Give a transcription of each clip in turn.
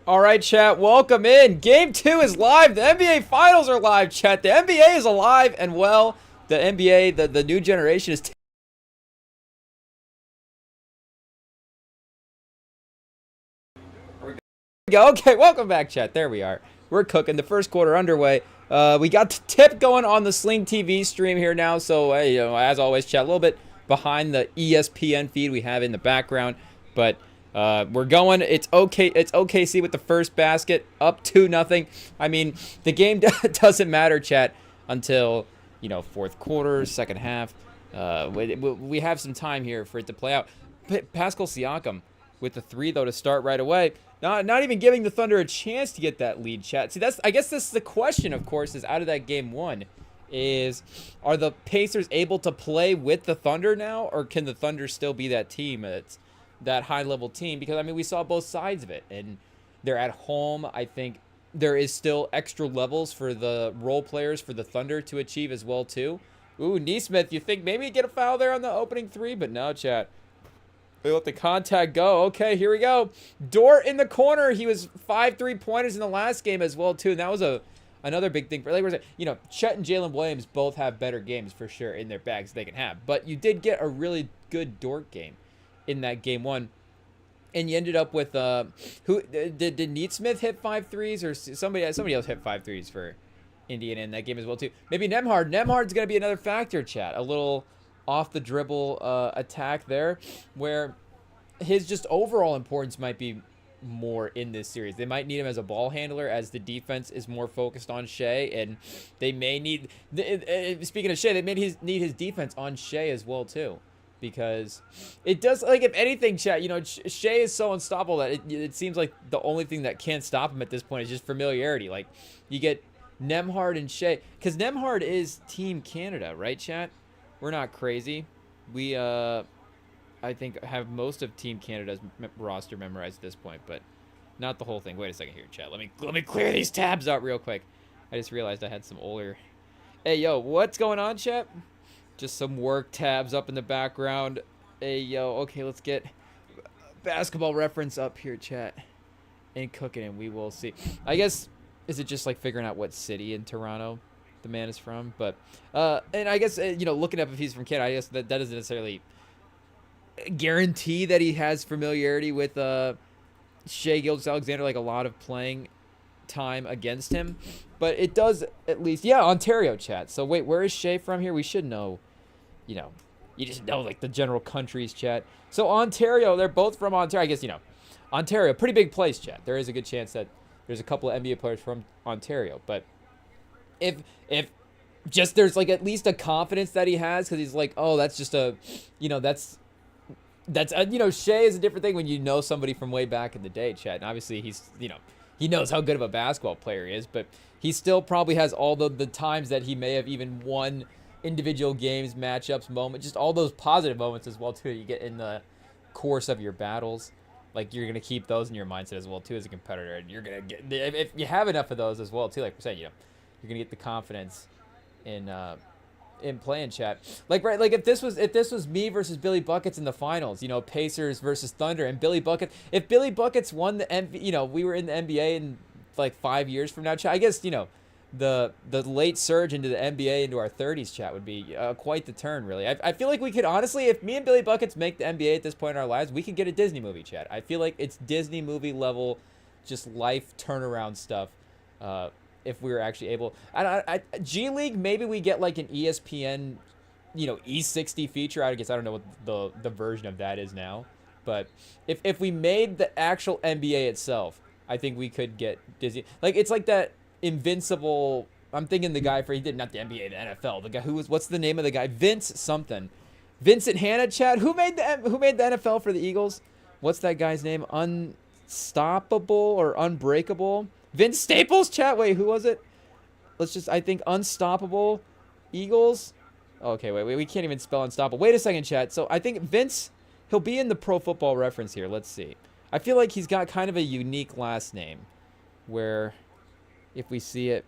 All right, chat, welcome in. Game 2 is live. The NBA Finals are live, chat. The NBA is alive and well. The NBA, the new generation is... Okay, welcome back, chat. There we are. We're cooking. The first quarter underway. We got the tip going on the Sling TV stream here now. So, as always, chat, a little bit behind the ESPN feed we have in the background. But... we're going. It's okay. It's OKC with the first basket, up 2-0. I mean, the game doesn't matter, chat, until fourth quarter, second half. We have some time here for it to play out. Pascal Siakam with the three though to start right away. Not even giving the Thunder a chance to get that lead, chat. See, I guess this is the question. Of course, is out of that game one, are the Pacers able to play with the Thunder now, or can the Thunder still be that team? It's that high-level team, because I mean we saw both sides of it, and they're at home. I think there is still extra levels for the role players for the Thunder to achieve as well too. Ooh, Neesmith, you think maybe get a foul there on the opening three, but no, chat. They let the contact go. Okay, here we go. Dort in the corner. He was 5 3-pointers in the last game as well too, and that was another big thing for, like we're saying, Chet and Jalen Williams both have better games for sure in their bags they can have, but you did get a really good Dort game in that game one, and you ended up with who did Neesmith hit 5 threes, or somebody else hit 5 threes for Indiana in that game as well too. Maybe Nembhard. Nembhard's gonna be another factor, chat. A little off the dribble attack there, where his just overall importance might be more in this series. They might need him as a ball handler, as the defense is more focused on Shea, and they may need. Speaking of Shea, they may need his defense on Shea as well too. Because it does, like, if anything, chat, Shea is so unstoppable that it seems like the only thing that can't stop him at this point is just familiarity. Like, you get Nembhard and Shea, because Nembhard is Team Canada, right, chat? We're not crazy. We, I think, have most of Team Canada's roster memorized at this point, but not the whole thing. Wait a second here, chat. Let me clear these tabs out real quick. I just realized I had some older... Hey, yo, what's going on, chat? Just some work tabs up in the background. Hey, yo, okay, let's get basketball reference up here, chat. And cooking, and we will see. I guess, is it just like figuring out what city in Toronto the man is from? But, and I guess, looking up if he's from Canada, I guess that doesn't necessarily guarantee that he has familiarity with Shai Gilgeous-Alexander, like a lot of playing time against him. But it does at least, yeah, Ontario, chat. So wait, where is Shea from here? We should know. You just know, like, the general countries, chat. So Ontario, they're both from Ontario. I guess, Ontario, pretty big place, chat. There is a good chance that there's a couple of NBA players from Ontario. But if just there's, like, at least a confidence that he has, because he's like, oh, that's just a, Shea is a different thing when you know somebody from way back in the day, chat. And obviously he's, he knows how good of a basketball player he is, but he still probably has all the times that he may have even won individual games, matchups, moments, just all those positive moments as well too. You get in the course of your battles, like you're gonna keep those in your mindset as well too as a competitor, and you're gonna get, if you have enough of those as well too, like we're saying, you're gonna get the confidence in playing, chat. Like, right, like if this was me versus Billy Buckets in the finals, Pacers versus Thunder, and Billy Buckets, if Billy Buckets won the we were in the NBA in like 5 years from now, chat, I guess the late surge into the NBA into our 30s, chat, would be quite the turn, really. I feel like we could honestly, if me and Billy Buckets make the NBA at this point in our lives, we could get a Disney movie, chat. I feel like it's Disney movie level, just life turnaround stuff. If we were actually able, G League, maybe we get like an ESPN, E60 feature. I guess I don't know what the version of that is now, but if we made the actual NBA itself, I think we could get Disney. Like, it's like that Invincible. I'm thinking the guy he did not the NBA, the NFL. The guy what's the name of the guy? Vince something. Vincent Hanna, chat. Who made the NFL for the Eagles? What's that guy's name? Unstoppable or Unbreakable? Vince Staples, chat. Wait, who was it? I think Unstoppable Eagles. Okay, wait, we can't even spell Unstoppable. Wait a second, chat. So I think Vince, he'll be in the Pro Football Reference here. Let's see. I feel like he's got kind of a unique last name, where if we see it,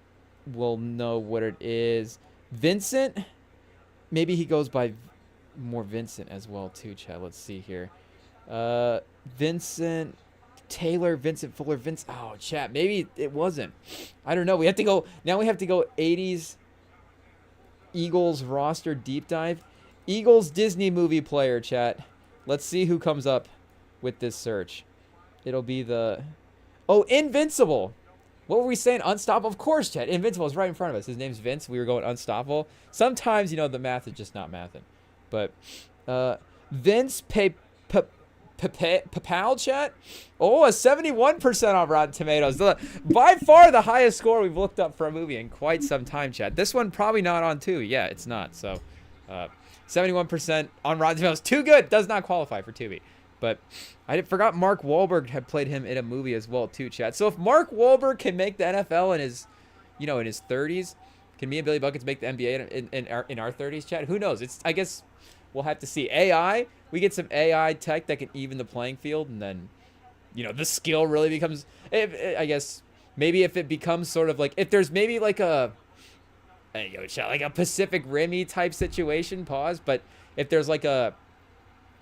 we'll know what it is. Vincent? Maybe he goes by more Vincent as well too, chat. Let's see here. Vincent. Taylor, Vincent Fuller, Vince. Oh, chat. Maybe it wasn't. I don't know. We have to go. Now we have to go 80s Eagles roster deep dive. Eagles Disney movie player, chat. Let's see who comes up with this search. It'll be the... Oh, Invincible. What were we saying? Unstoppable? Of course, chat. Invincible is right in front of us. His name's Vince. We were going Unstoppable. Sometimes, you know, the math is just not mathing. But Vince Papal, chat? Oh, a 71% on Rotten Tomatoes. By far the highest score we've looked up for a movie in quite some time, chat. This one probably not on Tubi. Yeah, it's not. So, 71% on Rotten Tomatoes. Too good. Does not qualify for Tubi. But I forgot Mark Wahlberg had played him in a movie as well, too, chat. So if Mark Wahlberg can make the NFL in his, you know, in his 30s, can me and Billy Buckets make the NBA in our 30s, chat? Who knows? I guess we'll have to see. AI, we get some AI tech that can even the playing field, and then, you know, the skill really becomes, I guess, maybe if it becomes sort of like, if there's maybe like a, hey, yo, chat, like a Pacific Rim-y type situation, pause, but if there's like a,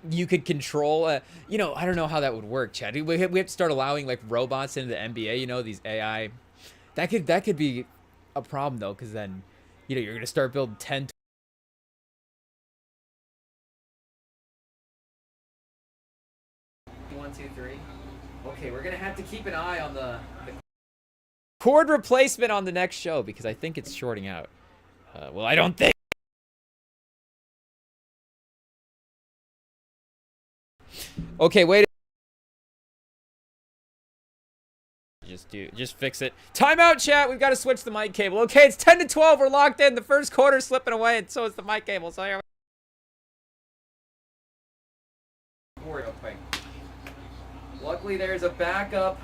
you could control, you know, I don't know how that would work, Chad. We have to start allowing like robots into the NBA, you know, these AI. That could be a problem though, because then, you know, you're gonna start building 10. 1, 2, 3. Okay, we're gonna have to keep an eye on the cord replacement on the next show because I think it's shorting out. Well, I don't think. Okay, wait. Just fix it. Timeout, chat. We've got to switch the mic cable. Okay, it's 10 to 12. We're locked in. The first quarter's slipping away, and so is the mic cable. So here we go. Luckily, there's a backup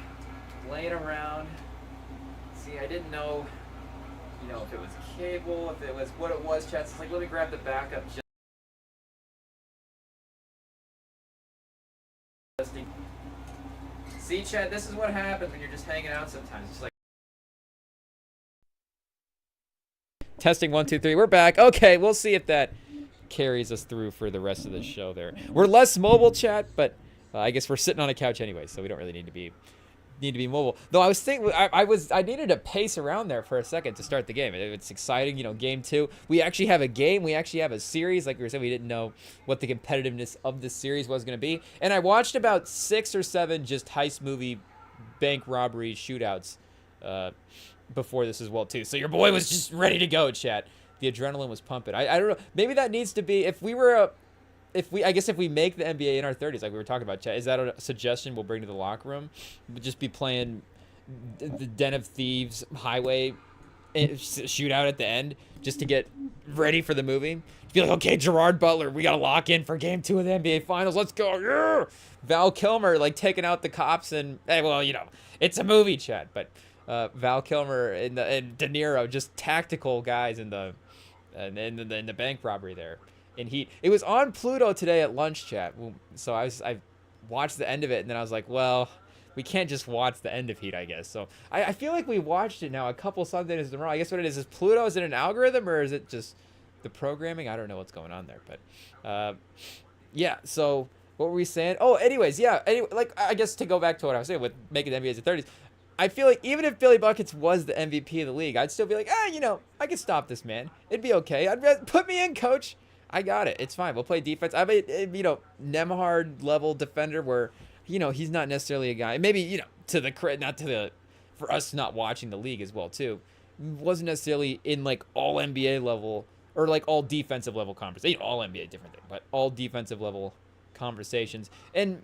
laying around. See, I didn't know, you know, if it was cable, if it was what it was, chat. So it's like, let me grab the backup. See, Chad, this is what happens when you're just hanging out sometimes. It's like testing 1, 2, 3. We're back. Okay, we'll see if that carries us through for the rest of the show. There, we're less mobile, chat, but I guess we're sitting on a couch anyway, so we don't really need to be mobile. Though I was thinking, I needed to pace around there for a second to start the game. It's exciting, you know. Game 2, we actually have a game. We actually have a series. Like we were saying, we didn't know what the competitiveness of this series was going to be. And I watched about 6 or 7 just heist movie, bank robbery shootouts before this as well too. So your boy was just ready to go, chat. The adrenaline was pumping. I don't know. Maybe that needs to be, if we were I guess if we make the NBA in our 30s, like we were talking about, chat, is that a suggestion we'll bring to the locker room? We'll just be playing the Den of Thieves highway shootout at the end just to get ready for the movie. Be like, okay, Gerard Butler, we got to lock in for game 2 of the NBA Finals. Let's go. Yeah! Val Kilmer, like, taking out the cops and, hey, well, you know, it's a movie, chat, but Val Kilmer and De Niro, just tactical guys in the bank robbery there. In Heat. It was on Pluto today at lunch, chat. So I watched the end of it, and then I was like, well, we can't just watch the end of Heat, I guess. So I feel like we watched it now a couple Sundays in a row. I guess what it is Pluto. Is it an algorithm, or is it just the programming? I don't know what's going on there, but yeah. So what were we saying? Oh, anyways, yeah. Anyway, like, I guess to go back to what I was saying with making the NBA as the 30s, I feel like even if Billy Buckets was the MVP of the league, I'd still be like, you know, I can stop this man. It'd be okay. Put me in, coach. I got it. It's fine. We'll play defense. I mean, you know, Nemhard level defender where, you know, he's not necessarily a guy. Maybe, you know, for us not watching the league as well too, wasn't necessarily in like all NBA level or like all defensive level conversations. All NBA different thing, but all defensive level conversations. And,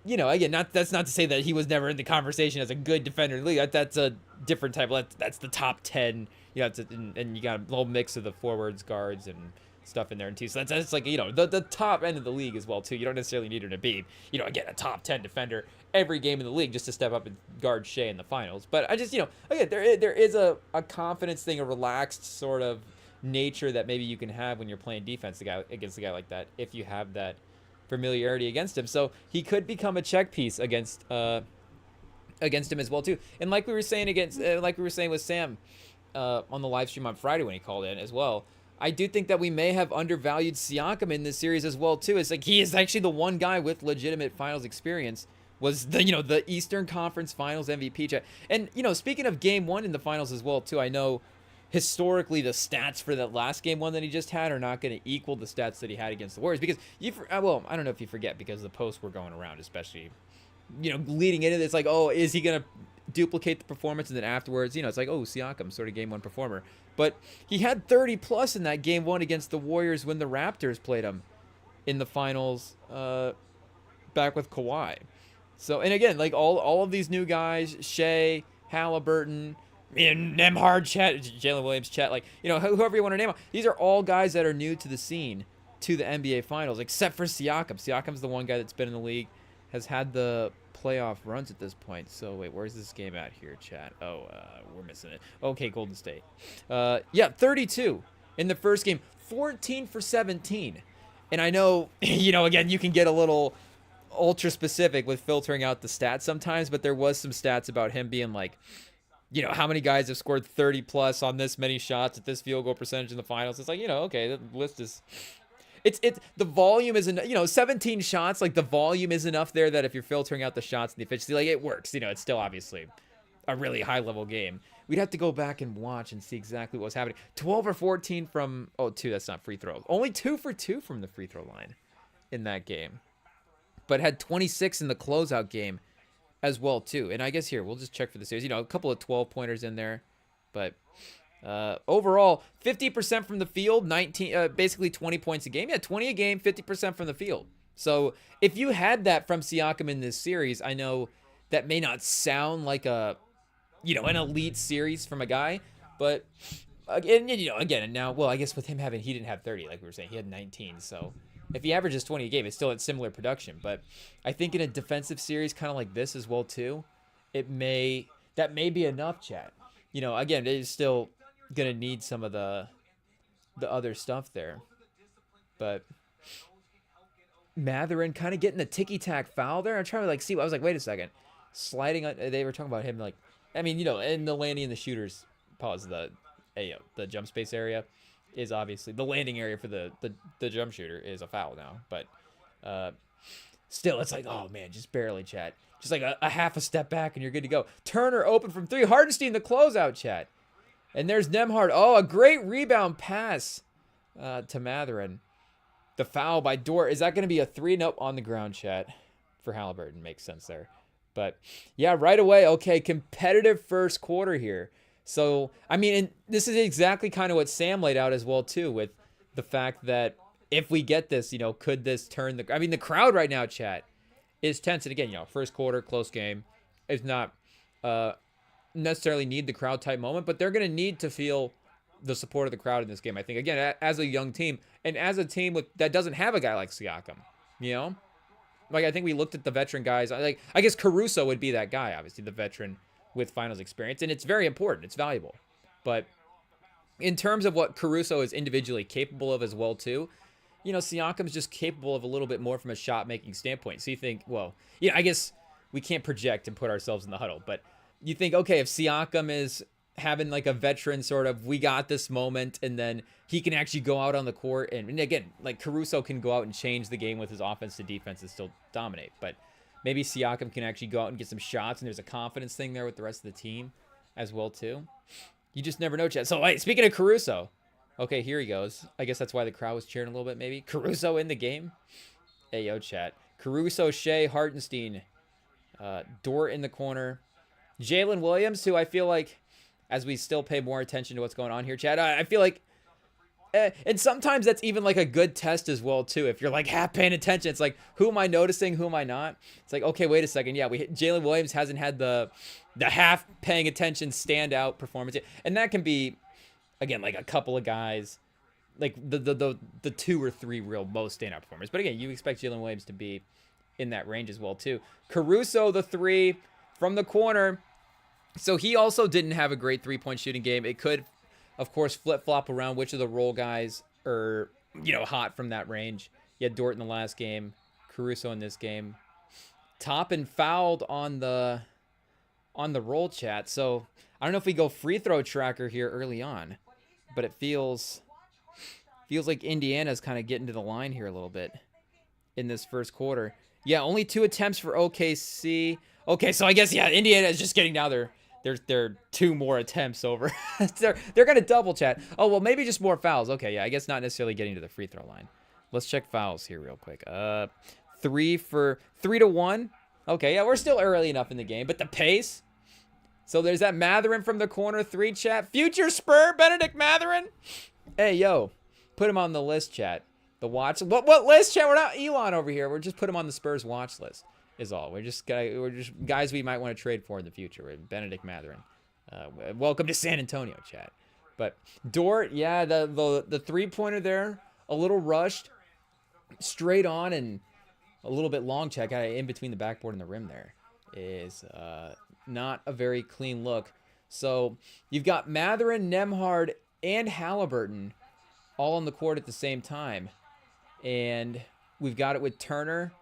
you know, again, that's not to say that he was never in the conversation as a good defender in the league. That's a different type. That's the top 10. You know, and you got a whole mix of the forwards, guards, and stuff in there too. So that's like, you know, the top end of the league as well too. You don't necessarily need him to be, you know, again, a top 10 defender every game in the league just to step up and guard Shea in the finals. But I just, you know, again, there is a confidence thing, a relaxed sort of nature that maybe you can have when you're playing defense against a guy like that, if you have that familiarity against him. So he could become a check piece against him as well too. And like we were saying with Sam on the live stream on Friday when he called in as well, I do think that we may have undervalued Siakam in this series as well too. It's like he is actually the one guy with legitimate finals experience was the the Eastern Conference Finals MVP, chat. And speaking of Game 1 in the finals as well too, I know historically the stats for that last Game 1 that he just had are not going to equal the stats that he had against the Warriors, because well, I don't know if you forget, because the posts were going around, especially leading into this, like, oh, is he going to duplicate the performance? And then afterwards, it's like, oh, Siakam, sort of Game 1 performer. But he had 30 plus in that Game 1 against the Warriors when the Raptors played him in the finals back with Kawhi. So, and again, like all of these new guys, Shea, Halliburton, Nembhard, Chet, Jalen Williams, Chet, like, whoever you want to name them, these are all guys that are new to the scene, to the NBA Finals, except for Siakam. Siakam's the one guy that's been in the league, has had the playoff runs at this point. So, wait, where's this game at here, chat? Oh, we're missing it. Okay, Golden State. Yeah, 32 in the first game, 14 for 17. And I know, again, you can get a little ultra specific with filtering out the stats sometimes, but there was some stats about him being like, how many guys have scored 30 plus on this many shots at this field goal percentage in the finals. It's like, okay, the list is, it's the volume isn't, 17 shots, like the volume is enough there that if you're filtering out the shots and the efficiency, like it works. It's still obviously a really high level game. We'd have to go back and watch and see exactly what was happening. 12 or 14 from, two, that's not free throws. Only 2 for 2 from the free throw line in that game. But had 26 in the closeout game as well too. And I guess here we'll just check for the series. A couple of 12-pointers in there, but overall 50% from the field, 19, basically 20 points a game. Yeah, 20 a game, 50% from the field. So if you had that from Siakam in this series, I know that may not sound like an elite series from a guy, but again, and now, well, I guess with him he didn't have 30, like we were saying, he had 19, so if he averages 20 a game, it's still at similar production. But I think in a defensive series kind of like this as well too, that may be enough, chat. Again, it is still gonna need some of the other stuff there. But Mathurin kind of getting the ticky-tack foul there. I'm trying to see. I was like, wait a second, sliding on. They were talking about him like, and the landing and the shooters. Pause the jump space area is obviously the landing area for the jump shooter is a foul now, but still, it's like, oh man, just barely, chat. Just like a half a step back and you're good to go. Turner open from 3. Hardenstein the closeout, chat. And there's Nembhard. Oh, a great rebound pass to Mathurin. The foul by Dort. Is that going to be a 3? Nope, on the ground, chat. For Halliburton, makes sense there. But yeah, right away, okay, competitive first quarter here. So, and this is exactly kind of what Sam laid out as well, too, with the fact that if we get this, could this turn the crowd right now, chat, is tense. And again, first quarter, close game. It's not necessarily need the crowd type moment, but they're going to need to feel the support of the crowd in this game. I think, again, as a young team and as a team that doesn't have a guy like Siakam, Like, I think we looked at the veteran guys. I guess Caruso would be that guy, obviously, the veteran with finals experience, and it's very important. It's valuable. But in terms of what Caruso is individually capable of as well, too, Siakam's just capable of a little bit more from a shot-making standpoint. So you think, well, I guess we can't project and put ourselves in the huddle, but you think, okay, if Siakam is having like a veteran sort of, we got this moment, and then he can actually go out on the court, and again, like Caruso can go out and change the game with his offense to defense and still dominate, but maybe Siakam can actually go out and get some shots, and there's a confidence thing there with the rest of the team as well, too. You just never know, chat. So, wait, speaking of Caruso, okay, here he goes. I guess that's why the crowd was cheering a little bit, maybe. Caruso in the game. Hey, yo, chat. Caruso, Shea, Hartenstein, Dort in the corner. Jalen Williams, who I feel like, as we still pay more attention to what's going on here, chat, I feel like, and sometimes that's even like a good test as well too. If you're like half paying attention, it's like, who am I noticing? Who am I not? It's like, okay, wait a second. Yeah, Jalen Williams hasn't had the half paying attention standout performance yet. And that can be, again, like a couple of guys, like the 2 or 3 real most standout performers. But again, you expect Jalen Williams to be in that range as well too. Caruso, the 3 from the corner. So he also didn't have a great 3-point shooting game. It could, of course, flip-flop around which of the role guys are, hot from that range. You had Dort in the last game, Caruso in this game. Toppin fouled on the roll, chat. So I don't know if we go free throw tracker here early on, but it feels like Indiana's kind of getting to the line here a little bit in this first quarter. Yeah, only 2 attempts for OKC. Okay, so I guess yeah, Indiana is just getting now their 2 more attempts over. they're gonna double chat. Oh well, maybe just more fouls. Okay, yeah, I guess not necessarily getting to the free throw line. Let's check fouls here real quick. 3-1. Okay, yeah, we're still early enough in the game, but the pace. So there's that Matherin from the corner 3 chat. Future Spur Benedict Matherin. Hey yo, put him on the list, chat. The watch. What list, chat? We're not Elon over here. We're just put him on the Spurs watch list. Is all. We're just guys we might want to trade for in the future. We're Benedict Matherin. Welcome to San Antonio, chat. But Dort, yeah, the 3-pointer there, a little rushed, straight on, and a little bit long check in between the backboard and the rim there is not a very clean look. So you've got Matherin, Nembhard, and Halliburton all on the court at the same time. And we've got it with Turner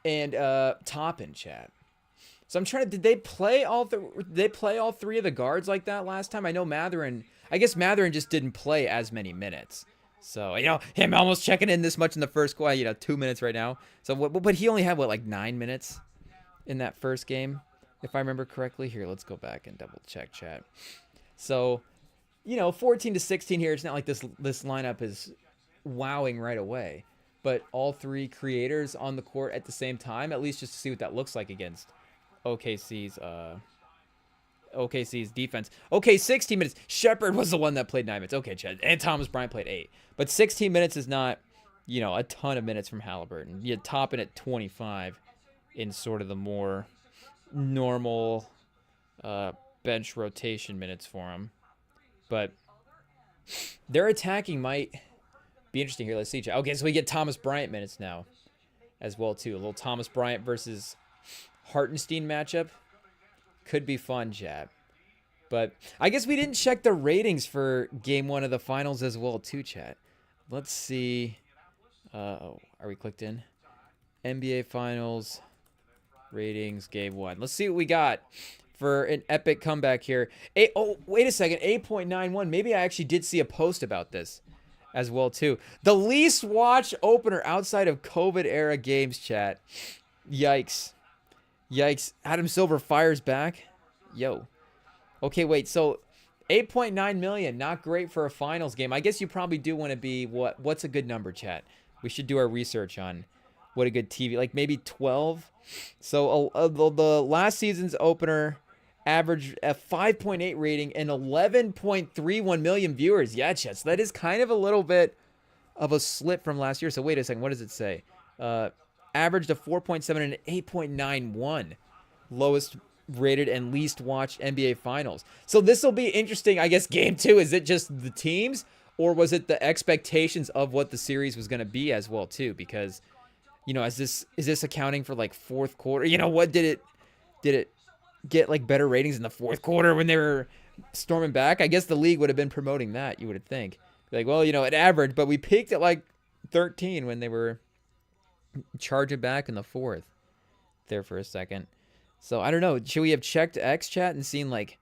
and Toppin, chat. So I'm trying to, did they play all 3 of the guards like that last time? I know Matherin, I guess Matherin just didn't play as many minutes. So, him almost checking in this much in the first quarter, 2 minutes right now. So, but he only had, like 9 minutes in that first game, if I remember correctly. Here, let's go back and double check, chat. So, 14-16 here. It's not like this lineup is wowing right away. But all 3 creators on the court at the same time, at least just to see what that looks like against OKC's defense. Okay, 16 minutes. Shepard was the one that played 9 minutes. Okay, Chad. And Thomas Bryant played 8. But 16 minutes is not, a ton of minutes from Halliburton. You Toppin at 25 in sort of the more normal bench rotation minutes for him. But their attacking might be interesting here. Let's see. Okay, so we get Thomas Bryant minutes now as well, too. A little Thomas Bryant versus Hartenstein matchup. Could be fun, chat. But I guess we didn't check the ratings for Game 1 of the finals as well, too, chat. Let's see. Are we clicked in? NBA Finals ratings, Game 1. Let's see what we got for an epic comeback here. Wait a second. 8.91. Maybe I actually did see a post about this as well, too. The least watched opener outside of COVID-era games, chat. Yikes. Adam Silver fires back. Yo. Okay, wait. So 8.9 million. Not great for a finals game. I guess you probably do want to be what's a good number, chat? We should do our research on what a good TV, like maybe 12. So the last season's opener averaged a 5.8 rating and 11.31 million viewers. Yeah, chat. So that is kind of a little bit of a slip from last year. So wait a second. What does it say? Averaged a 4.7 and an 8.91 lowest rated and least watched NBA Finals. So this will be interesting, I guess. Game 2, is it just the teams, or was it the expectations of what the series was going to be as well too? Because is this accounting for like fourth quarter? What did it get like better ratings in the fourth quarter when they were storming back? I guess the league would have been promoting that, you would think. Like, well, it averaged, but we peaked at like 13 when they were charging back in the fourth there for a second. So I don't know. Should we have checked X chat and seen like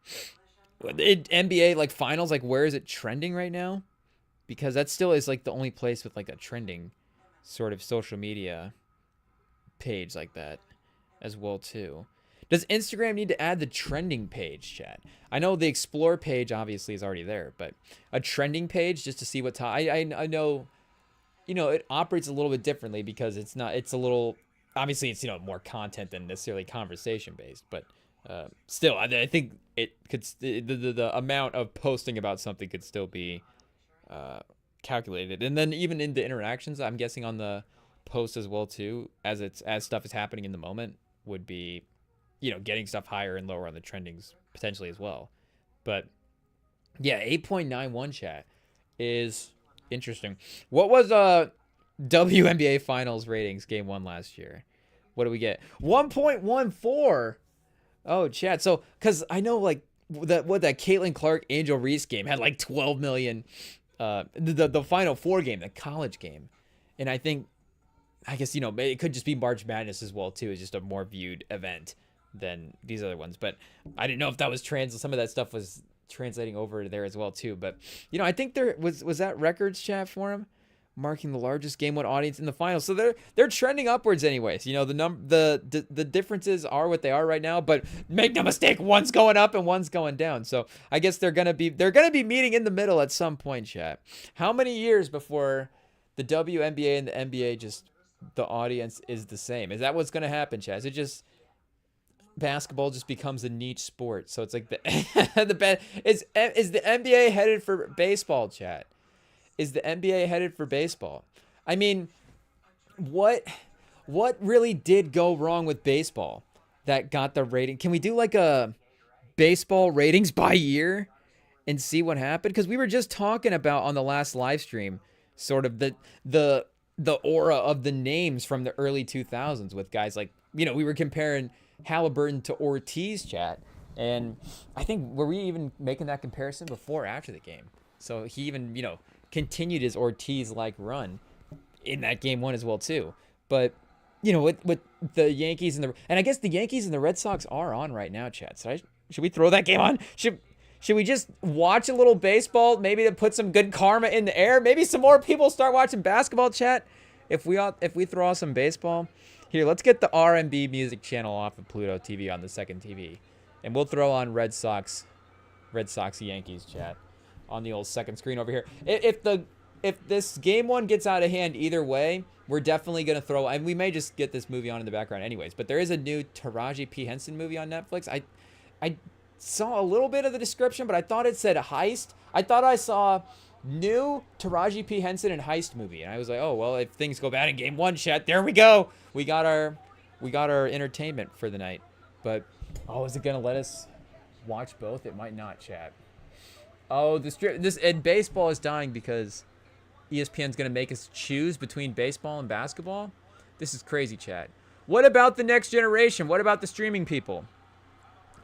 NBA like finals, like where is it trending right now? Because that still is like the only place with like a trending sort of social media page like that as well too. Does Instagram need to add the trending page, chat? I know the explore page obviously is already there, but a trending page just to see what I know. It operates a little bit differently because it's a little, obviously it's, more content than necessarily conversation based, but still, I think it could, the amount of posting about something could still be calculated. And then even in the interactions, I'm guessing on the post as well too, as stuff is happening in the moment, would be, getting stuff higher and lower on the trendings potentially as well. But yeah, 8.91 chat is interesting. What was WNBA Finals ratings Game 1 last year? What do we get? 1.14. Oh, chat. So, because I know like that Caitlin Clark Angel Reese game had like 12 million. The Final Four game, the college game, and I guess it could just be March Madness as well too. It's just a more viewed event than these other ones. But I didn't know if that was some of that stuff was translating over there as well too. But I think there was that records chat for him. marking the largest Game 1 audience in the finals. So they're trending upwards anyways. You know, the differences are what they are right now, but make no mistake, one's going up and one's going down. So I guess they're gonna be meeting in the middle at some point, chat. How many years before the WNBA and the NBA just the audience is the same? Is that what's gonna happen, chat? Is it just basketball just becomes a niche sport? So it's like is the NBA headed for baseball, chat? Is the NBA headed for baseball? I mean, what really did go wrong with baseball that got the rating? Can we do like a baseball ratings by year and see what happened? Because we were just talking about on the last live stream sort of the aura of the names from the early 2000s with guys like, you know, we were comparing Halliburton to Ortiz, chat. And I think, were we even making that comparison before or after the game? So he even, you know, continued his Ortiz-like run in that Game 1 as well too. But, you know, with the Yankees and I guess the Yankees and the Red Sox are on right now, chat. So should we throw that game on? Should we just watch a little baseball, maybe to put some good karma in the air? Maybe some more people start watching basketball, chat, if we throw out some baseball. Here, let's get the R&B music channel off of Pluto TV on the second TV. And we'll throw on Red Sox Yankees, chat, on the old second screen over here. If this Game 1 gets out of hand either way, we're definitely going to throw, and we may just get this movie on in the background anyways, but there is a new Taraji P. Henson movie on Netflix. I saw a little bit of the description, but I thought it said heist. I thought I saw new Taraji P. Henson and heist movie, and I was like, oh, well, if things go bad in Game 1, chat, there we go. We got our entertainment for the night. But, oh, is it going to let us watch both? It might not, chat. Oh, and baseball is dying because ESPN's going to make us choose between baseball and basketball? This is crazy, chat. What about the next generation? What about the streaming people?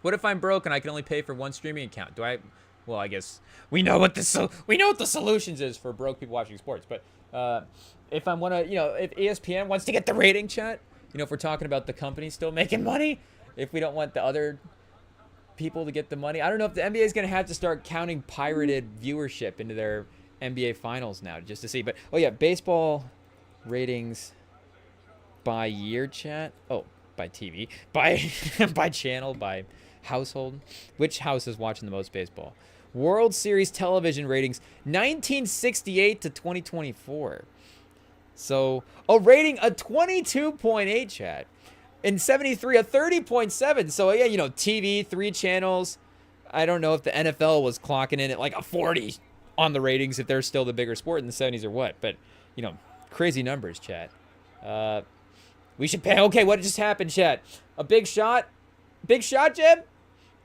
What if I'm broke and I can only pay for one streaming account? Well, I guess we know what the solutions is for broke people watching sports. But if ESPN wants to get the rating, chat, you know, if we're talking about the company still making money, if we don't want the other people to get the money, I don't know if the NBA is going to have to start counting pirated viewership into their NBA finals now just to see. But, oh yeah, baseball ratings by year, chat. Oh, by TV, by channel, by household. Which house is watching the most baseball? World Series television ratings 1968 to 2024. So a rating a 22.8, chat. In 73 a 30.7. So yeah, you know, TV 3 channels. I don't know if the NFL was clocking in at like a 40 on the ratings if they're still the bigger sport in the 70s or what. But you know, crazy numbers, chat. We should pay. Okay, what just happened, chat? A big shot? Big shot, Jim?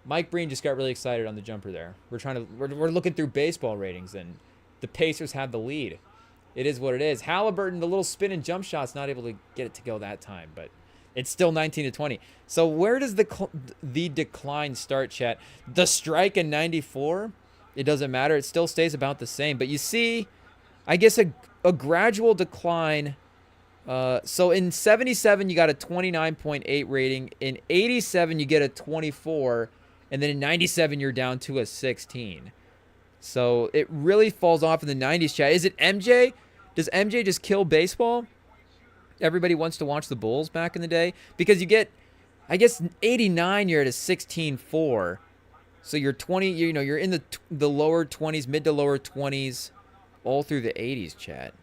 Mike Breen just got really excited on the jumper there. We're looking through baseball ratings, and the Pacers have the lead. It is what it is. Halliburton, the little spin and jump shot's not able to get it to go that time, but it's still 19 to 20. So where does the decline start, chat? The strike in 94? It doesn't matter. It still stays about the same. But you see, I guess a gradual decline. So in 77, you got a 29.8 rating. In 87, you get a 24. And then in 97, you're down to a 16. So it really falls off in the 90s, chat. Is it MJ? Does MJ just kill baseball? Everybody wants to watch the Bulls back in the day. Because you get, I guess, 89, you're at a 16.4. So you're 20, you know, you're in the lower 20s, mid to lower 20s, all through the 80s, chat.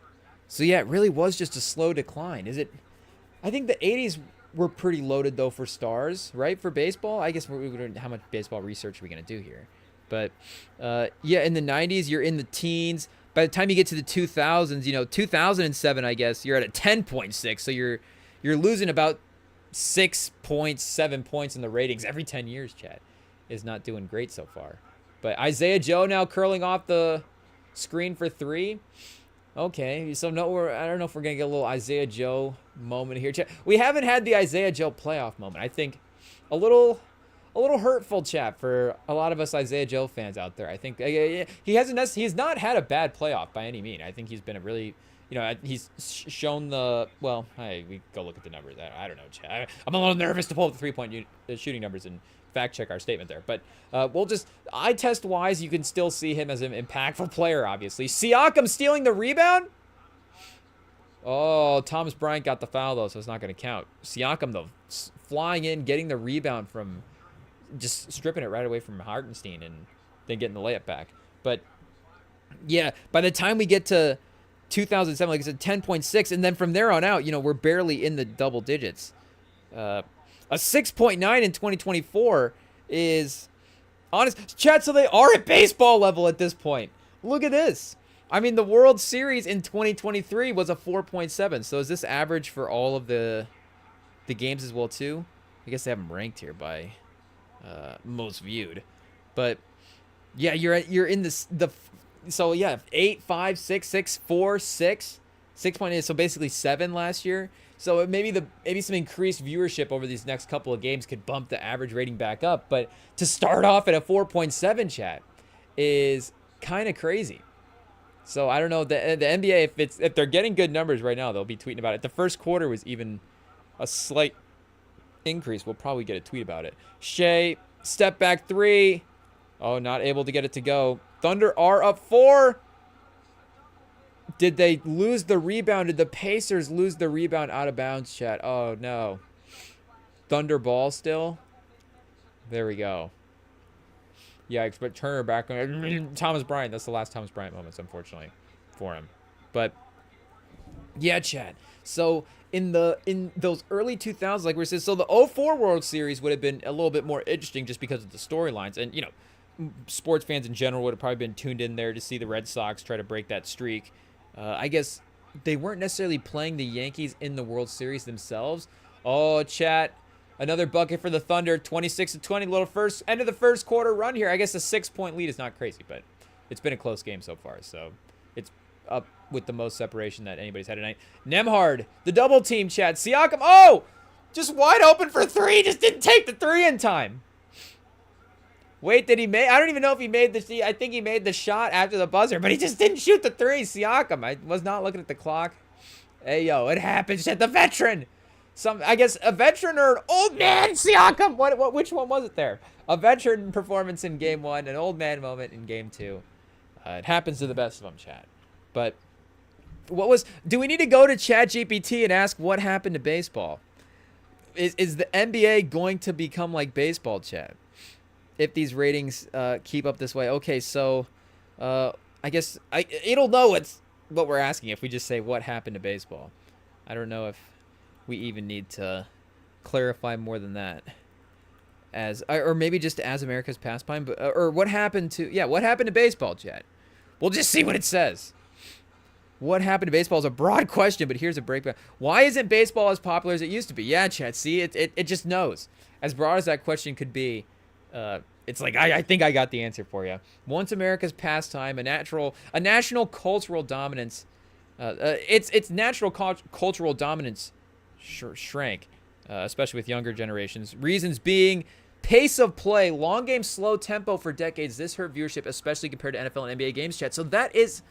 So yeah, it really was just a slow decline. Is it? I think the 80s were pretty loaded though for stars, right? For baseball, I guess how much baseball research are we gonna do here? But yeah, in the 90s, you're in the teens. By the time you get to the 2000s, you know, 2007, I guess you're at a 10.6. So you're losing about 6.7 points in the ratings every 10 years. Chat is not doing great so far. But Isaiah Joe now curling off the screen for 3. Okay, so no, I don't know if we're going to get a little Isaiah Joe moment here. We haven't had the Isaiah Joe playoff moment. I think a little hurtful, chat, for a lot of us Isaiah Joe fans out there. I think he's not had a bad playoff by any means. I think he's been a really, you know, he's shown we go look at the numbers. I don't know, chat. I'm a little nervous to pull up the 3-point shooting numbers and fact check our statement there. But we'll just, eye test wise, you can still see him as an impactful player, obviously. Siakam stealing the rebound? Oh, Thomas Bryant got the foul, though, so it's not going to count. Siakam, though, flying in, getting the rebound from just stripping it right away from Hartenstein and then getting the layup back. But, yeah, by the time we get to 2007, like I said, 10.6, and then from there on out, we're barely in the double digits. A 6.9 in 2024 is honest. Chat, so they are at baseball level at this point. Look at this. I mean, the World Series in 2023 was a 4.7. So is this average for all of the games as well too? I guess they have them ranked here by most viewed. But yeah, you're in the so yeah, 8, 5, 6, 6, 4, 6, 6.8. So basically 7 last year. So maybe some increased viewership over these next couple of games could bump the average rating back up. But to start off at a 4.7, chat, is kind of crazy. So I don't know, the NBA, if they're getting good numbers right now, they'll be tweeting about it. The first quarter was even a slight increase. We'll probably get a tweet about it. Shea, step back 3. Oh, not able to get it to go. Thunder are up 4. Did they lose the rebound? Did the Pacers lose the rebound out of bounds, chat? Oh, no. Thunder ball still. There we go. Yikes, but Turner back on Thomas Bryant. That's the last Thomas Bryant moments, unfortunately, for him. But yeah, Chad. So in those early 2000s, like we said, so the 04 World Series would have been a little bit more interesting just because of the storylines. And, sports fans in general would have probably been tuned in there to see the Red Sox try to break that streak. I guess they weren't necessarily playing the Yankees in the World Series themselves. Oh, chat. Another bucket for the Thunder, 26-20, little end of the first quarter run here. I guess a 6-point lead is not crazy, but it's been a close game so far. So it's up with the most separation that anybody's had tonight. Nembhard, the double team, chat. Siakam, oh, just wide open for 3. Just didn't take the 3 in time. Wait, did he make? I don't even know if he made the. I think he made the shot after the buzzer, but he just didn't shoot the 3. Siakam, I was not looking at the clock. Hey, yo, it happens. At the veteran. I guess a veteran or an old man Siakam. Which one was it there? A veteran performance in game 1, an old man moment in game 2. It happens to the best of them, chat. But do we need to go to ChatGPT and ask what happened to baseball? Is the NBA going to become like baseball, chat? If these ratings keep up this way. Okay, so I guess it'll know what we're asking if we just say what happened to baseball. I don't know if we even need to clarify more than that, or maybe just as America's pastime, but or what happened to baseball, chat? We'll just see what it says. What happened to baseball is a broad question, but here's a breakdown. Why isn't baseball as popular as it used to be? Yeah, chat. See, it just knows. As broad as that question could be, it's like I think I got the answer for you. Once America's pastime, a national cultural dominance, its natural cultural dominance shrank, especially with younger generations. Reasons being pace of play, long game, slow tempo for decades. This hurt viewership, especially compared to NFL and NBA games, chat. So that is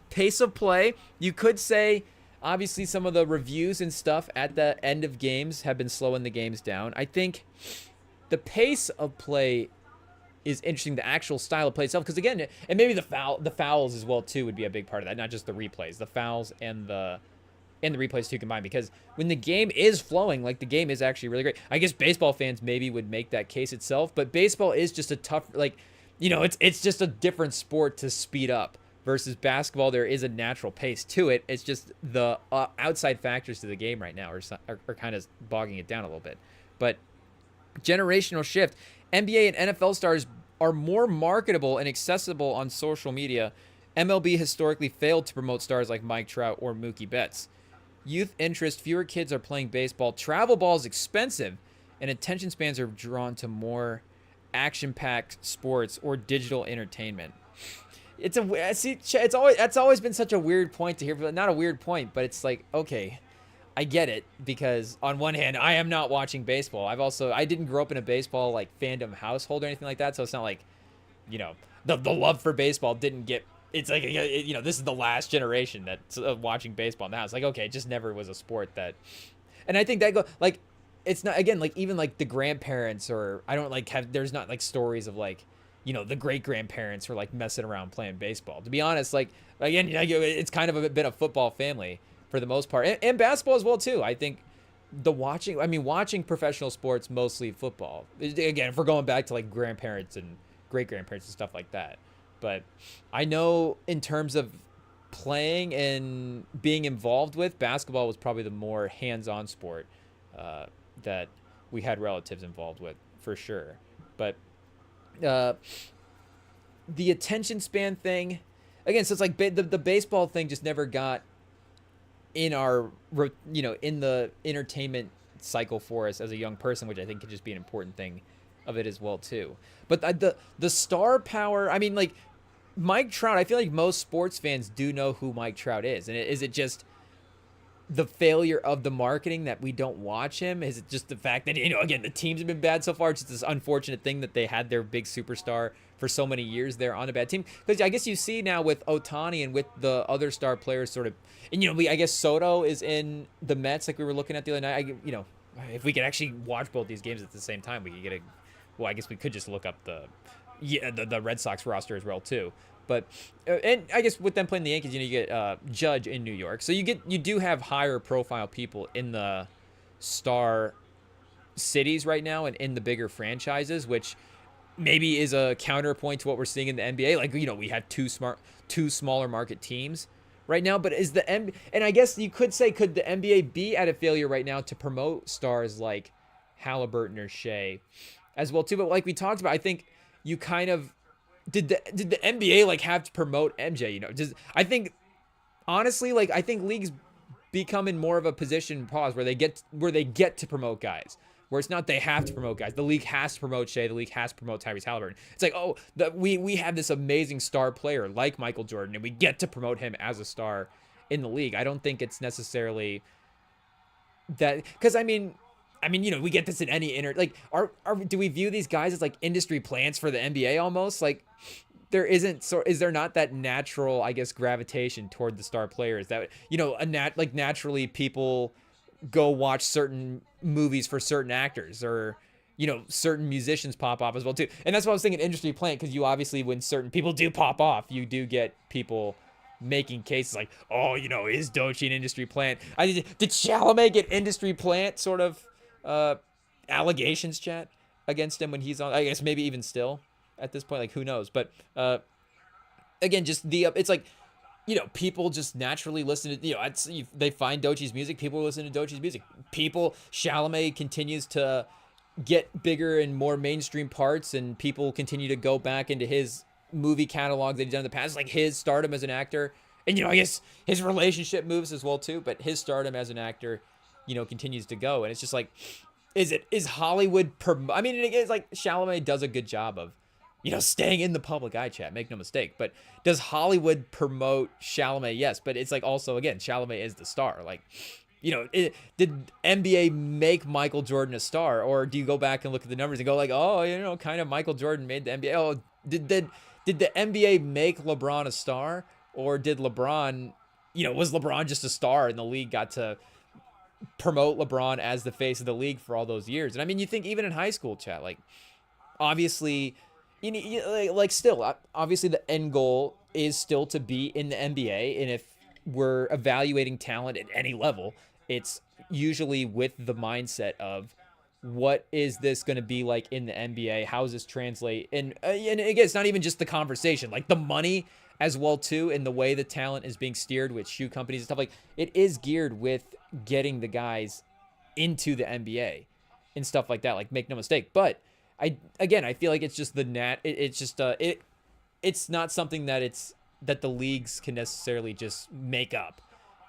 pace of play. You could say, obviously, some of the reviews and stuff at the end of games have been slowing the games down. I think the pace of play is interesting, the actual style of play itself, because again, and maybe the fouls as well too would be a big part of that, not just the replays, the fouls and the replays too combined, because when the game is flowing, like the game is actually really great. I guess baseball fans maybe would make that case itself, but baseball is just a tough, it's just a different sport to speed up versus basketball. There is a natural pace to it. It's just the outside factors to the game right now are kind of bogging it down a little bit. But generational shift. NBA and NFL stars are more marketable and accessible on social media. MLB historically failed to promote stars like Mike Trout or Mookie Betts. Youth interest, fewer kids are playing baseball. Travel ball is expensive, and attention spans are drawn to more action-packed sports or digital entertainment. That's always been such a weird point to hear. Not a weird point, but it's like, okay, I get it, because on one hand, I am not watching baseball. I didn't grow up in a baseball like fandom household or anything like that, so it's not like, the love for baseball didn't get. It's like, this is the last generation that's watching baseball now. It's like, okay, it just never was a sport that, and I think that it's not, again, like even like the grandparents, or I don't like there's not like stories of like, the great grandparents were like messing around playing baseball. To be honest, like again, it's kind of been a football family for the most part, and basketball as well too. I think watching professional sports, mostly football. Again, if we're going back to like grandparents and great grandparents and stuff like that, but I know in terms of playing and being involved with, basketball was probably the more hands-on sport that we had relatives involved with for sure. But the attention span thing, again, so it's like the baseball thing just never got in our, in the entertainment cycle for us as a young person, which I think could just be an important thing of it as well too. But the star power, I mean, like Mike Trout, I feel like most sports fans do know who Mike Trout is. And is it just the failure of the marketing that we don't watch him? Is it just the fact that, again, the teams have been bad so far? It's just this unfortunate thing that they had their big superstar for so many years there on a bad team. Because I guess you see now with Ohtani and with the other star players sort of, and, I guess Soto is in the Mets like we were looking at the other night. If we could actually watch both these games at the same time, we could get well, I guess we could just look up the Red Sox roster as well too. But and I guess with them playing the Yankees, you get Judge in New York, so you do have higher profile people in the star cities right now and in the bigger franchises, which maybe is a counterpoint to what we're seeing in the NBA. Like we have two smaller market teams right now, but and I guess you could say, could the NBA be at a failure right now to promote stars like Halliburton or Shea as well too? But like we talked about, I think you kind of did the NBA like have to promote MJ? I think honestly, like I think leagues become in more of a position where they get to promote guys, where it's not they have to promote guys. The league has to promote Shea. The league has to promote Tyrese Halliburton. It's like, we have this amazing star player like Michael Jordan, and we get to promote him as a star in the league. I don't think it's necessarily that, because I mean, we get this in any do we view these guys as like industry plants for the NBA almost? Like is there not that natural, I guess, gravitation toward the star players that, naturally people go watch certain movies for certain actors, or, certain musicians pop off as well too. And that's what I was thinking, industry plant, because you obviously, when certain people do pop off, you do get people making cases like, is Doechii an industry plant? Did Chalamet get industry plant sort of allegations, chat, against him when he's on? I guess maybe even still at this point, like who knows? But again, just it's like, people just naturally listen to, they find Doechii's music. People listen to Doechii's music. Chalamet continues to get bigger and more mainstream parts, and people continue to go back into his movie catalog that he's done in the past, like his stardom as an actor. And, I guess his relationship moves as well too, but his stardom as an actor, continues to go. And it's just like, is Hollywood, I mean, it's like Chalamet does a good job of, staying in the public eye, chat, make no mistake. But does Hollywood promote Chalamet? Yes. But it's like, also, again, Chalamet is the star. Like, did NBA make Michael Jordan a star? Or do you go back and look at the numbers and go like, kind of Michael Jordan made the NBA. Oh, did the NBA make LeBron a star? Or did LeBron, was LeBron just a star and the league got to promote LeBron as the face of the league for all those years? And I mean, you think even in high school, chat, like, obviously, obviously the end goal is still to be in the NBA. And if we're evaluating talent at any level, it's usually with the mindset of, what is this going to be like in the NBA? How does this translate? And again, it's not even just the conversation, like the money as well too, and the way the talent is being steered with shoe companies and stuff, like it is geared with getting the guys into the NBA and stuff like that. Like, make no mistake. But I feel like it's just it's not something that the leagues can necessarily just make up,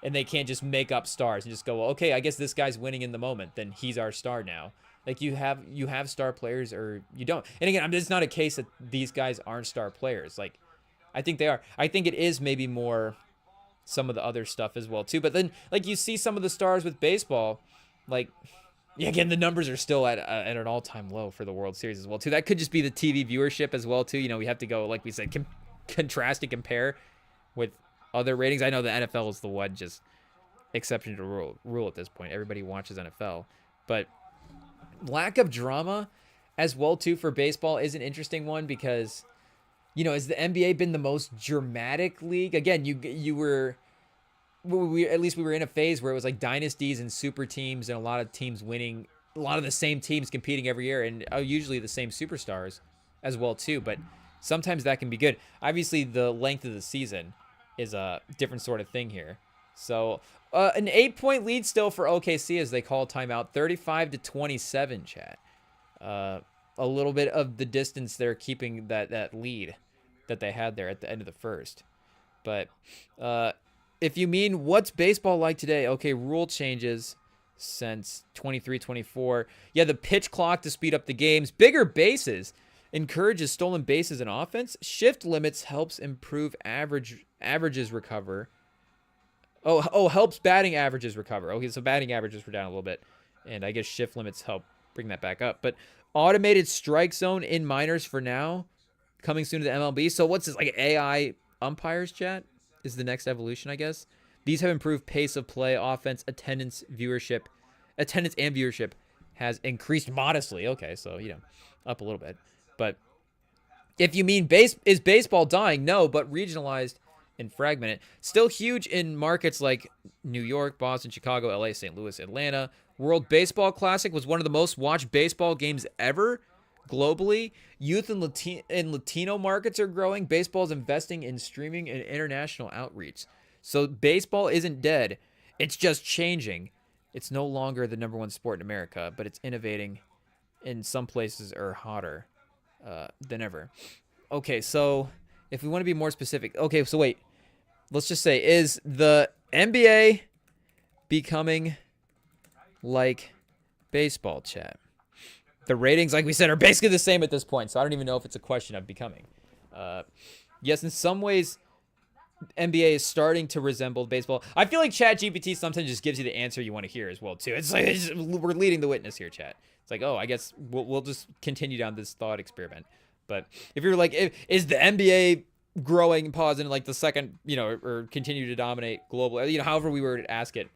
and they can't just make up stars and just go, well, okay, I guess this guy's winning in the moment, then he's our star now. Like, you have star players or you don't. And again, it's not a case that these guys aren't star players. Like, I think they are. I think it is maybe more some of the other stuff as well too. But then, like, you see some of the stars with baseball, like, again, the numbers are still at an all-time low for the World Series as well too. That could just be the TV viewership as well too. We have to go, like we said, contrast and compare with other ratings. I know the NFL is the one just exception to rule at this point. Everybody watches NFL, but lack of drama as well too for baseball is an interesting one, because has the NBA been the most dramatic league? Again, you were at least we were in a phase where it was like dynasties and super teams and a lot of teams winning, a lot of the same teams competing every year, and usually the same superstars as well too. But sometimes that can be good. Obviously, the length of the season is a different sort of thing here. So an 8-point lead still for OKC as they call timeout, 35-27. Chat. A little bit of the distance they're keeping that lead that they had there at the end of the first. But if you mean what's baseball like today, okay, rule changes since 23-24. Yeah, the pitch clock to speed up the games, bigger bases encourages stolen bases in offense. Shift limits helps improve averages recover. Oh, helps batting averages recover. Okay, so batting averages were down a little bit, and I guess shift limits help bring that back up. But automated strike zone in minors for now, coming soon to the MLB. So what's this, like AI umpires, chat? Is the next evolution, I guess. These have improved pace of play, offense, attendance and viewership has increased modestly. Okay, so, up a little bit. But if you mean is baseball dying? No, but regionalized and fragmented. Still huge in markets like New York, Boston, Chicago, LA, St. Louis, Atlanta. World Baseball Classic was one of the most watched baseball games ever globally. Youth and Latino markets are growing. Baseball is investing in streaming and international outreach. So baseball isn't dead. It's just changing. It's no longer the #1 sport in America, but it's innovating in some places are hotter than ever. Okay, so if we want to be more specific. Okay, so wait. Let's just say, is the NBA becoming like baseball, chat? The ratings, like we said, are basically the same at this point, so I don't even know if it's a question of becoming. Yes, in some ways, NBA is starting to resemble baseball. I feel like ChatGPT sometimes just gives you the answer you want to hear as well, too. It's like we're leading the witness here, chat. It's like, oh, I guess we'll just continue down this thought experiment. But if you're like, is the NBA growing and pausing like the second, or continue to dominate globally, however we were to ask it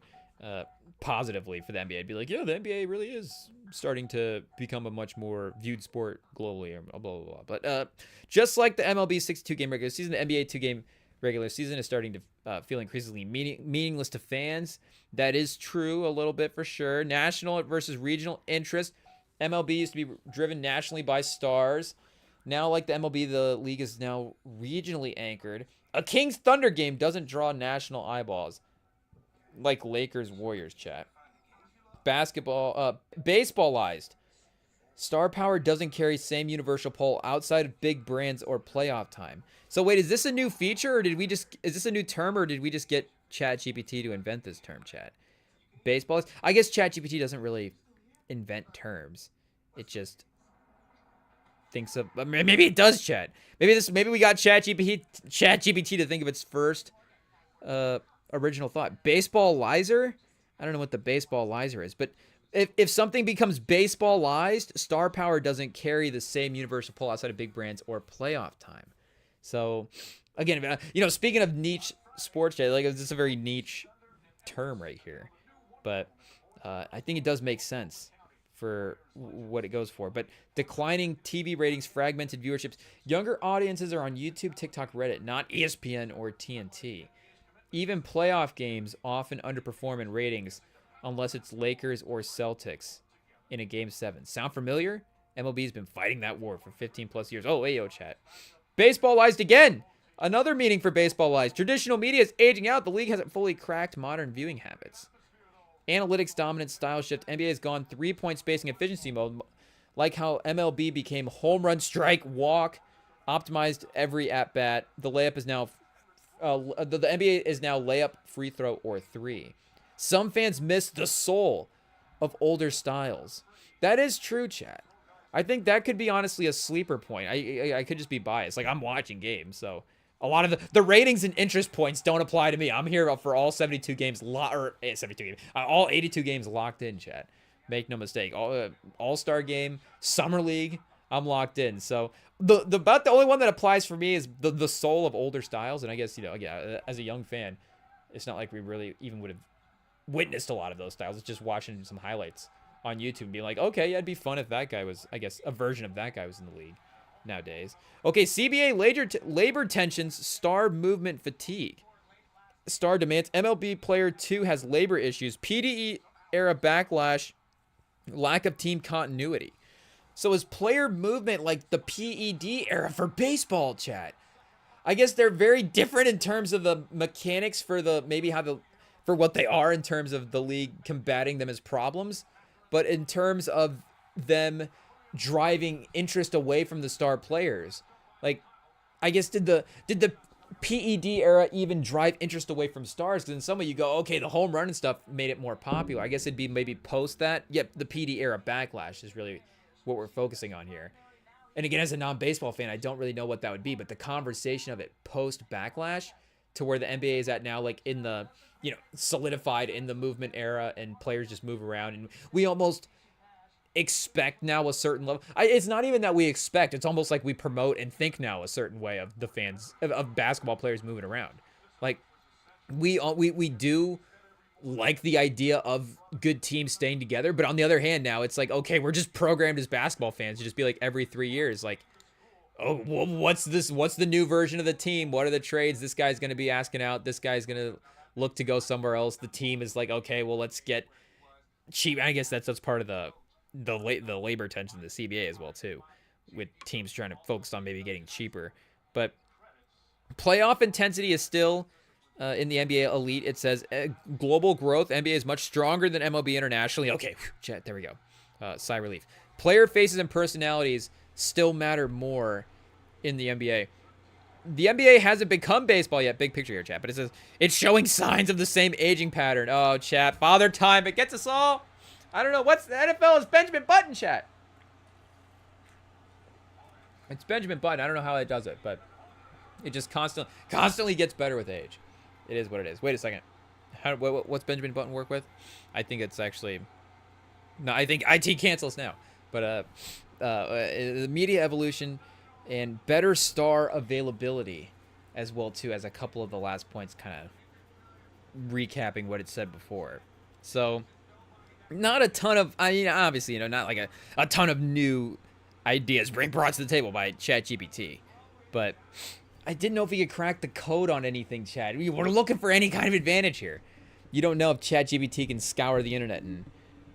positively for the NBA, it'd be like, yeah, the NBA really is starting to become a much more viewed sport globally, or blah, blah, blah. But just like the MLB 62-game regular season, the NBA 2-game regular season is starting to feel increasingly meaningless to fans. That is true a little bit for sure. National versus regional interest. MLB used to be driven nationally by stars. Now, like the MLB, the league is now regionally anchored. A Kings Thunder game doesn't draw national eyeballs like Lakers Warriors, chat. Baseballized. Star power doesn't carry same universal pull outside of big brands or playoff time. So wait, is this a new feature, or is this a new term, or did we just get ChatGPT to invent this term, chat? Baseballized? I guess ChatGPT doesn't really invent terms. It just thinks of, maybe it does, chat. Maybe we got ChatGPT to think of its first original thought. Baseballizer? I don't know what the baseballizer is, but if something becomes baseballized, star power doesn't carry the same universal pull outside of big brands or playoff time. So again, speaking of niche sports, like, this is a very niche term right here, but I think it does make sense for what it goes for. But declining TV ratings, fragmented viewerships. Younger audiences are on YouTube, TikTok, Reddit, not ESPN or TNT. Even playoff games often underperform in ratings unless it's Lakers or Celtics in a Game 7. Sound familiar? MLB's been fighting that war for 15 plus years. Oh, Ayo, chat. Baseballized again. Another meaning for baseballized. Traditional media is aging out. The league hasn't fully cracked modern viewing habits. Analytics dominant style shift. NBA has gone 3-point spacing efficiency mode, like how MLB became home run, strike, walk, optimized every at bat. The layup is now the NBA is now layup, free throw, or three. Some fans miss the soul of older styles. That is true, chat. I think that could be honestly a sleeper point. I could just be biased. Like, I'm watching games, so a lot of the ratings and interest points don't apply to me. I'm here for all 72 games, all 82 games locked in, chat. Make no mistake. All-Star game, Summer League, I'm locked in. So about the only one that applies for me is the soul of older styles. And I guess, as a young fan, it's not like we really even would have witnessed a lot of those styles. It's just watching some highlights on YouTube and being like, okay, yeah, it'd be fun if that guy was, I guess, a version of that guy was in the league nowadays. Okay, CBA labor tensions, star movement fatigue. star demands. MLB player 2 has labor issues. PDE era backlash. Lack of team continuity. So is player movement like the PED era for baseball, chat? I guess they're very different in terms of the mechanics for for what they are in terms of the league combating them as problems, but in terms of them driving interest away from the star players. Like, I guess did the PED era even drive interest away from stars? Because in some way you go, okay, the home run and stuff made it more popular. I guess it'd be maybe post that. Yep, the PD era backlash is really what we're focusing on here. And again, as a non-baseball fan, I don't really know what that would be, but the conversation of it post backlash to where the NBA is at now, like in the, solidified in the movement era and players just move around and we almost expect now a certain level. It's not even that we expect. It's almost like we promote and think now a certain way of the fans of basketball players moving around. Like we do like the idea of good teams staying together, but on the other hand, now it's like, okay, we're just programmed as basketball fans to just be like every 3 years, like, oh, well, what's this? What's the new version of the team? What are the trades? This guy's going to be asking out. This guy's going to look to go somewhere else. The team is like, okay, well, let's get cheap. I guess that's part of the labor tension in the CBA as well too, with teams trying to focus on maybe getting cheaper. But playoff intensity is still in the NBA elite. It says global growth. NBA is much stronger than MLB internationally. Okay, chat. There we go. Sigh relief. Player faces and personalities still matter more in the NBA. The NBA hasn't become baseball yet. Big picture here, chat. But it says it's showing signs of the same aging pattern. Oh, chat. Father time. It gets us all. I don't know. What's the NFL is Benjamin Button, chat. It's Benjamin Button. I don't know how it does it, but it just constantly gets better with age. It is what it is. Wait a second. What's Benjamin Button work with? I think it's actually... No, I think IT cancels now. But the media evolution and better star availability as well, too, as a couple of the last points kind of recapping what it said before. So... Not a ton of, obviously, not like a ton of new ideas brought to the table by ChatGPT. But I didn't know if we could crack the code on anything, Chad. We're looking for any kind of advantage here. You don't know if ChatGPT can scour the internet and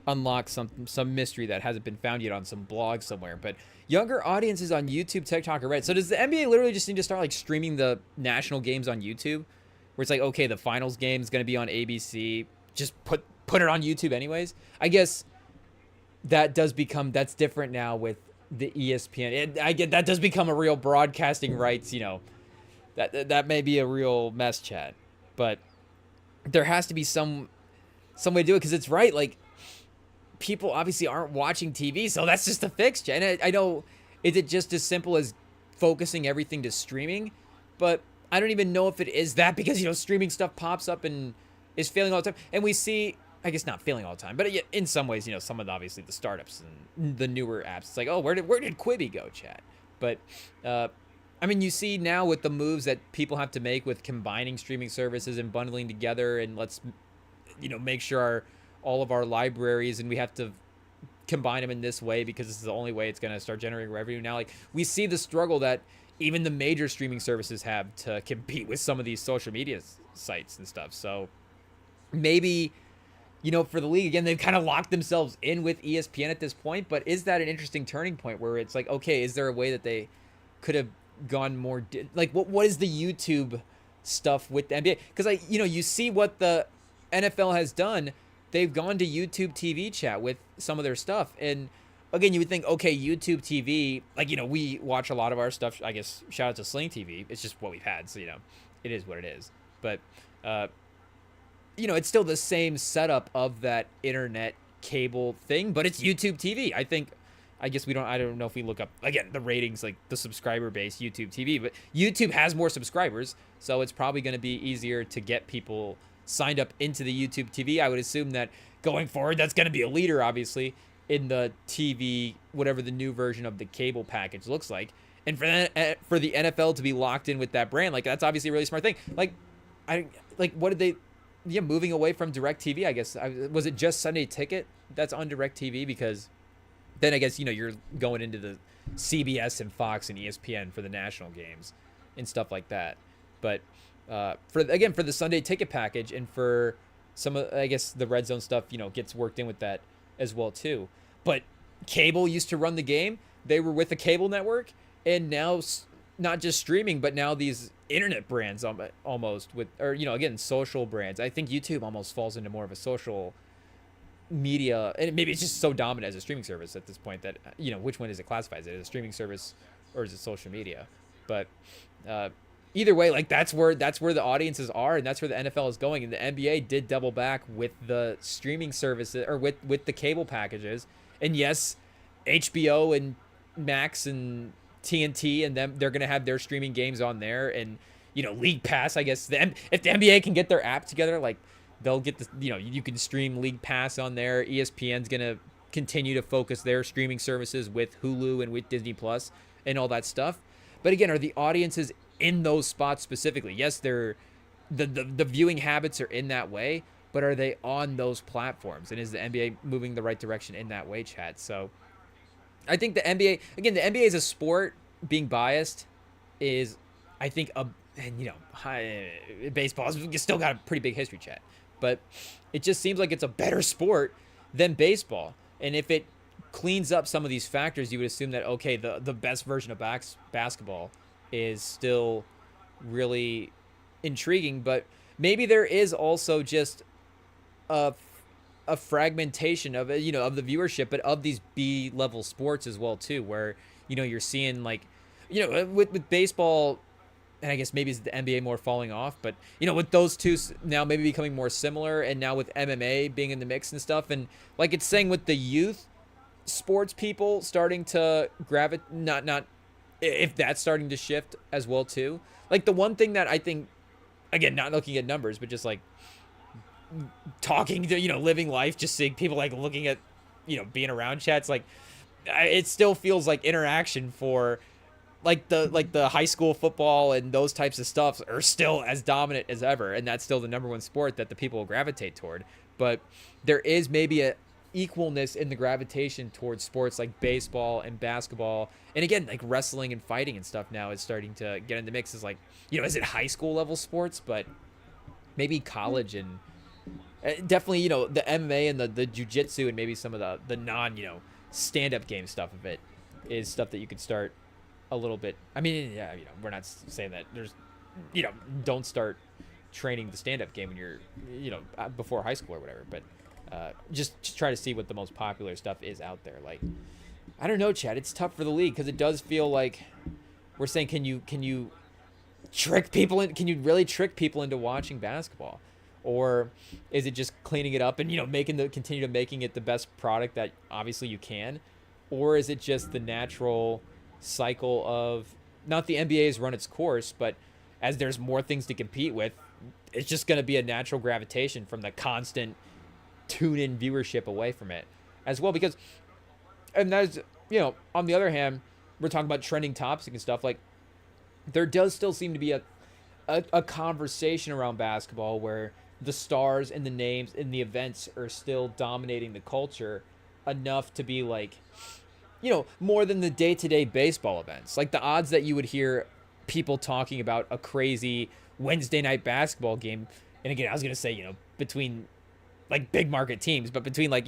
unlock some mystery that hasn't been found yet on some blog somewhere. But younger audiences on YouTube, TikTok, or Reddit. So does the NBA literally just need to start like streaming the national games on YouTube? Where it's like, okay, the finals game is going to be on ABC. Just put it on YouTube anyways. I guess that's different now with the ESPN. I get that does become a real broadcasting rights, that may be a real mess, chat. But there has to be some way to do it, because it's right. Like, people obviously aren't watching TV, so that's just a fix, chat. And I know, is it just as simple as focusing everything to streaming? But I don't even know if it is that, because, streaming stuff pops up and is failing all the time. And we see... I guess not failing all the time, but in some ways, some of obviously the startups and the newer apps, it's like, oh, where did Quibi go, chat? But, you see now with the moves that people have to make with combining streaming services and bundling together, and let's, make sure all of our libraries, and we have to combine them in this way because this is the only way it's going to start generating revenue. Now, like, we see the struggle that even the major streaming services have to compete with some of these social media sites and stuff. So maybe... for the league, again, they've kind of locked themselves in with ESPN at this point, but is that an interesting turning point where it's like, okay, is there a way that they could have gone more, what is the YouTube stuff with the NBA? Because, you see what the NFL has done. They've gone to YouTube TV, chat, with some of their stuff. And, again, you would think, okay, YouTube TV, we watch a lot of our stuff, I guess, shout out to Sling TV. It's just what we've had, so, it is what it is. But, it's still the same setup of that internet cable thing, but it's YouTube TV. I don't know if we look up, again, the ratings, like the subscriber base YouTube TV, but YouTube has more subscribers, so it's probably going to be easier to get people signed up into the YouTube TV. I would assume that going forward, that's going to be a leader, obviously, in the TV, whatever the new version of the cable package looks like. And for the NFL to be locked in with that brand, like, that's obviously a really smart thing. What did they... Yeah, moving away from DirecTV, I guess. Was it just Sunday Ticket that's on DirecTV? Because then I guess, you're going into the CBS and Fox and ESPN for the national games and stuff like that. But for the Sunday ticket package, and for some of, I guess, the red zone stuff, gets worked in with that as well too. But cable used to run the game. They were with a cable network, and now not just streaming, but now these internet brands almost with, or again, social brands. I think YouTube almost falls into more of a social media, and maybe it's just so dominant as a streaming service at this point that which one is it classified? Is it a streaming service or is it social media? But either way, like that's where the audiences are, and that's where the NFL is going. And the NBA did double back with the streaming services, or with the cable packages. And yes, HBO and Max and TNT and them, they're gonna have their streaming games on there, and League Pass. I guess if the NBA can get their app together, like they'll get the you can stream League Pass on there. ESPN's gonna continue to focus their streaming services with Hulu and with Disney Plus and all that stuff. But again, are the audiences in those spots specifically? Yes, they're the viewing habits are in that way, but are they on those platforms? And is the NBA moving the right direction in that way, chat? So I think the NBA, again, the NBA as a sport, being biased, is, I think, baseball has still got a pretty big history, chat. But it just seems like it's a better sport than baseball. And if it cleans up some of these factors, you would assume that, okay, the best version of basketball is still really intriguing. But maybe there is also just a fragmentation of of the viewership, but of these B-level sports as well too, where you're seeing like with baseball, and I guess maybe it's the NBA more falling off, but with those two now maybe becoming more similar, and now with MMA being in the mix and stuff, and like it's saying with the youth sports people starting to gravitate, not if that's starting to shift as well too. Like the one thing that I think, again, not looking at numbers, but just like talking to living life, just seeing people like looking at being around chats, like it still feels like interaction for like the high school football and those types of stuff are still as dominant as ever, and that's still the number one sport that the people will gravitate toward. But there is maybe a equalness in the gravitation towards sports like baseball and basketball, and again, like wrestling and fighting and stuff now is starting to get in the mix. Is like is it high school level sports, but maybe college, and definitely the MMA and the jiu-jitsu, and maybe some of the non stand-up game stuff of it is stuff that you could start a little bit. I mean, yeah, we're not saying that there's don't start training the stand-up game when you're before high school or whatever, but just try to see what the most popular stuff is out there. Like, I don't know, Chad, it's tough for the league because it does feel like we're saying, can you trick people in, can you really trick people into watching basketball? Or is it just cleaning it up and continue to making it the best product that obviously you can? Or is it just the natural cycle of, not the NBA's run its course, but as there's more things to compete with, it's just going to be a natural gravitation from the constant tune-in viewership away from it as well? Because, and that's, on the other hand, we're talking about trending topics and stuff, like there does still seem to be a conversation around basketball where the stars and the names and the events are still dominating the culture enough to be like, more than the day-to-day baseball events. Like the odds that you would hear people talking about a crazy Wednesday night basketball game, and again, I was going to say, between like big market teams, but between like,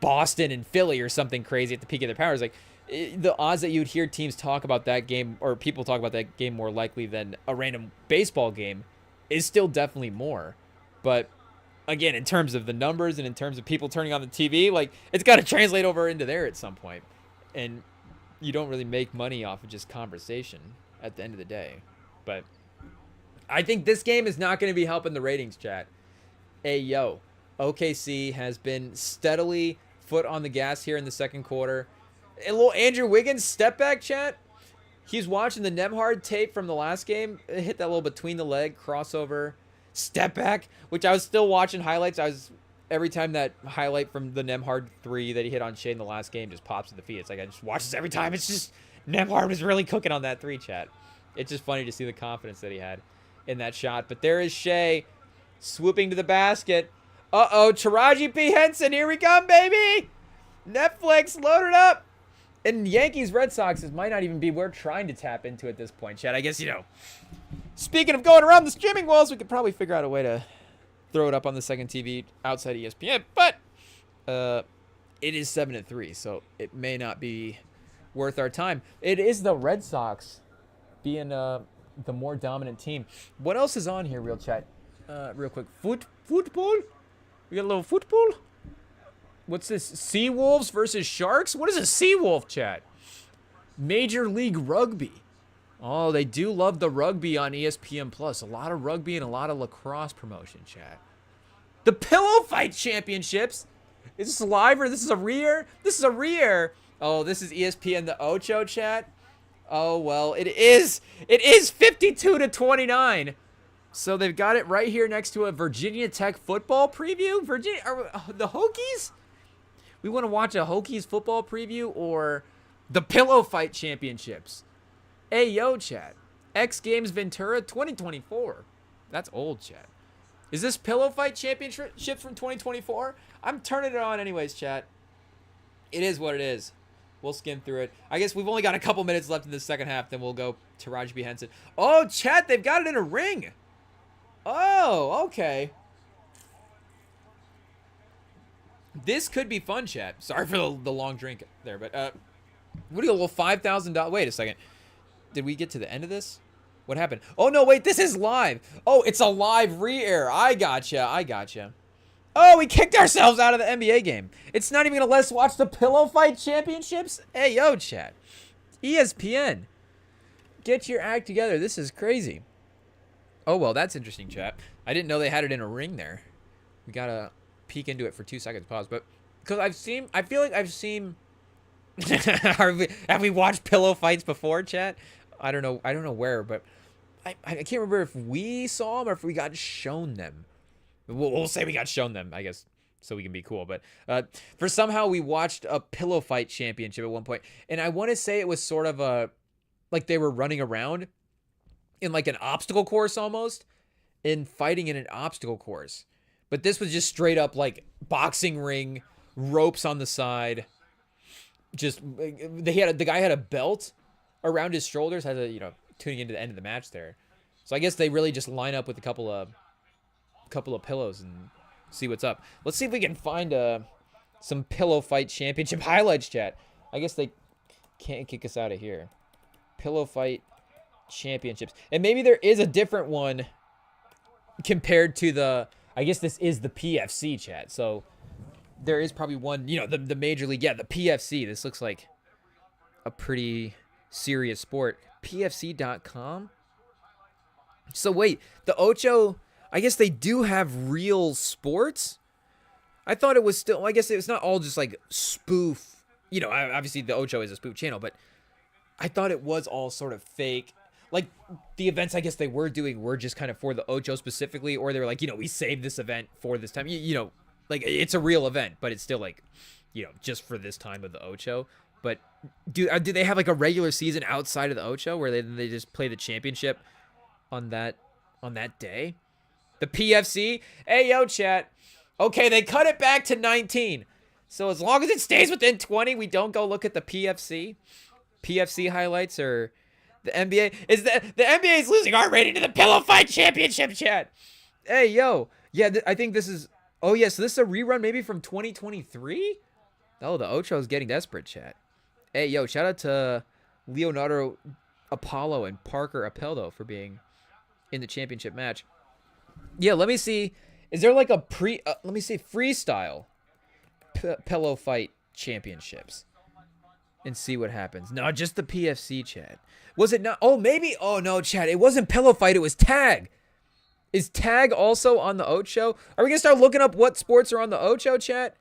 Boston and Philly or something crazy at the peak of their powers, like the odds that you would hear teams talk about that game, or people talk about that game, more likely than a random baseball game is still definitely more. But again, in terms of the numbers and in terms of people turning on the TV, like it's got to translate over into there at some point. And you don't really make money off of just conversation at the end of the day. But I think this game is not going to be helping the ratings, chat. OKC has been steadily foot on the gas here in the second quarter. A little Andrew Wiggins step back, chat. He's watching the Nembhard tape from the last game. It hit that little between the leg crossover step back, which I was still watching highlights. Every time that highlight from the Nembhard 3 that he hit on Shea in the last game just pops to the feed. It's like I just watch this every time. It's just Nembhard was really cooking on that 3, chat. It's just funny to see the confidence that he had in that shot. But there is Shea swooping to the basket. Taraji P. Henson, here we come, baby! Netflix, load it up! And Yankees, Red Sox, this might not even be we're trying to tap into at this point, Chad. I guess, Speaking of going around the streaming walls, we could probably figure out a way to throw it up on the second TV outside ESPN, but it is 7-3, so it may not be worth our time. It is the Red Sox being the more dominant team. What else is on here, real chat? Real quick. Football? We got a little football? What's this? Sea Wolves versus Sharks? What is a Sea Wolf, chat? Major League Rugby. Oh, they do love the rugby on ESPN Plus. A lot of rugby and a lot of lacrosse promotion, chat. The Pillow Fight Championships. Is this live or this is a re-air? This is a re-air. Oh, this is ESPN the Ocho, chat. Oh, well, it is 52-29. So they've got it right here next to a Virginia Tech football preview. The Hokies? We want to watch a Hokies football preview or the Pillow Fight Championships? Hey, yo, chat. X Games Ventura 2024. That's old, chat. Is this Pillow Fight Championships from 2024? I'm turning it on anyways, chat. It is what it is. We'll skim through it. I guess we've only got a couple minutes left in the second half. Then we'll go to Taraji B. Henson. Oh, chat, they've got it in a ring. Oh, okay. This could be fun, chat. Sorry for the long drink there, but what do you, a little $5,000? Wait a second. Did we get to the end of this? What happened? Oh, no, wait, this is live. Oh, it's a live re-air. I gotcha. Oh, we kicked ourselves out of the NBA game. It's not even going to let us watch the Pillow Fight Championships? Hey, yo, chat. ESPN. Get your act together. This is crazy. Oh, well, that's interesting, chat. I didn't know they had it in a ring there. We got to peek into it for 2 seconds. Pause. But because I feel like I've seen... have we watched pillow fights before, chat? I don't know where, but I can't remember if we saw them or if we got shown them. We'll say we got shown them, I guess, so we can be cool. But for somehow we watched a pillow fight championship at one point, and I want to say it was sort of like they were running around in like an obstacle course almost, in fighting in an obstacle course. But this was just straight up like boxing ring, ropes on the side. Just the guy had a belt around his shoulders, had a tuning into the end of the match there. So I guess they really just line up with a couple of pillows and see what's up. Let's see if we can find some pillow fight championship highlights, chat. I guess they can't kick us out of here. Pillow fight championships, and maybe there is a different one compared to the. I guess this is the PFC, chat. So there is probably one, the major league. Yeah, the PFC. This looks like a pretty serious sport. PFC.com. So wait, the Ocho, I guess they do have real sports? I thought it was still, I guess it's not all just like spoof. Obviously the Ocho is a spoof channel, but I thought it was all sort of fake. Like the events I guess they were doing were just kind of for the Ocho specifically, or they were like, we saved this event for this time. Like it's a real event, but it's still like, just for this time of the Ocho. But do they have like a regular season outside of the Ocho where they just play the championship on that day? The PFC? Hey, yo, chat. Okay, they cut it back to 19. So as long as it stays within 20, we don't go look at the PFC. PFC highlights or the NBA. The NBA is losing our rating to the Pillow Fight Championship, chat. Hey, yo. Yeah, I think this is... Oh, yeah, so this is a rerun maybe from 2023? Oh, the Ocho is getting desperate, chat. Hey, yo, shout out to Leonardo Apollo and Parker Apeldo for being in the championship match. Yeah, let me see. Is there like a let me see, freestyle pillow fight championships and see what happens. No, just the PFC, chat. Was it not? Oh, maybe. Oh, no, chat. It wasn't pillow fight. It was tag. Is tag also on the Ocho? Are we going to start looking up what sports are on the Ocho, chat?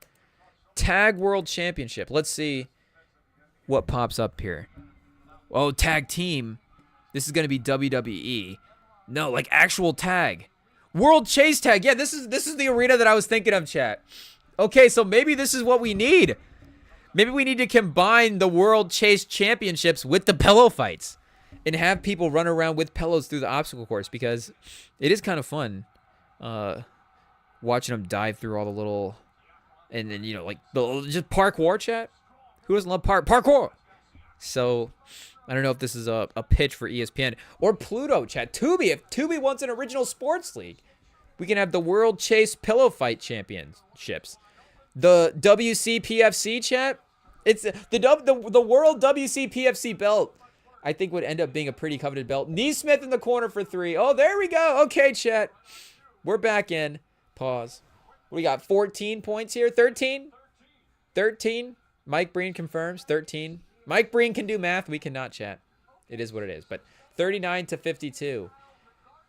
Tag World Championship. Let's see what pops up here. Oh, tag team. This is going to be WWE. No, like actual tag. World Chase Tag. Yeah, this is the arena that I was thinking of, chat. Okay, so maybe this is what we need. Maybe we need to combine the World Chase Championships with the pillow fights and have people run around with pillows through the obstacle course, because it is kind of fun watching them dive through all the little, and then, like, just parkour, chat. Who doesn't love parkour? So, I don't know if this is a pitch for ESPN or Pluto, chat. Tubi, if Tubi wants an original sports league, we can have the World Chase Pillow Fight Championships. The WCPFC, chat. It's the World WCPFC belt. I think would end up being a pretty coveted belt. Neesmith in the corner for 3. Oh, there we go. Okay, chat. We're back in. Pause. We got 14 points here. 13? 13. Mike Breen confirms. 13. Mike Breen can do math. We cannot, chat. It is what it is. But 39 to 52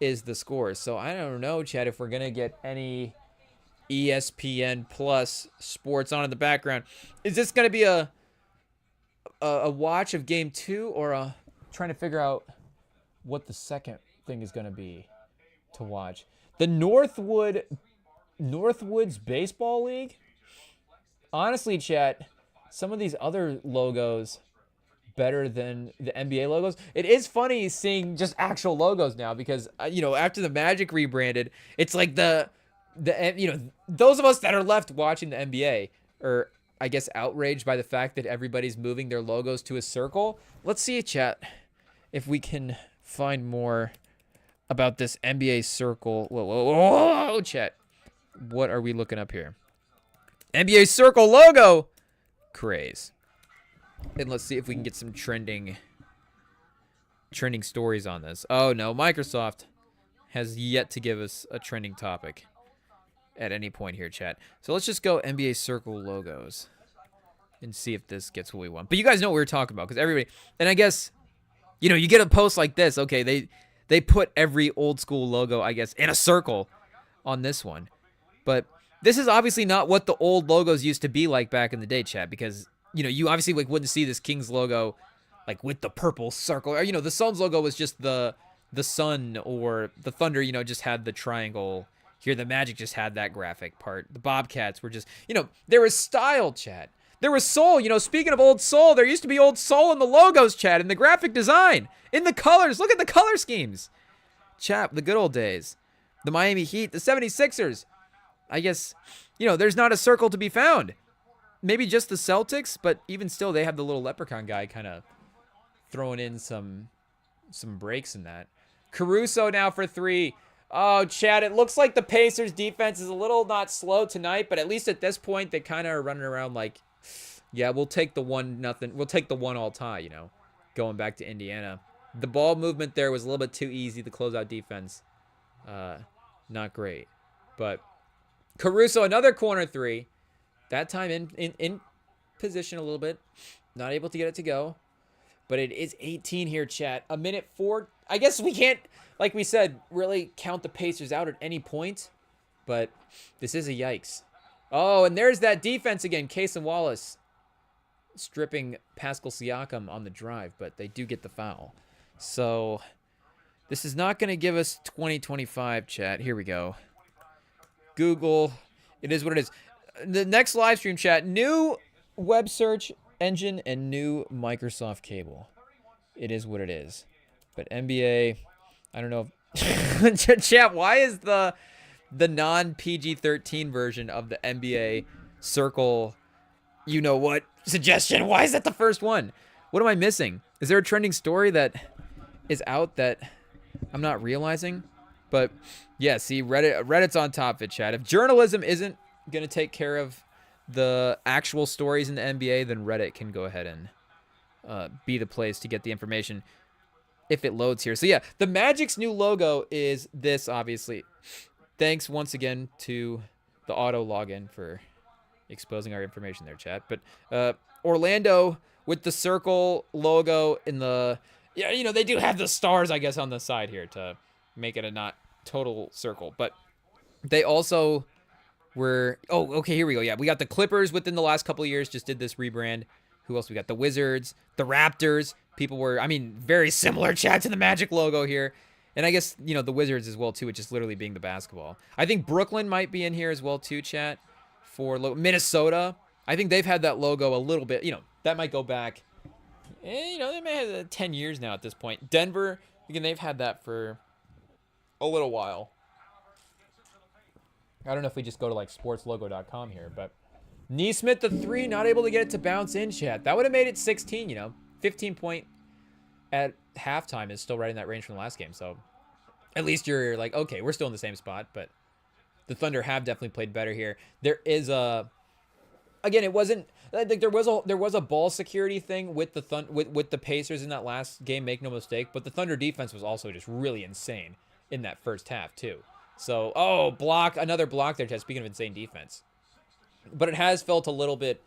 is the score. So I don't know, chat, if we're going to get any ESPN Plus sports on in the background. Is this going to be a watch of game 2 or a trying to figure out what the second thing is going to be to watch? The Northwoods Baseball League? Honestly, chat, some of these other logos better than the NBA logos. It is funny seeing just actual logos now because, after the Magic rebranded, it's like those of us that are left watching the NBA are, I guess, outraged by the fact that everybody's moving their logos to a circle. Let's see, chat, if we can find more about this NBA circle. Whoa, chat. What are we looking up here? NBA circle logo craze. And let's see if we can get some trending stories on this. Oh, no. Microsoft has yet to give us a trending topic at any point here, chat. So let's just go NBA circle logos and see if this gets what we want. But you guys know what we were talking about because everybody... And I guess, you get a post like this. Okay, they put every old school logo, I guess, in a circle on this one. But this is obviously not what the old logos used to be like back in the day, chat, because... you obviously wouldn't see this Kings logo with the purple circle. Or, the Suns logo was just the sun, or the Thunder, just had the triangle. Here, the Magic just had that graphic part. The Bobcats were just, there was style, chat. There was soul. Speaking of old soul, there used to be old soul in the logos, chat, in the graphic design, in the colors. Look at the color schemes. Chat, the good old days. The Miami Heat, the 76ers. I guess, there's not a circle to be found. Maybe just the Celtics, but even still, they have the little leprechaun guy kind of throwing in some breaks in that. Caruso now for 3. Oh, Chad, it looks like the Pacers defense is a little not slow tonight, but at least at this point, they kind of are running around like, yeah, we'll take the 1-0. We'll take the 1-all tie, going back to Indiana. The ball movement there was a little bit too easy. The closeout defense, not great. But Caruso, another corner 3. That time in position a little bit. Not able to get it to go. But it is 18 here, chat. A minute 4. I guess we can't, like we said, really count the Pacers out at any point. But this is a yikes. Oh, and there's that defense again. Case and Wallace stripping Pascal Siakam on the drive. But they do get the foul. So this is not going to give us 2025, chat. Here we go. Google. It is what it is. The next live stream, chat, new web search engine and new Microsoft cable. It is what it is. But NBA, I don't know. Chat, why is the non-PG-13 version of the NBA circle, what suggestion? Why is that the first one? What am I missing? Is there a trending story that is out that I'm not realizing? But yeah, see, Reddit's on top of it, chat. If journalism isn't going to take care of the actual stories in the NBA, then Reddit can go ahead and be the place to get the information if it loads here. So yeah, the Magic's new logo is this, obviously. Thanks once again to the auto login for exposing our information there, chat. But Orlando with the circle logo in the... Yeah, they do have the stars, I guess, on the side here to make it a not total circle. But they also... okay, here we go. Yeah, we got the Clippers within the last couple of years, just did this rebrand. Who else we got? The Wizards, the Raptors. People were, very similar, chat, to the Magic logo here. And I guess, the Wizards as well, too, which is literally being the basketball. I think Brooklyn might be in here as well, too, chat, for Minnesota. I think they've had that logo a little bit, that might go back, they may have 10 years now at this point. Denver, again, they've had that for a little while. I don't know if we just go to sportslogo.com here, but Neesmith the 3, not able to get it to bounce in, chat. That would have made it 16, 15-point at halftime is still right in that range from the last game. So at least you're like, okay, we're still in the same spot, but the Thunder have definitely played better here. There is again, it wasn't like there was a ball security thing with the with the Pacers in that last game, make no mistake, but the Thunder defense was also just really insane in that first half too. So, another block there, Ted, speaking of insane defense. But it has felt a little bit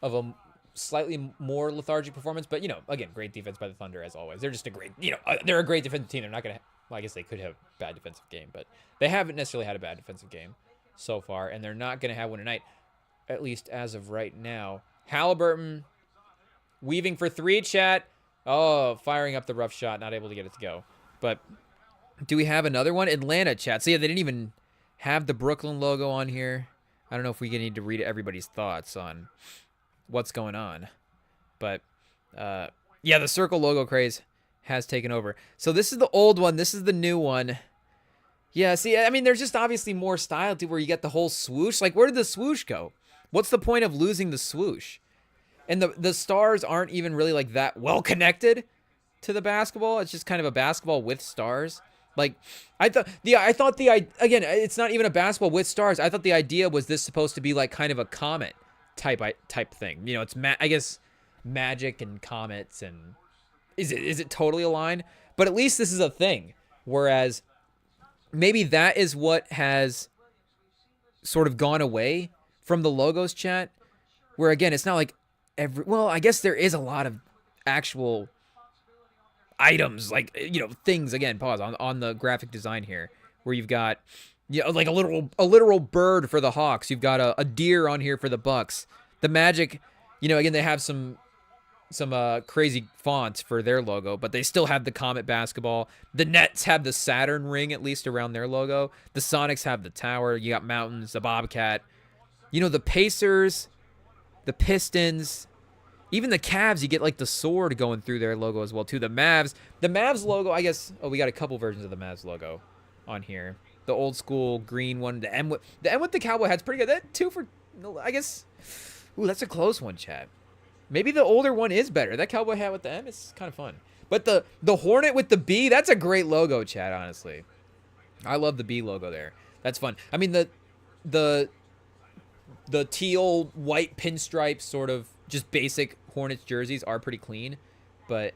of a slightly more lethargic performance, but again, great defense by the Thunder as always. They're just a great, they're a great defensive team. They're not going to well, I guess they could have a bad defensive game, but they haven't necessarily had a bad defensive game so far, and they're not going to have one tonight, at least as of right now. Halliburton weaving for three, chat. Oh, firing up the rough shot, not able to get it to go. But do we have another one? Atlanta, chat. So, yeah, they didn't even have the Brooklyn logo on here. I don't know if we need to read everybody's thoughts on what's going on. But, yeah, the circle logo craze has taken over. So this is the old one. This is the new one. Yeah, see, I mean, there's just obviously more style to where you get the whole swoosh. Like, where did the swoosh go? What's the point of losing the swoosh? And the stars aren't even really, like, that well connected to the basketball. It's just kind of a basketball with stars. Like, again, it's not even a basketball with stars. I thought the idea was this supposed to be, like, kind of a comet type thing. It's, I guess, magic and comets and... Is it totally aligned? But at least this is a thing. Whereas maybe that is what has sort of gone away from the logos, chat. Where again, it's not like I guess there is a lot of actual items, like things. Again, pause on the graphic design here, where you've got like a literal bird for the Hawks. You've got a deer on here for the Bucks. The Magic, again, they have some crazy fonts for their logo, but they still have the Comet basketball. The Nets have the Saturn ring, at least around their logo. The Sonics have the tower. You got mountains, the Bobcat. The Pacers, the Pistons, even the Cavs, you get like the sword going through their logo as well too. The Mavs logo, I guess. Oh, we got a couple versions of the Mavs logo on here. The old school green one, the M with the cowboy hat's pretty good. That 2 for, I guess. Ooh, that's a close one, chat. Maybe the older one is better. That cowboy hat with the M is kind of fun. But the Hornet with the B, that's a great logo, chat, honestly. I love the B logo there. That's fun. I mean, the teal white pinstripe sort of just basic Hornets jerseys are pretty clean. But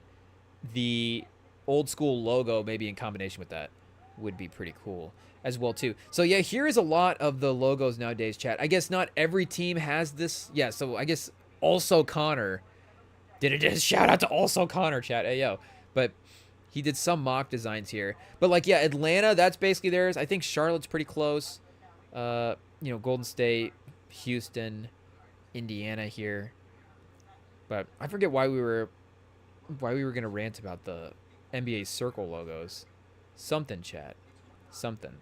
the old school logo, maybe in combination with that, would be pretty cool as well, too. So, yeah, here is a lot of the logos nowadays, chat. I guess not every team has this. Yeah, so I guess... Also Connor did a shout out to Also Connor, chat. Hey, yo. But he did some mock designs here. But like, yeah, Atlanta, that's basically theirs. I think Charlotte's pretty close. Golden State, Houston, Indiana here. But I forget why we were gonna rant about the NBA circle logos. Something, chat. Something.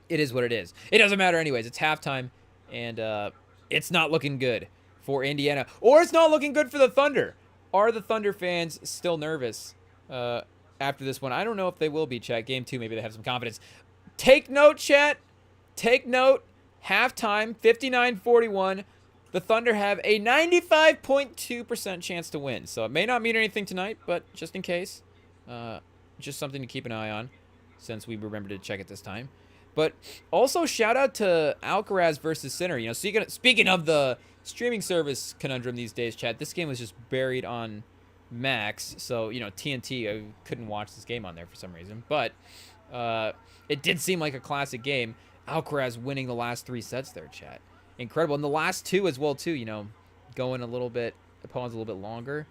It is what it is. It doesn't matter anyways. It's halftime, and it's not looking good for Indiana, or it's not looking good for the Thunder. Are the Thunder fans still nervous after this one? I don't know if they will be, chat. Game 2, maybe they have some confidence. Take note, chat. Take note. Halftime, 59-41. The Thunder have a 95.2% chance to win. So it may not mean anything tonight, but just in case, just something to keep an eye on since we remembered to check it this time. But also shout out to Alcaraz versus Sinner. Speaking of the streaming service conundrum these days, chat, this game was just buried on Max. So, TNT, I couldn't watch this game on there for some reason. But it did seem like a classic game. Alcaraz winning the last 3 sets there, chat. Incredible. And the last 2 as well, too, going a little bit, opponents a little bit longer.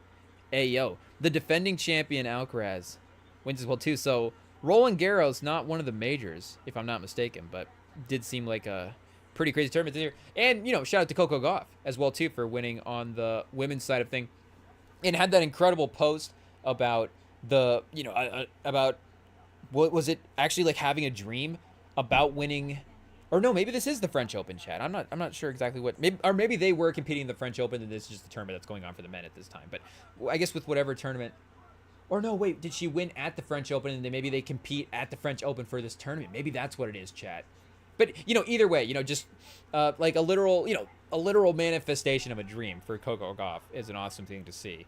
Hey, yo, the defending champion Alcaraz wins as well, too. So, Roland Garros, not one of the majors, if I'm not mistaken, but did seem like a pretty crazy tournament this year. And, shout out to Coco Gauff as well, too, for winning on the women's side of thing. And had that incredible post about about, what was it, actually, like, having a dream about winning, or no, maybe this is the French Open, chat. I'm not sure exactly what, maybe they were competing in the French Open, and this is just the tournament that's going on for the men at this time. But I guess with whatever tournament, or no, wait, did she win at the French Open, and then maybe they compete at the French Open for this tournament? Maybe that's what it is, chat. But, either way, just like a literal manifestation of a dream for Coco Gauff is an awesome thing to see.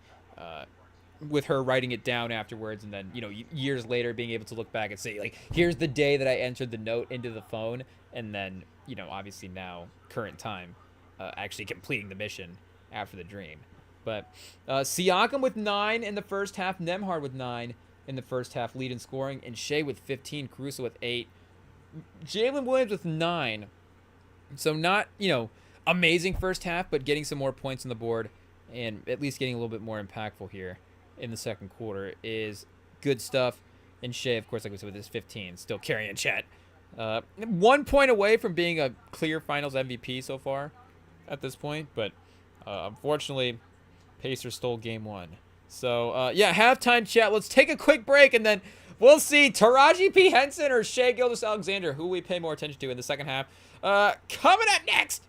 with her writing it down afterwards, and then, you know, years later being able to look back and say, like, here's the day that I entered the note into the phone, and then, you know, obviously now, current time, actually completing the mission after the dream. But Siakam with 9 in the first half, Nembhard with 9 in the first half, lead in scoring, and Shea with 15, Caruso with 8, Jalen Williams with 9. So not, you know, amazing first half, but getting some more points on the board and at least getting a little bit more impactful here in the second quarter is good stuff. And Shea, of course, like we said, with his 15, still carrying Chet. 1 point away from being a clear finals MVP so far at this point, but unfortunately, Pacers stole game 1. So, yeah, halftime chat. Let's take a quick break, and then we'll see Taraji P. Henson or Shea Gilgeous-Alexander, who we pay more attention to in the second half. Coming up next.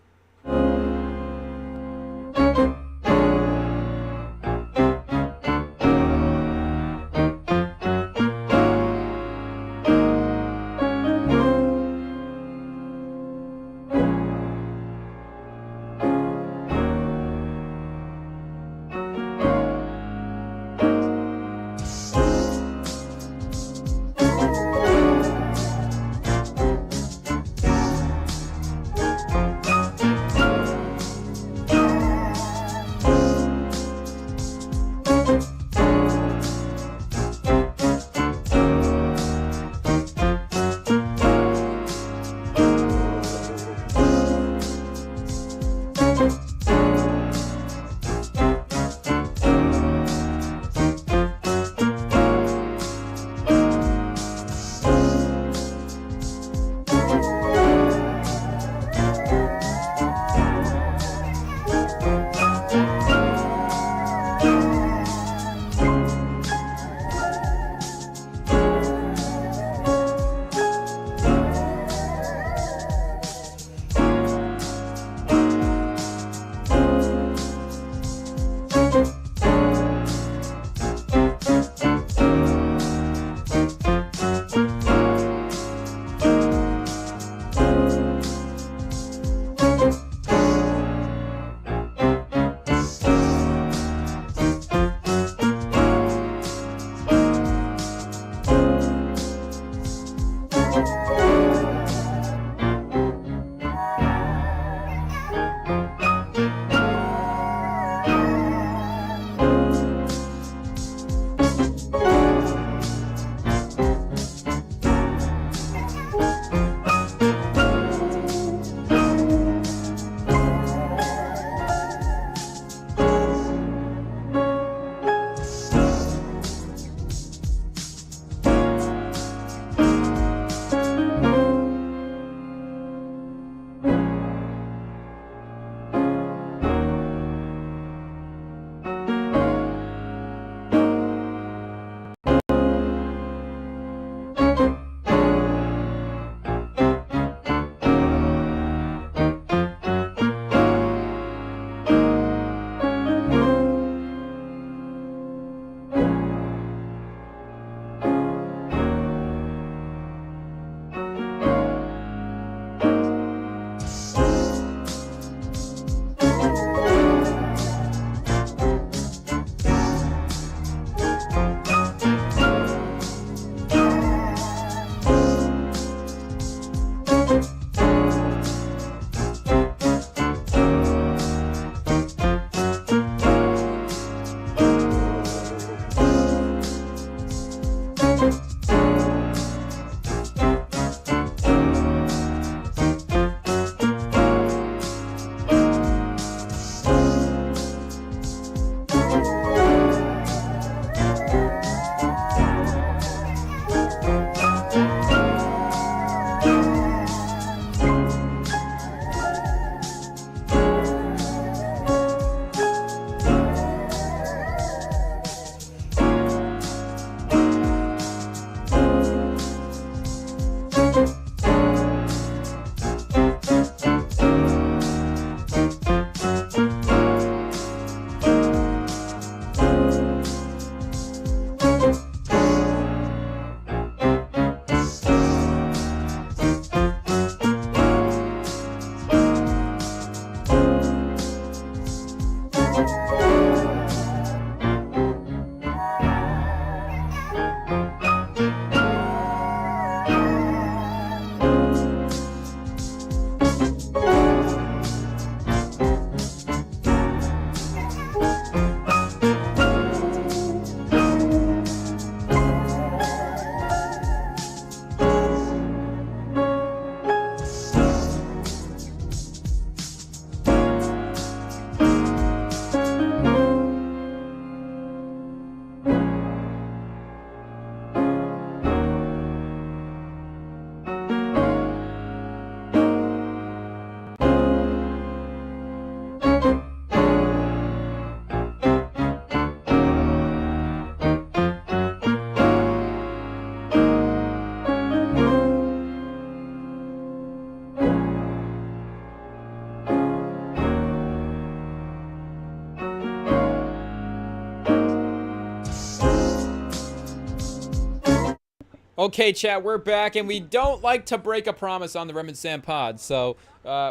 Okay, chat, we're back, and we don't like to break a promise on the Remington pod. So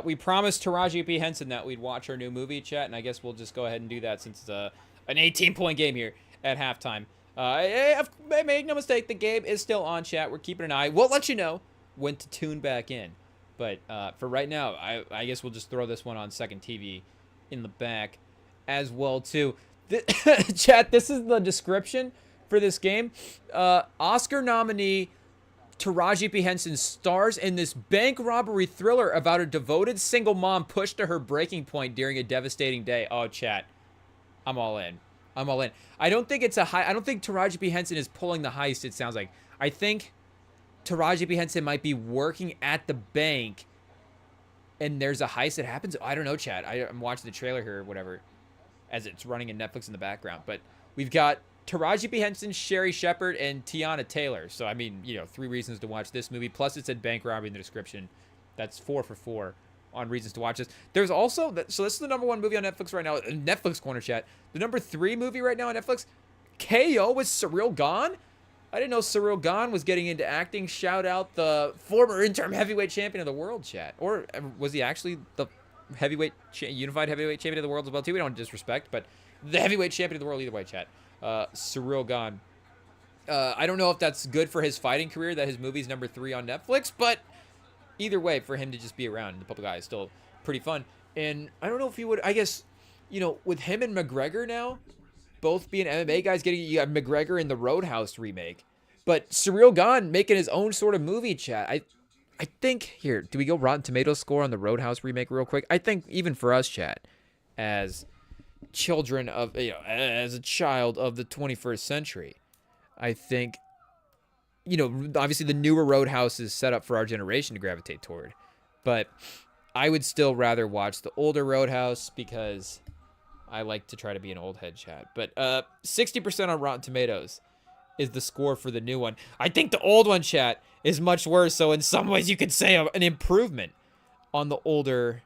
we promised Taraji P. Henson that we'd watch her new movie, chat, and I guess we'll just go ahead and do that since it's an 18-point game here at halftime. Make no mistake, the game is still on, chat. We're keeping an eye. We'll let you know when to tune back in. But for right now, I guess we'll just throw this one on second TV in the back as well, too. Chat, this is the description for this game. Oscar nominee Taraji P. Henson stars in this bank robbery thriller about a devoted single mom pushed to her breaking point during a devastating day. Oh, chat, I'm all in. I'm all in. I don't think it's I don't think Taraji P. Henson is pulling the heist, it sounds like. I think Taraji P. Henson might be working at the bank and there's a heist that happens. I don't know, chat. I'm watching the trailer here or whatever as it's running in Netflix in the background. But we've got Taraji P. Henson, Sherry Shepherd, and Tiana Taylor. So, I mean, 3 reasons to watch this movie. Plus, it said bank robbery in the description. That's 4 for 4 on reasons to watch this. There's also, so this is the #1 movie on Netflix right now. Netflix Corner, chat. The #3 movie right now on Netflix, KO with Cyril Gahn. I didn't know Cyril Gahn was getting into acting. Shout out the former interim heavyweight champion of the world, chat. Or was he actually the unified heavyweight champion of the world as well, too? We don't disrespect, but the heavyweight champion of the world either way, chat. Cyril Gahn. I don't know if that's good for his fighting career that his movie's #3 on Netflix, but either way, for him to just be around in the public eye is still pretty fun. And I don't know if he would, I guess, with him and McGregor now, both being MMA guys, you got McGregor in the Roadhouse remake, but Cyril Gahn making his own sort of movie, chat. I think, here, do we go Rotten Tomatoes score on the Roadhouse remake real quick? I think even for us, chat, as children of, as a child of the 21st century, I think, obviously the newer Roadhouse is set up for our generation to gravitate toward, but I would still rather watch the older Roadhouse because I like to try to be an old head, chat. But 60% on Rotten Tomatoes is the score for the new one. I think the old one, chat, is much worse, so in some ways you could say an improvement on the older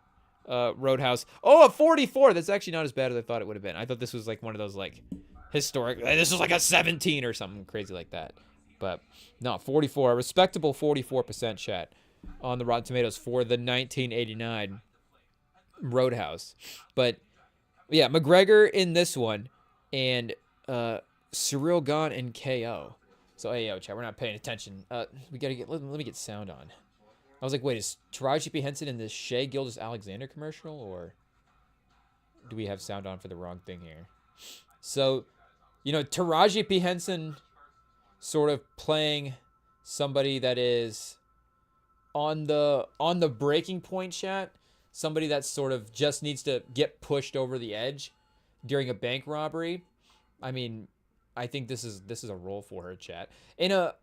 Roadhouse. Oh, a 44. That's actually not as bad as I thought it would have been. I thought this was like one of those like historic. This was like a 17 or something crazy like that. But no, 44. A respectable 44%, chat, on the Rotten Tomatoes for the 1989 Roadhouse. But yeah, McGregor in this one and Cyril Gahn and KO. So hey, yo, chat, we're not paying attention. We gotta let me get sound on. I was like, wait, is Taraji P. Henson in this Shea Gilgeous-Alexander commercial, or do we have sound on for the wrong thing here? So, Taraji P. Henson sort of playing somebody that is on the breaking point, chat. Somebody that sort of just needs to get pushed over the edge during a bank robbery. I mean, I think this is a role for her, chat. In a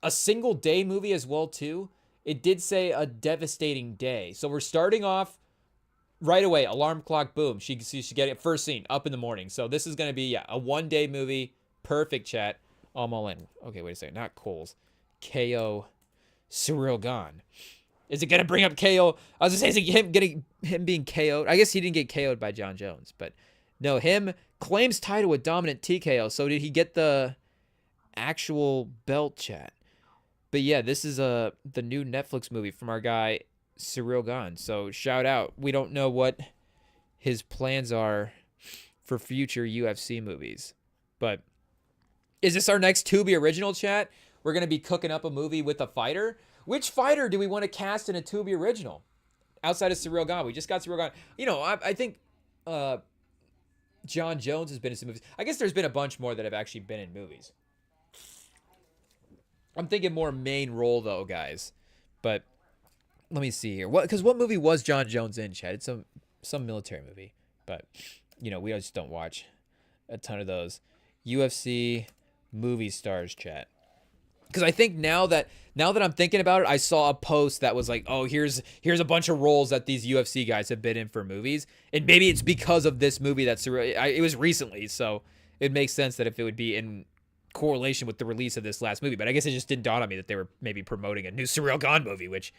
single day movie as well, too. It did say a devastating day. So we're starting off right away. Alarm clock, boom. She get it first scene, up in the morning. So this is going to be, a one-day movie. Perfect, chat. I'm all in. Okay, wait a second. Not Coles. KO Cyril Gahn. Is it going to bring up KO? I was going to say, is it him being KO'd? I guess he didn't get KO'd by John Jones. But no, him claims title with dominant TKO. So did he get the actual belt, chat? But yeah, this is the new Netflix movie from our guy, Cyril Gahn. So shout out. We don't know what his plans are for future UFC movies. But is this our next Tubi original, chat? We're going to be cooking up a movie with a fighter. Which fighter do we want to cast in a Tubi original? Outside of Cyril Gahn. We just got Cyril Gahn. I think John Jones has been in some movies. I guess there's been a bunch more that have actually been in movies. I'm thinking more main role, though, guys. But let me see here. What movie was John Jones in, chat? It's some military movie. But, we just don't watch a ton of those. UFC movie stars, chat. Because I think now that I'm thinking about it, I saw a post that was like, oh, here's a bunch of roles that these UFC guys have been in for movies. And maybe it's because of this movie it was recently. So it makes sense that if it would be in correlation with the release of this last movie, but I guess it just didn't dawn on me that they were maybe promoting a new Cyril Gahn movie, which,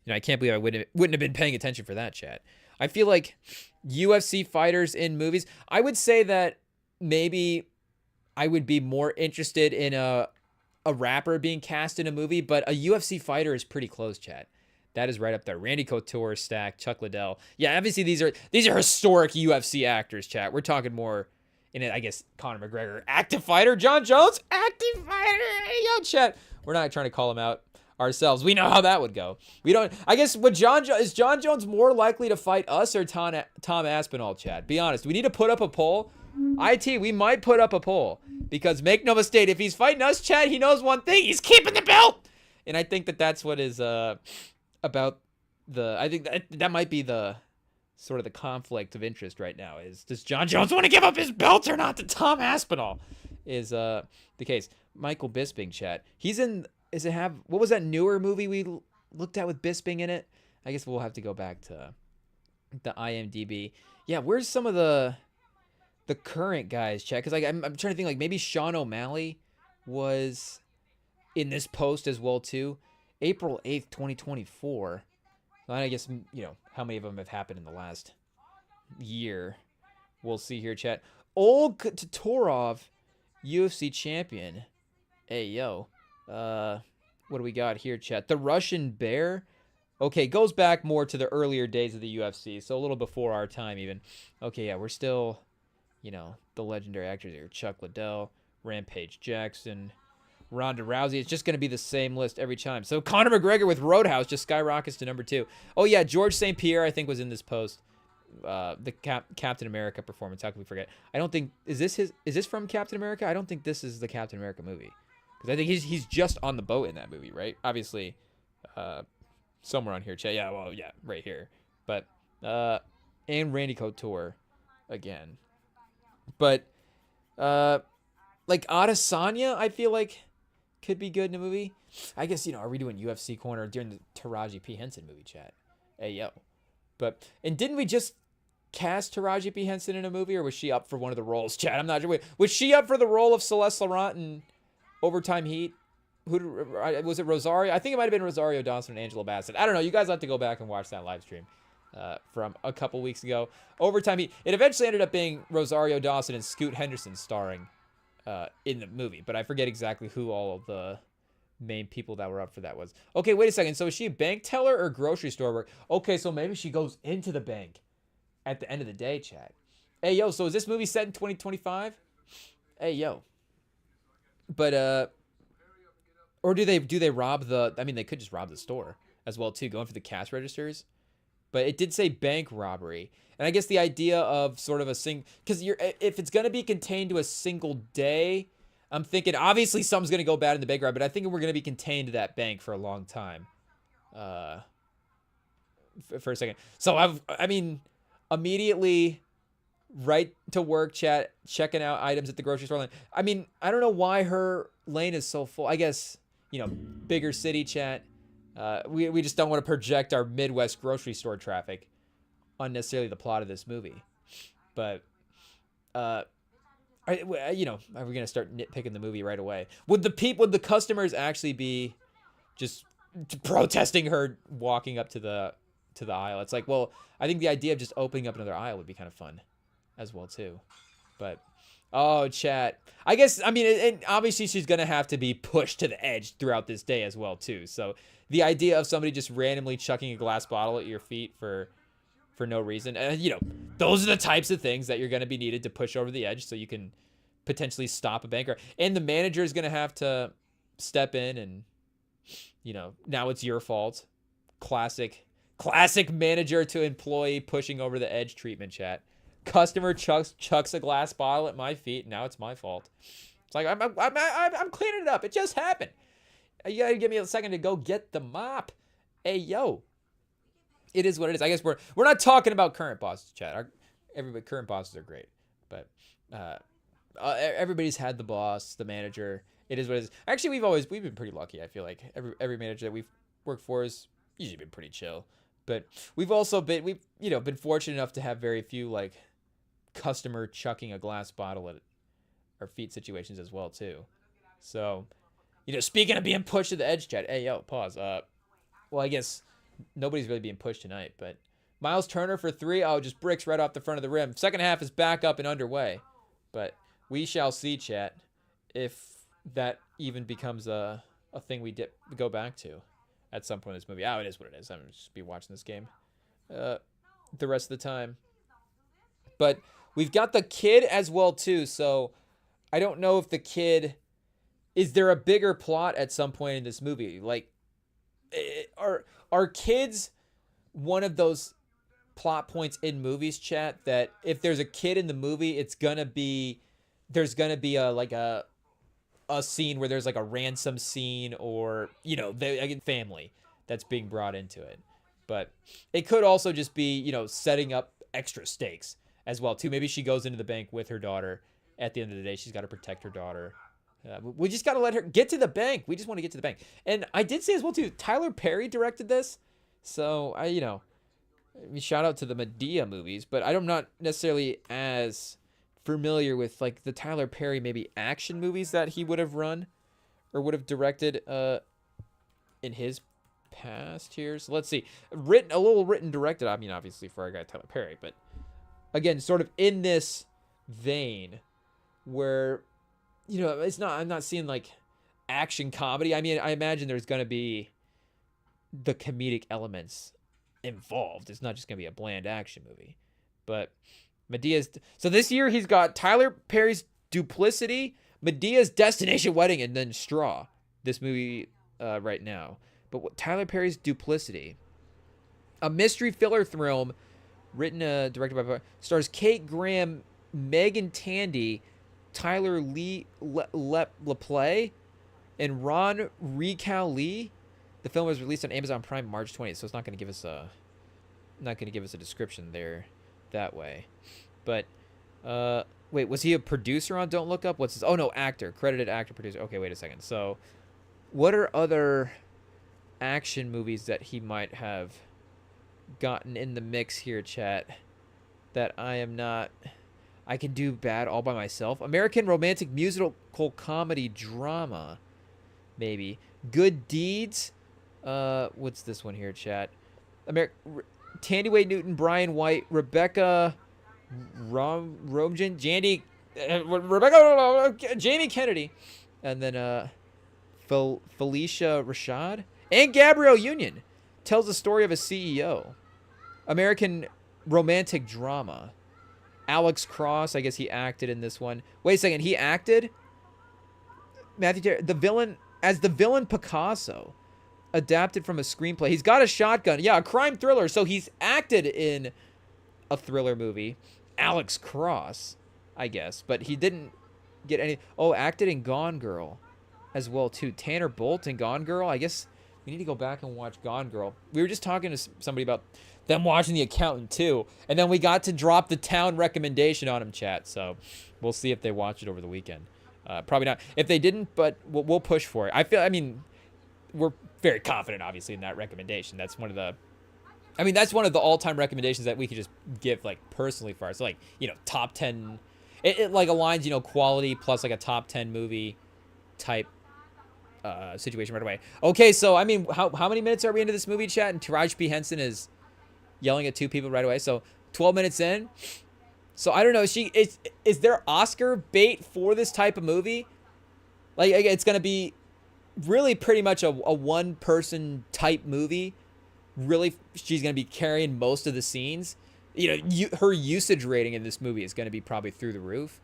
I can't believe I wouldn't have been paying attention for that, chat. I feel like UFC fighters in movies, I would say that maybe I would be more interested in a a rapper being cast in a movie, but a UFC fighter is pretty close, chat. That is right up there. Randy Couture, Stack, Chuck Liddell. Yeah, obviously these are historic UFC actors, chat. We're talking more in it, I guess, Conor McGregor, active fighter. John Jones, active fighter. Hey, yo, chat. We're not trying to call him out ourselves. We know how that would go. We don't. I guess is John Jones more likely to fight us or Tom Aspinall, chat? Be honest. We need to put up a poll. IT, we might put up a poll because make no mistake, if he's fighting us, chat, he knows one thing: he's keeping the belt. And I think that's what is about the. I think that might be the sort of the conflict of interest right now. Is does John Jones want to give up his belt or not to Tom Aspinall? Is the case. Michael Bisping, chat. He's in. What was that newer movie we looked at with Bisping in it? I guess we'll have to go back to the IMDb. Yeah, where's some of the current guys, chat? Because I'm trying to think, like, maybe Sean O'Malley was in this post as well too. April 8th, 2024. I guess, how many of them have happened in the last year? We'll see here, chat. Old Tatorov, UFC champion. Hey, yo. What do we got here, chat? The Russian Bear. Okay, goes back more to the earlier days of the UFC, so a little before our time even. Okay, yeah, we're still, the legendary actors here. Chuck Liddell, Rampage Jackson, Ronda Rousey. It's just going to be the same list every time. So Conor McGregor with Roadhouse just skyrockets to number 2. Oh, yeah, George St. Pierre, I think, was in this post. The Captain America performance. How can we forget? I don't think... Is this from Captain America? I don't think this is the Captain America movie. Because I think he's just on the boat in that movie, right? Obviously, somewhere on here, chat. Yeah, well, yeah, right here. But, and Randy Couture again. But, like, Adesanya, I feel like, could be good in a movie. I guess, are we doing UFC Corner during the Taraji P. Henson movie, chat? Hey, yo. But, and didn't we just cast Taraji P. Henson in a movie, or was she up for one of the roles, chat? I'm not sure. Wait, was she up for the role of Celeste Laurent in Overtime Heat? Was it Rosario? I think it might have been Rosario Dawson and Angela Bassett. I don't know. You guys have to go back and watch that live stream from a couple weeks ago. Overtime Heat. It eventually ended up being Rosario Dawson and Scoot Henderson starring in the movie, but I forget exactly who all of the main people that were up for that was. Okay, wait a second. So is she a bank teller or grocery store work? Okay, so maybe she goes into the bank at the end of the day, chat. Hey, yo, so is this movie set in 2025? Hey, yo. But, or do they rob they could just rob the store as well, too, going for the cash registers. But it did say bank robbery. And I guess the idea of sort of a because if it's going to be contained to a single day, I'm thinking obviously something's going to go bad in the bank robbery, but I think we're going to be contained to that bank for a long time. For a second. So immediately right to work, chat, checking out items at the grocery store line. I mean, I don't know why her lane is so full. I guess, bigger city, chat. We just don't want to project our Midwest grocery store traffic on necessarily the plot of this movie. But, are we going to start nitpicking the movie right away? Would the customers actually be just protesting her walking up to the aisle? It's like, well, I think the idea of just opening up another aisle would be kind of fun as well too. But chat, I guess, and obviously she's gonna have to be pushed to the edge throughout this day as well too. So the idea of somebody just randomly chucking a glass bottle at your feet for no reason, those are the types of things that you're gonna be needed to push over the edge so you can potentially stop a banker. And the manager is gonna have to step in and now it's your fault. Classic manager to employee pushing over the edge treatment, chat. Customer chucks a glass bottle at my feet. Now it's my fault. It's like I'm cleaning it up. It just happened. You gotta give me a second to go get the mop. Hey, yo. It is what it is. I guess we're not talking about current bosses, chat. Current bosses are great, but everybody's had the boss, the manager. It is what it is. Actually, we've been pretty lucky. I feel like every manager that we've worked for has usually been pretty chill. But we've also been fortunate enough to have very few like customer chucking a glass bottle at our feet situations as well too. So, speaking of being pushed to the edge, chat. Hey, yo, pause. Well, I guess nobody's really being pushed tonight, but Miles Turner for 3. Oh, just bricks right off the front of the rim. Second half is back up and underway, but we shall see, chat, if that even becomes a thing we go back to at some point in this movie. Oh, it is what it is. I'm gonna just be watching this game the rest of the time. But we've got the kid as well too, so I don't know if the kid, is there a bigger plot at some point in this movie? Like, are kids one of those plot points in movies, chat, that if there's a kid in the movie, there's gonna be a scene where there's like a ransom scene, or the family that's being brought into it. But it could also just be setting up extra stakes as well too. Maybe she goes into the bank with her daughter. At the end of the day, she's got to protect her daughter. We just got to let her get to the bank. We just want to get to the bank. And I did say as well too, Tyler Perry directed this, so shout out to the Madea movies, but I'm not necessarily as familiar with like the Tyler Perry maybe action movies that he would have run or would have directed in his past here. So let's see. Written directed, I mean, obviously for our guy Tyler Perry, but again, sort of in this vein where I'm not seeing like action comedy. I mean, I imagine there's going to be the comedic elements involved. It's not just going to be a bland action movie. But so this year he's got Tyler Perry's Duplicity, Medea's Destination Wedding, and then Straw. This movie right now. But Tyler Perry's Duplicity, a mystery filler film written directed by stars Kate Graham, Megan Tandy, Tyler LaPlay, and Ron Recal Lee. The film was released on Amazon Prime March 20th, so it's not going to give us a description there that way. But wait, was he a producer on Don't Look Up? Oh no, actor, credited actor, producer. Okay, wait a second. So what are other action movies that he might have gotten in the mix here, chat, that I can do bad all by myself? American romantic musical comedy drama, maybe. Good Deeds. What's this one here, chat? Tandy Wade Newton, Brian White, Rebecca Romjan, Jamie Kennedy, and then Felicia Rashad and Gabrielle Union. Tells the story of a CEO. American romantic drama. Alex Cross, I guess he acted in this one. Wait a second, he acted? Matthew Terry, the villain Picasso, adapted from a screenplay. He's got a shotgun. Yeah, a crime thriller. So he's acted in a thriller movie. Alex Cross, I guess. But he didn't get any... Oh, acted in Gone Girl as well, too. Tanner Bolt in Gone Girl. I guess we need to go back and watch Gone Girl. We were just talking to somebody about them watching The Accountant, too. And then we got to drop the town recommendation on him, chat. So we'll see if they watch it over the weekend. Probably not. If they didn't, but we'll push for it. We're very confident, obviously, in that recommendation. That's one of the all-time recommendations that we could just give, like, personally for us. So, like, top 10. It like aligns, quality plus like a top 10 movie type situation right away. Okay, so how many minutes are we into this movie, chat? And Taraji P. Henson is yelling at two people right away. So 12 minutes in. So I don't know. Is there Oscar bait for this type of movie? Like, it's gonna be really pretty much a one-person type movie. Really, she's gonna be carrying most of the scenes. Her usage rating in this movie is gonna be probably through the roof,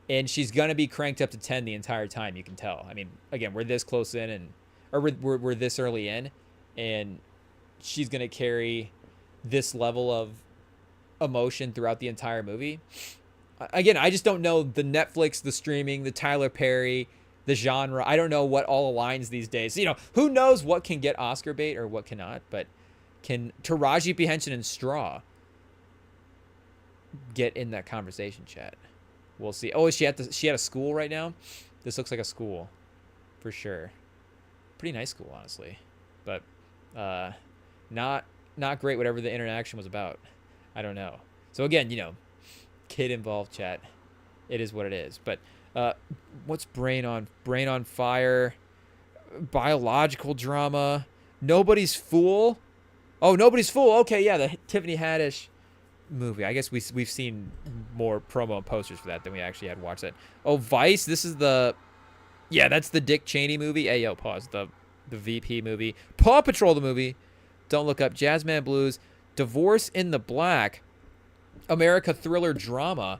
and she's gonna be cranked up to 10 the entire time. You can tell. Again, we're this close in, or we're this early in, and she's gonna carry this level of emotion throughout the entire movie. Again, I just don't know the Netflix, the streaming, the Tyler Perry, the genre. I don't know what all aligns these days. Who knows what can get Oscar bait or what cannot, but can Taraji P. Henson and Straw get in that conversation, chat? We'll see. Oh, is she at a school right now? This looks like a school for sure. Pretty nice school, honestly, but not great whatever the interaction was about. I don't know. So again, kid involved, chat. It is what it is. But what's Brain on Fire? Biological drama. Nobody's Fool. Oh, Nobody's Fool. Okay, yeah, the Tiffany Haddish movie. I guess we've seen more promo and posters for that than we actually had watched it. Oh, Vice. This is the Yeah, that's the Dick Cheney movie. Hey, yo, pause. The VP movie. Paw Patrol the movie. Don't Look Up. Jazzman Blues. Divorce in the Black. America thriller drama.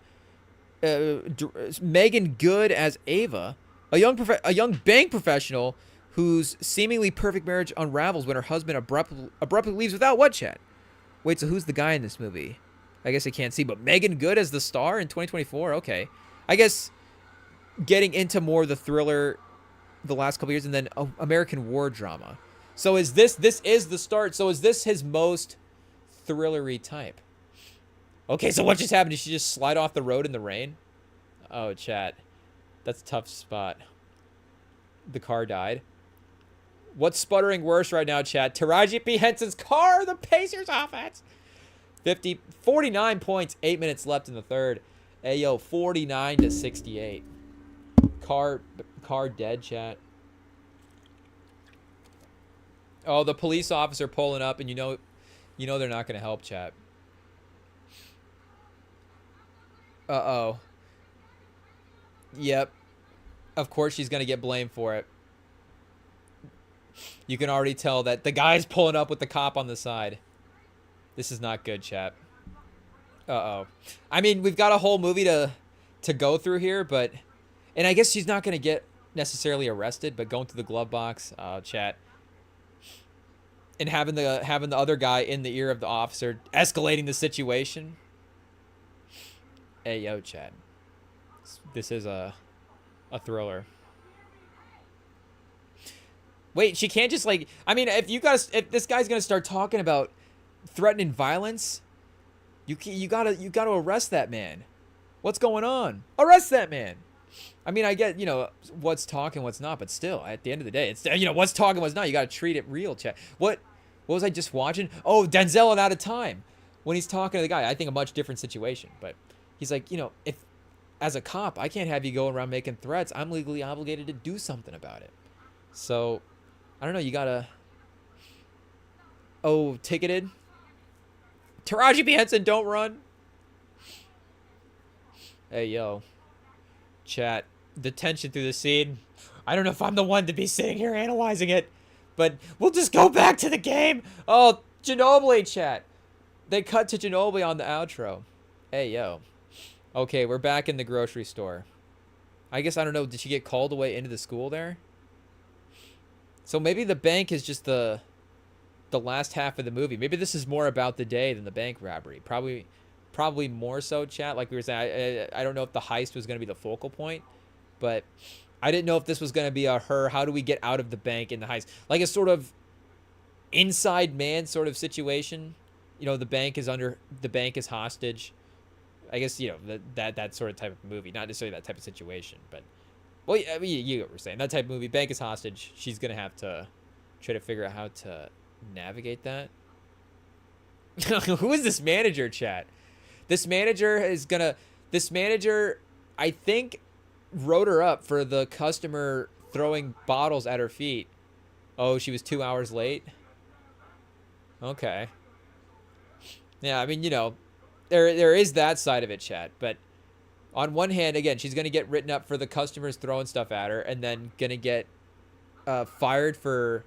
Megan Good as Ava. A young bank professional whose seemingly perfect marriage unravels when her husband abruptly leaves without what, chat? Wait, so who's the guy in this movie? I guess I can't see, but Megan Good as the star in 2024? Okay. I guess getting into more of the thriller the last couple years, and then American war drama. So is this is the start. So is this his most thrillery type? Okay, so what just happened? Did she just slide off the road in the rain? Oh, chat. That's a tough spot. The car died. What's sputtering worse right now, chat? Taraji P. Henson's car, the Pacers offense. 49 points, 8 minutes left in the third. Ayo, 49 to 68. Car dead, chat. Oh, the police officer pulling up, and you know they're not going to help, chat. Uh-oh. Yep. Of course she's going to get blamed for it. You can already tell that the guy's pulling up with the cop on the side. This is not good, chat. Uh-oh. I mean, we've got a whole movie to go through here, but... And I guess she's not going to get necessarily arrested, but going through the glove box, chat. And having the other guy in the ear of the officer, escalating the situation. Hey, yo, chat. This is a thriller. Wait, she can't just like... I mean, if this guy's gonna start talking about threatening violence, you gotta arrest that man. What's going on? Arrest that man. I mean, I get, what's talking, what's not, but still, at the end of the day, it's, what's talking, what's not. You gotta treat it real, chat. What was I just watching? Oh, Denzel in Out of Time. When he's talking to the guy, I think a much different situation, but he's like, if as a cop, I can't have you go around making threats. I'm legally obligated to do something about it. So, I don't know, you gotta... Oh, ticketed? Taraji P. Henson, don't run. Hey, yo. Chat. The tension through the scene. I don't know if I'm the one to be sitting here analyzing it, but we'll just go back to the game. Oh, Ginobili, chat. They cut to Ginobili on the outro. Hey, yo. Okay, we're back in the grocery store. I guess, I don't know, did she get called away into the school there? So maybe the bank is just the last half of the movie. Maybe this is more about the day than the bank robbery. Probably more so, chat. Like we were saying, I don't know if the heist was going to be the focal point, but I didn't know if this was going to be how do we get out of the bank in the heist? Like a sort of inside man sort of situation. The bank is hostage. I guess, that sort of type of movie. Not necessarily that type of situation, but... Well, I mean, you know what we're saying. That type of movie, bank is hostage. She's going to have to try to figure out how to navigate that. Who is this manager, chat? This manager, I think, wrote her up for the customer throwing bottles at her feet. Oh, she was 2 hours late? Okay. Yeah, I mean, there is that side of it, chat. But on one hand, again, she's going to get written up for the customers throwing stuff at her and then going to get fired for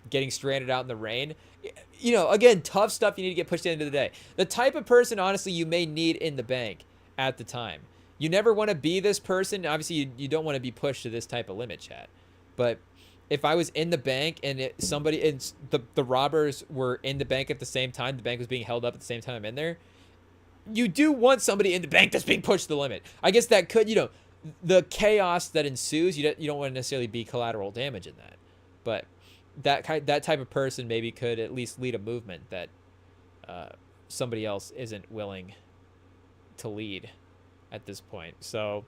getting stranded out in the rain. Again, tough stuff you need to get pushed into the day. The type of person, honestly, you may need in the bank at the time. You never want to be this person. Obviously, you don't want to be pushed to this type of limit, chat. But if I was in the bank and the robbers were in the bank at the same time, the bank was being held up at the same time I'm in there, you do want somebody in the bank that's being pushed to the limit. I guess that could, the chaos that ensues, you don't want to necessarily be collateral damage in that. But that type of person maybe could at least lead a movement that somebody else isn't willing to lead at this point. So,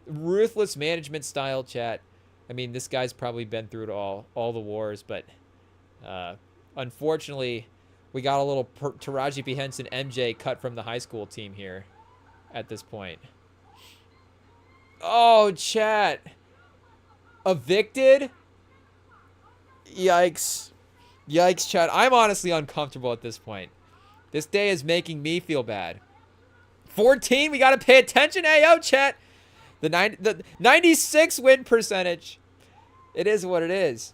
ruthless management style, chat. I mean, this guy's probably been through it all the wars, but unfortunately, we got a little Taraji P. Henson MJ cut from the high school team here at this point. Oh, chat. Evicted? Yikes. Yikes, chat. I'm honestly uncomfortable at this point. This day is making me feel bad. 14, we got to pay attention. Hey, yo, chat. The 96 win percentage. It is what it is.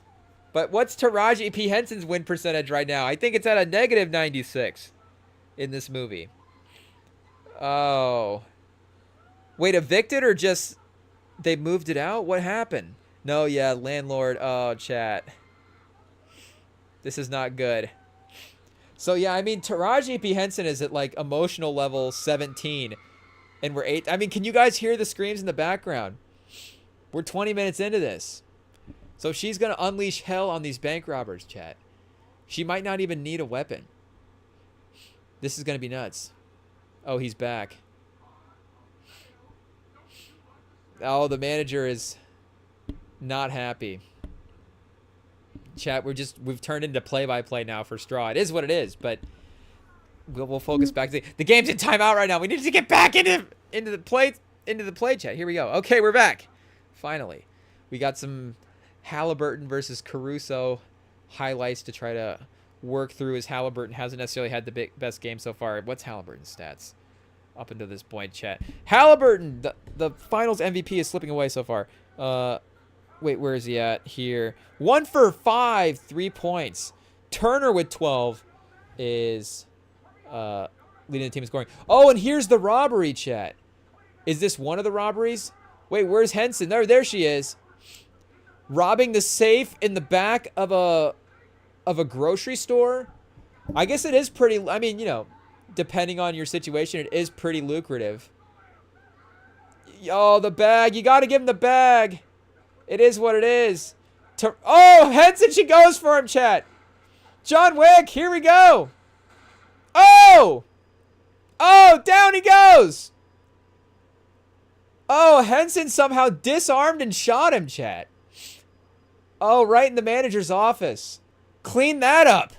But what's Taraji P. Henson's win percentage right now? I think it's at a negative 96 in this movie. Oh. Wait, evicted or just they moved it out? What happened? No, yeah, landlord. Oh, chat. This is not good. So, yeah, I mean, Taraji P. Henson is at, like, emotional level 17. And we're 8. I mean, can you guys hear the screams in the background? We're 20 minutes into this. So she's going to unleash hell on these bank robbers, chat. She might not even need a weapon. This is going to be nuts. Oh, he's back. Oh, the manager is not happy. Chat, we've turned into play-by-play now for Straw. It is what it is, but we'll focus back. The game's in timeout right now. We need to get back into the play chat. Here we go. Okay, we're back. Finally. We got some Halliburton versus Caruso highlights to try to work through, as Halliburton hasn't necessarily had the best game so far. What's Halliburton's stats up until this point, chat? Halliburton, the finals MVP, is slipping away so far. Wait, where is he at? Here. 1 for 5, 3 points. Turner with 12 is leading the team in scoring. Oh, and here's the robbery, chat. Is this one of the robberies? Wait, where's Henson? There she is. Robbing the safe in the back of a grocery store. I guess it is pretty, I mean, you know, depending on your situation, it is pretty lucrative. Oh, the bag. You got to give him the bag. It is what it is. Oh, Henson, she goes for him, chat. John Wick, here we go. Oh! Oh, down he goes. Oh, Henson somehow disarmed and shot him, chat. Oh, right in the manager's office. Clean that up.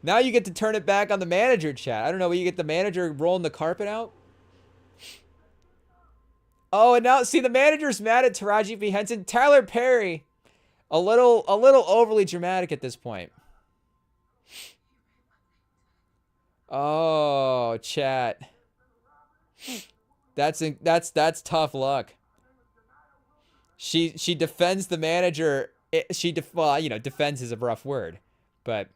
Now you get to turn it back on the manager, chat. I don't know, will you get the manager rolling the carpet out? Oh, and now, see, the manager's mad at Taraji P. Henson. Tyler Perry, a little overly dramatic at this point. Oh, chat. That's tough luck. She defends the manager. Well, you know, defends is a rough word, but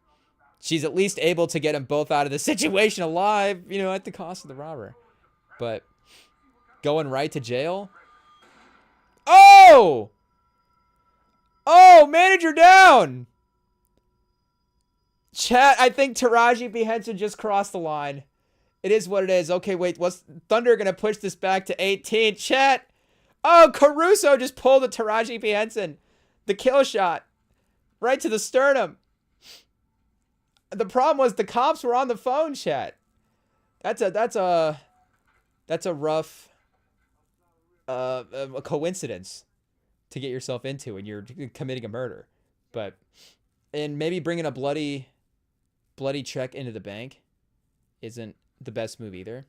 she's at least able to get them both out of the situation alive, you know, at the cost of the robber. But going right to jail. Oh! Oh, manager down! Chat, I think Taraji P. Henson just crossed the line. It is what it is. Okay, wait, what's Thunder going to push this back to 18? Chat! Oh, Caruso just pulled a Taraji P. Henson. The kill shot. Right to the sternum. The problem was the cops were on the phone, chat. That's a rough a coincidence to get yourself into when you're committing a murder. But, and maybe bringing a bloody check into the bank isn't the best move either.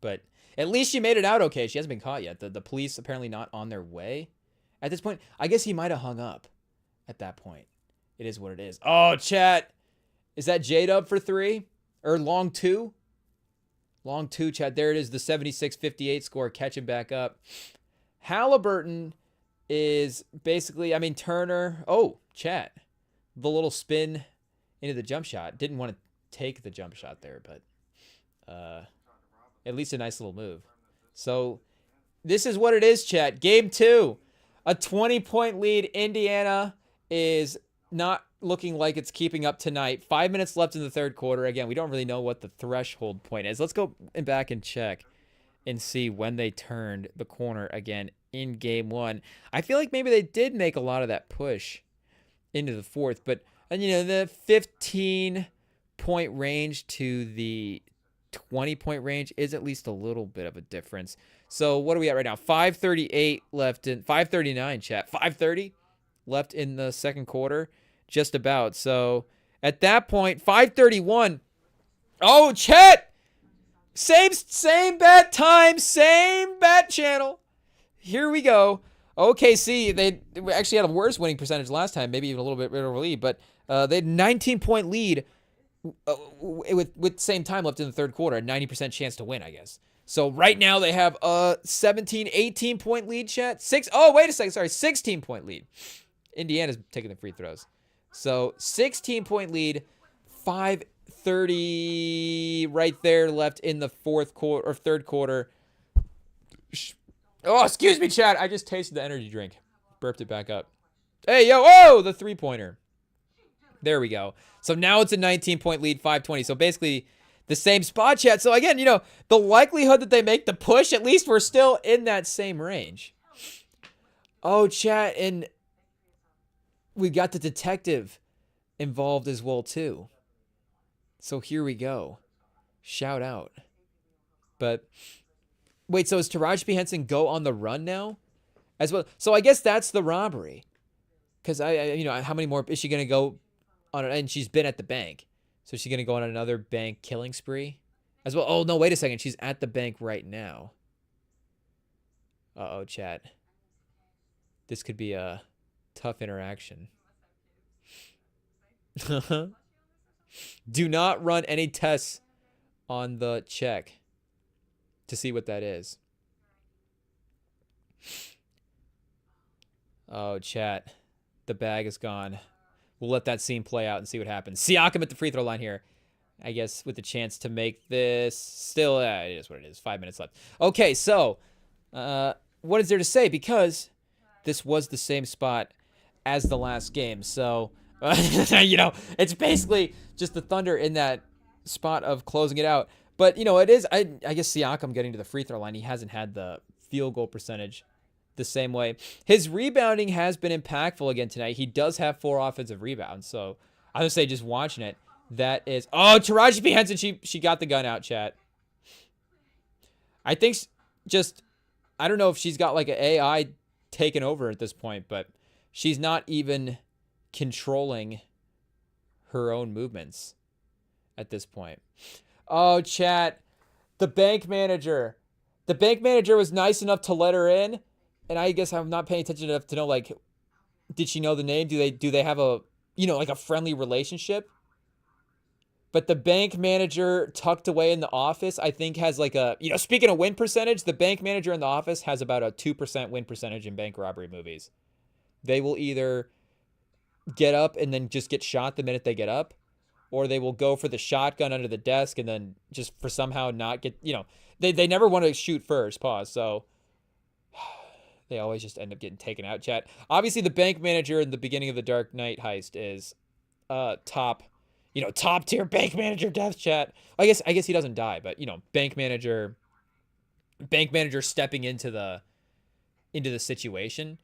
But at least she made it out okay. She hasn't been caught yet. The police apparently not on their way at this point. I guess he might have hung up at that point. It is what it is. Oh, chat. Is that J-Dub for 3? Or long 2? Long 2, chat. There it is. The 76-58 score catching back up. Halliburton is basically, I mean, Turner. Oh, chat. The little spin into the jump shot. Didn't want to take the jump shot there, but at least a nice little move. So this is what it is, chat. Game 2. A 20-point lead. Indiana is not looking like it's keeping up tonight. 5 minutes left in the third quarter. Again, we don't really know what the threshold point is. Let's go back and check and see when they turned the corner again in game 1. I feel like maybe they did make a lot of that push into the fourth, but, and you know, the 15-point range to the 20-point range is at least a little bit of a difference. So what are we at right now? 5:38 left in 5:39, chat. 5:30 left in the second quarter, just about. So at that point, 5:31. Oh, chat. Same bet time, same bet channel. Here we go. OKC, they actually had a worse winning percentage last time, maybe even a little bit better of a lead, but they had a 19-point lead with same time left in the third quarter, a 90% chance to win, I guess. So right now they have a 17, 18-point lead, chat. Oh, wait a second. Sorry, 16-point lead. Indiana's taking the free throws. So 16-point lead, 5:30 right there left in the fourth quarter or third quarter. Oh, excuse me, chat. I just tasted the energy drink. Burped it back up. Hey, yo, oh, the three-pointer. There we go. So now it's a 19-point lead, 5:20. So basically the same spot, chat. So again, the likelihood that they make the push, at least we're still in that same range. Oh, chat, and we got the detective involved as well, too. So here we go. Shout out. But wait, so is Taraji P. Henson go on the run now as well? So I guess that's the robbery. Because how many more is she going to go on? And she's been at the bank. So she's going to go on another bank killing spree as well. Oh, no, wait a second. She's at the bank right now. Uh-oh, chat. This could be a tough interaction. Do not run any tests on the check to see what that is. Oh, chat. The bag is gone. We'll let that scene play out and see what happens. Siakam at the free throw line here. I guess with the chance to make this. Still, it is what it is. 5 minutes left. Okay, so what is there to say? Because this was the same spot as the last game. So, it's basically just the Thunder in that spot of closing it out. But, it is, I guess Siakam getting to the free throw line. He hasn't had the field goal percentage the same way. His rebounding has been impactful again tonight. He does have 4 offensive rebounds. So, I would say just watching it, that is... Oh, Taraji P. Henson, she got the gun out, chat. I think just... I don't know if she's got like an AI taken over at this point, but she's not even controlling her own movements at this point. Oh, chat. The bank manager. The bank manager was nice enough to let her in, and I guess I'm not paying attention enough to know, like, did she know the name? Do they have a, like a friendly relationship? But the bank manager tucked away in the office, I think has like a, speaking of win percentage, the bank manager in the office has about a 2% win percentage in bank robbery movies. They will either get up and then just get shot the minute they get up, or they will go for the shotgun under the desk and then just for somehow not get, they never want to shoot first, pause. So they always just end up getting taken out, chat. Obviously the bank manager in the beginning of the Dark Knight heist is top tier bank manager death, chat. I guess he doesn't die, but bank manager stepping into the situation.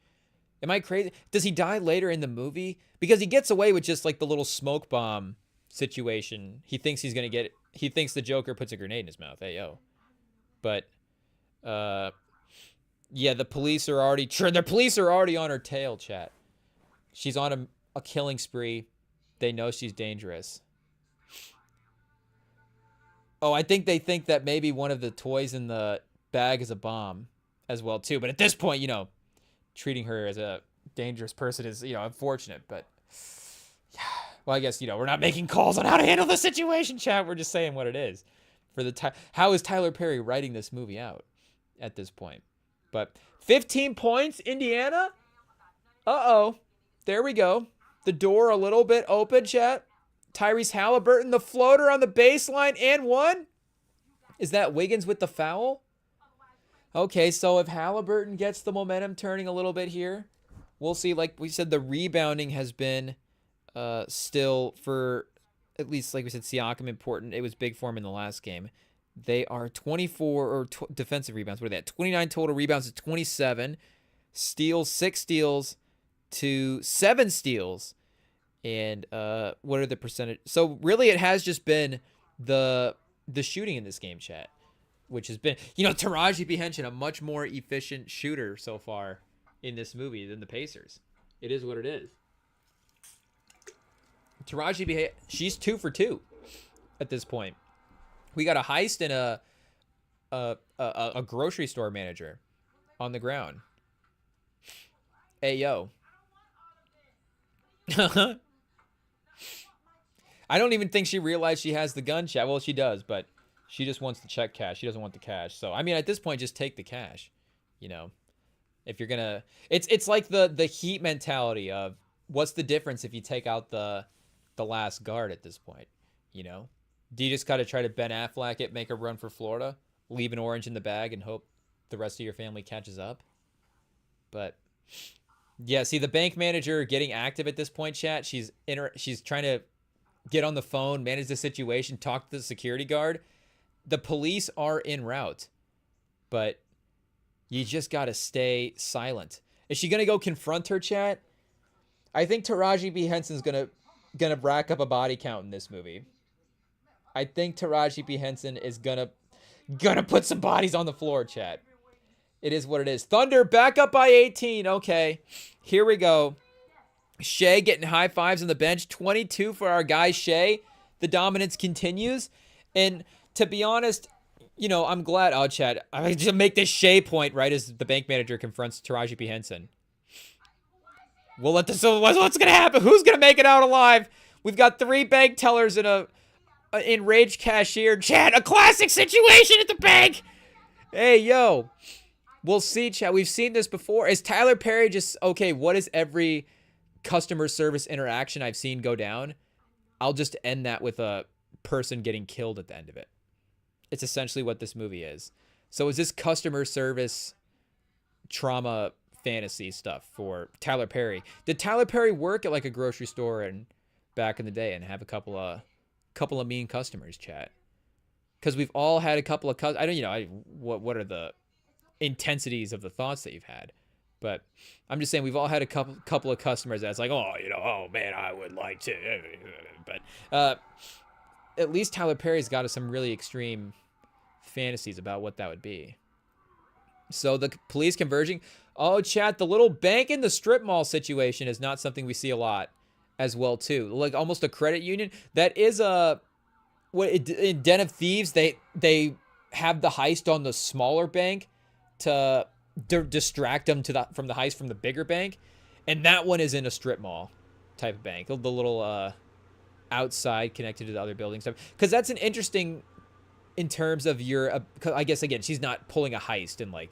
Am I crazy? Does he die later in the movie? Because he gets away with just like the little smoke bomb situation. He thinks he's gonna get it. He thinks the Joker puts a grenade in his mouth. Hey yo. But yeah, the police are already on her tail, chat. She's on a killing spree. They know she's dangerous. Oh, I think they think that maybe one of the toys in the bag is a bomb as well, too. But at this point, treating her as a dangerous person is, unfortunate. But, yeah. Well, I guess, we're not making calls on how to handle the situation, chat. We're just saying what it is. How is Tyler Perry writing this movie out at this point? But 15 points, Indiana? Uh-oh. There we go. The door a little bit open, chat. Tyrese Halliburton, the floater on the baseline, and one. Is that Wiggins with the foul? Okay, so if Halliburton gets the momentum turning a little bit here, we'll see. Like we said, the rebounding has been still for, at least like we said, Siakam important. It was big for him in the last game. They are 24 defensive rebounds. What are they at? 29 total rebounds to 27. Steals, 6 steals to 7 steals. And what are the percentage? So really it has just been the shooting in this game, chat, which has been, Taraji P. Henson, a much more efficient shooter so far in this movie than the Pacers. It is what it is. Taraji P. she's 2 for 2 at this point. We got a heist and a grocery store manager on the ground. Hey, yo. I don't even think she realized she has the gun, chat. Well, she does, but She just wants the check cash. She doesn't want the cash. So, I mean, at this point, just take the cash. You know, if you're gonna, it's like the Heat mentality of what's the difference if you take out the last guard at this point. You know, do you just gotta try to Ben Affleck it, make a run for Florida, leave an orange in the bag, and hope the rest of your family catches up? But yeah, see the bank manager getting active at this point, chat. She's trying to get on the phone, manage the situation, talk to the security guard. The police are en route, but you just got to stay silent. Is she going to go confront her, chat? I think Taraji P. Henson's going to rack up a body count in this movie. I think Taraji P. Henson is going to put some bodies on the floor, chat. It is what it is. Thunder back up by 18. Okay, here we go. Shea getting high fives on the bench. 22 for our guy Shea. The dominance continues. And to be honest, you know, I'm glad. Oh, chat. I just make this Shea point right as the bank manager confronts Taraji P. Henson. We'll let this. What's going to happen? Who's going to make it out alive? We've got 3 bank tellers and a enraged cashier. Chat, a classic situation at the bank. Hey, yo. We'll see, chat. We've seen this before. Is Tyler Perry just, okay, what is every customer service interaction I've seen go down? I'll just end that with a person getting killed at the end of it. It's essentially what this movie is. So is this customer service trauma fantasy stuff for Tyler Perry? Did Tyler Perry work at like a grocery store and back in the day and have a couple of mean customers, chat? Because we've all had a couple of I don't, you know, what are the intensities of the thoughts that you've had? But I'm just saying we've all had a couple of customers that's like, oh, you know, oh man, I would like to. But at least Tyler Perry's got some really extreme fantasies about what that would be. So the police converging. Oh, chat, the little bank in the strip mall situation is not something we see a lot as well too. Like almost a credit union. That is in Den of Thieves, they have the heist on the smaller bank to distract them from the heist from the bigger bank, and that one is in a strip mall type of bank, the little outside connected to the other buildings, because that's an interesting in terms of your I guess again she's not pulling a heist and like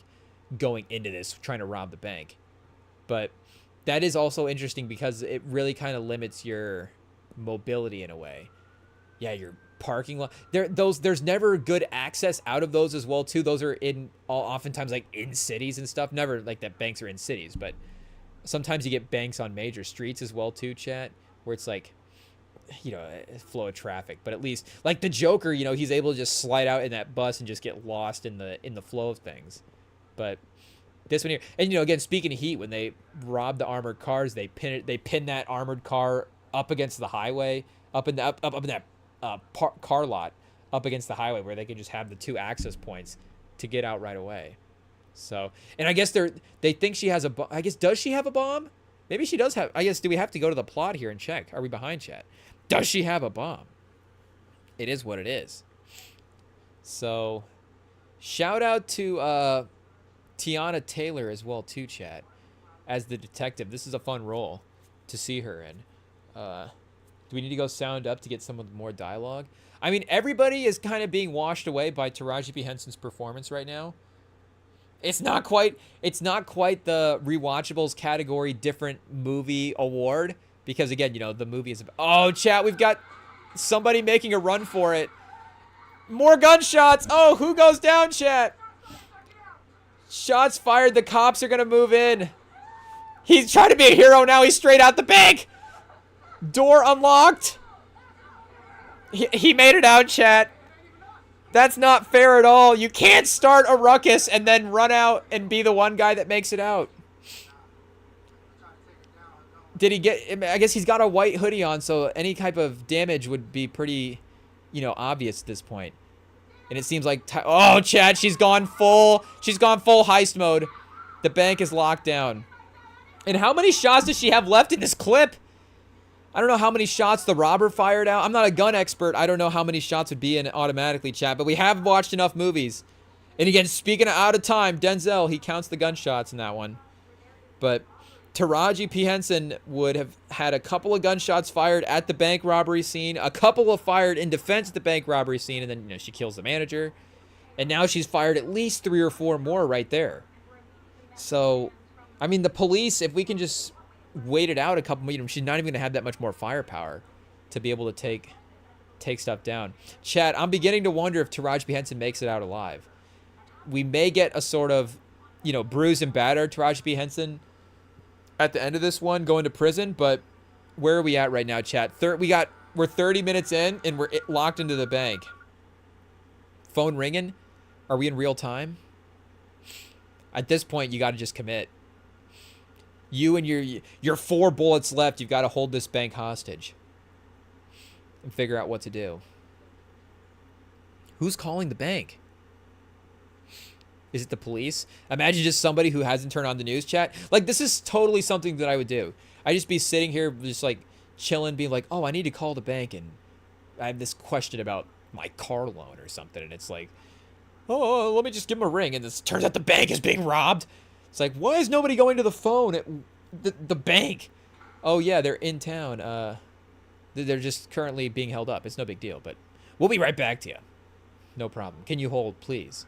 going into this trying to rob the bank, but that is also interesting because it really kind of limits your mobility in a way. Yeah, your parking lot. There's never good access out of those as well too. Those are oftentimes like in cities and stuff. Never like that banks are in cities, but sometimes you get banks on major streets as well too, chat, where it's like, you know, flow of traffic. But at least like the Joker, you know, he's able to just slide out in that bus and just get lost in the flow of things. But this one here, and you know, again, speaking of Heat, when they rob the armored cars, they pin that armored car up against the highway, up in that car lot up against the highway where they can just have the 2 access points to get out right away. So, and I guess they think she has I guess, does she have a bomb? Maybe she does have. I guess, do we have to go to the plot here and check? Are we behind, chat? Does she have a bomb? It is what it is. So, shout out to Tiana Taylor as well too, chat, as the detective. This is a fun role to see her in. Do we need to go sound up to get some more dialogue? I mean, everybody is kind of being washed away by Taraji P. Henson's performance right now. It's not quite the rewatchables category different movie award because again, you know, the movie is oh, chat, we've got somebody making a run for it. More gunshots. Oh, who goes down, chat? Shots fired. The cops are going to move in. He's trying to be a hero now. He's straight out the bank. Door unlocked. He made it out, chat. That's not fair at all. You can't start a ruckus and then run out and be the one guy that makes it out. Did he get... I guess he's got a white hoodie on, so any type of damage would be pretty, you know, obvious at this point. And it seems like... oh, chat, she's gone full heist mode. The bank is locked down. And how many shots does she have left in this clip? I don't know how many shots the robber fired out. I'm not a gun expert. I don't know how many shots would be in it automatically, chat. But we have watched enough movies. And again, speaking of out of time, Denzel, he counts the gunshots in that one. But Taraji P. Henson would have had a couple of gunshots fired at the bank robbery scene, a couple of fired in defense of the bank robbery scene, and then she kills the manager. And now she's fired at least 3 or 4 more right there. So, I mean, the police, if we can just wait it out a couple, she's not even going to have that much more firepower to be able to take stuff down. Chat, I'm beginning to wonder if Taraji P. Henson makes it out alive. We may get a sort of, bruised and battered Taraji P. Henson at the end of this one going to prison, but where are we at right now, chat? We're 30 minutes in and we're locked into the bank. Phone ringing. Are we in real time? At this point, you got to just commit. You and your 4 bullets left, you've got to hold this bank hostage and figure out what to do. Who's calling the bank? Is it the police? Imagine just somebody who hasn't turned on the news chat. Like, this is totally something that I would do. I'd just be sitting here just, like, chilling, being like, oh, I need to call the bank, and I have this question about my car loan or something, and it's like, oh, let me just give them a ring, and it turns out the bank is being robbed. It's like, why is nobody going to the phone at the bank? Oh, yeah, they're in town. They're just currently being held up. It's no big deal, but we'll be right back to you. No problem. Can you hold, please?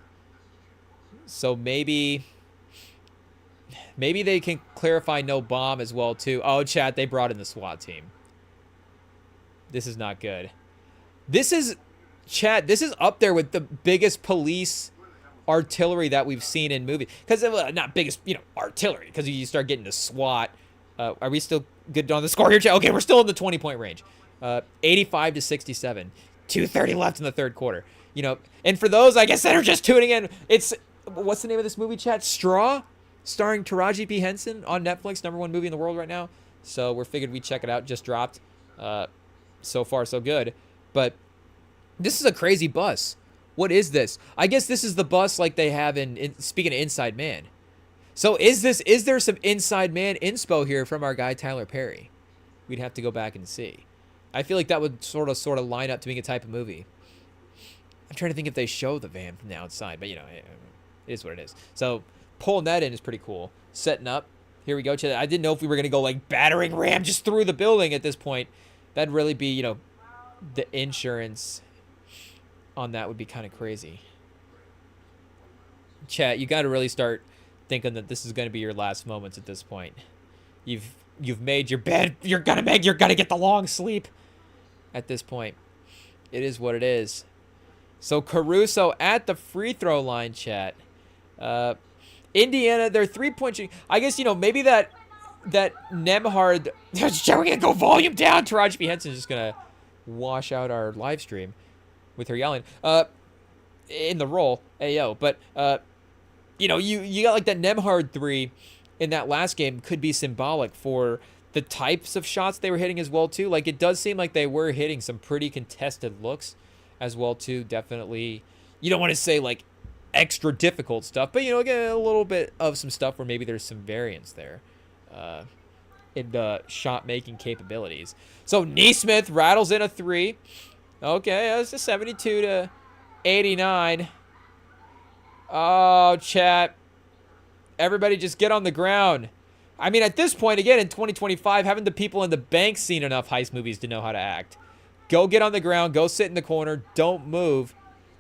So maybe they can clarify no bomb as well, too. Oh, chat, they brought in the SWAT team. This is not good. This is, chat, this is up there with the biggest police artillery that we've seen in movies. Because, not biggest, artillery. Because you start getting to SWAT. Are we still good on the score here, chat? Okay, we're still in the 20-point range. 85 to 67. 2:30 left in the third quarter. And for those, I guess, that are just tuning in, it's... What's the name of this movie, chat? Straw? Starring Taraji P. Henson on Netflix. #1 movie in the world right now. So we're figured we'd check it out. Just dropped. So far, so good. But this is a crazy bus. What is this? I guess this is the bus like they have in speaking of Inside Man. So is there some Inside Man inspo here from our guy Tyler Perry? We'd have to go back and see. I feel like that would sort of line up to being a type of movie. I'm trying to think if they show the van from the outside, but it is what it is. So pulling that in is pretty cool. Setting up. Here we go. I didn't know if we were going to go like battering ram just through the building at this point. That'd really be, the insurance on that would be kind of crazy. Chat, you got to really start thinking that this is going to be your last moments at this point. You've made your bed. You're going to get the long sleep at this point. It is what it is. So Caruso at the free throw line, chat. Indiana, their 3-point shooting. I guess, maybe that Nemhard. We're going to go volume down. Taraji P. Henson is just going to wash out our live stream with her yelling. In the role. Ayo. But, you got like that Nemhard 3 in that last game could be symbolic for the types of shots they were hitting as well, too. Like, it does seem like they were hitting some pretty contested looks as well, too. Definitely. You don't want to say, like, extra difficult stuff, but get a little bit of some stuff where maybe there's some variance there in the shot making capabilities. So Neesmith rattles in a 3. Okay, that's a 72 to 89. Oh, chat, everybody just get on the ground. I mean, at this point, again, in 2025, haven't the people in the bank seen enough heist movies to know how to act? Go get on the ground, go sit in the corner, don't move.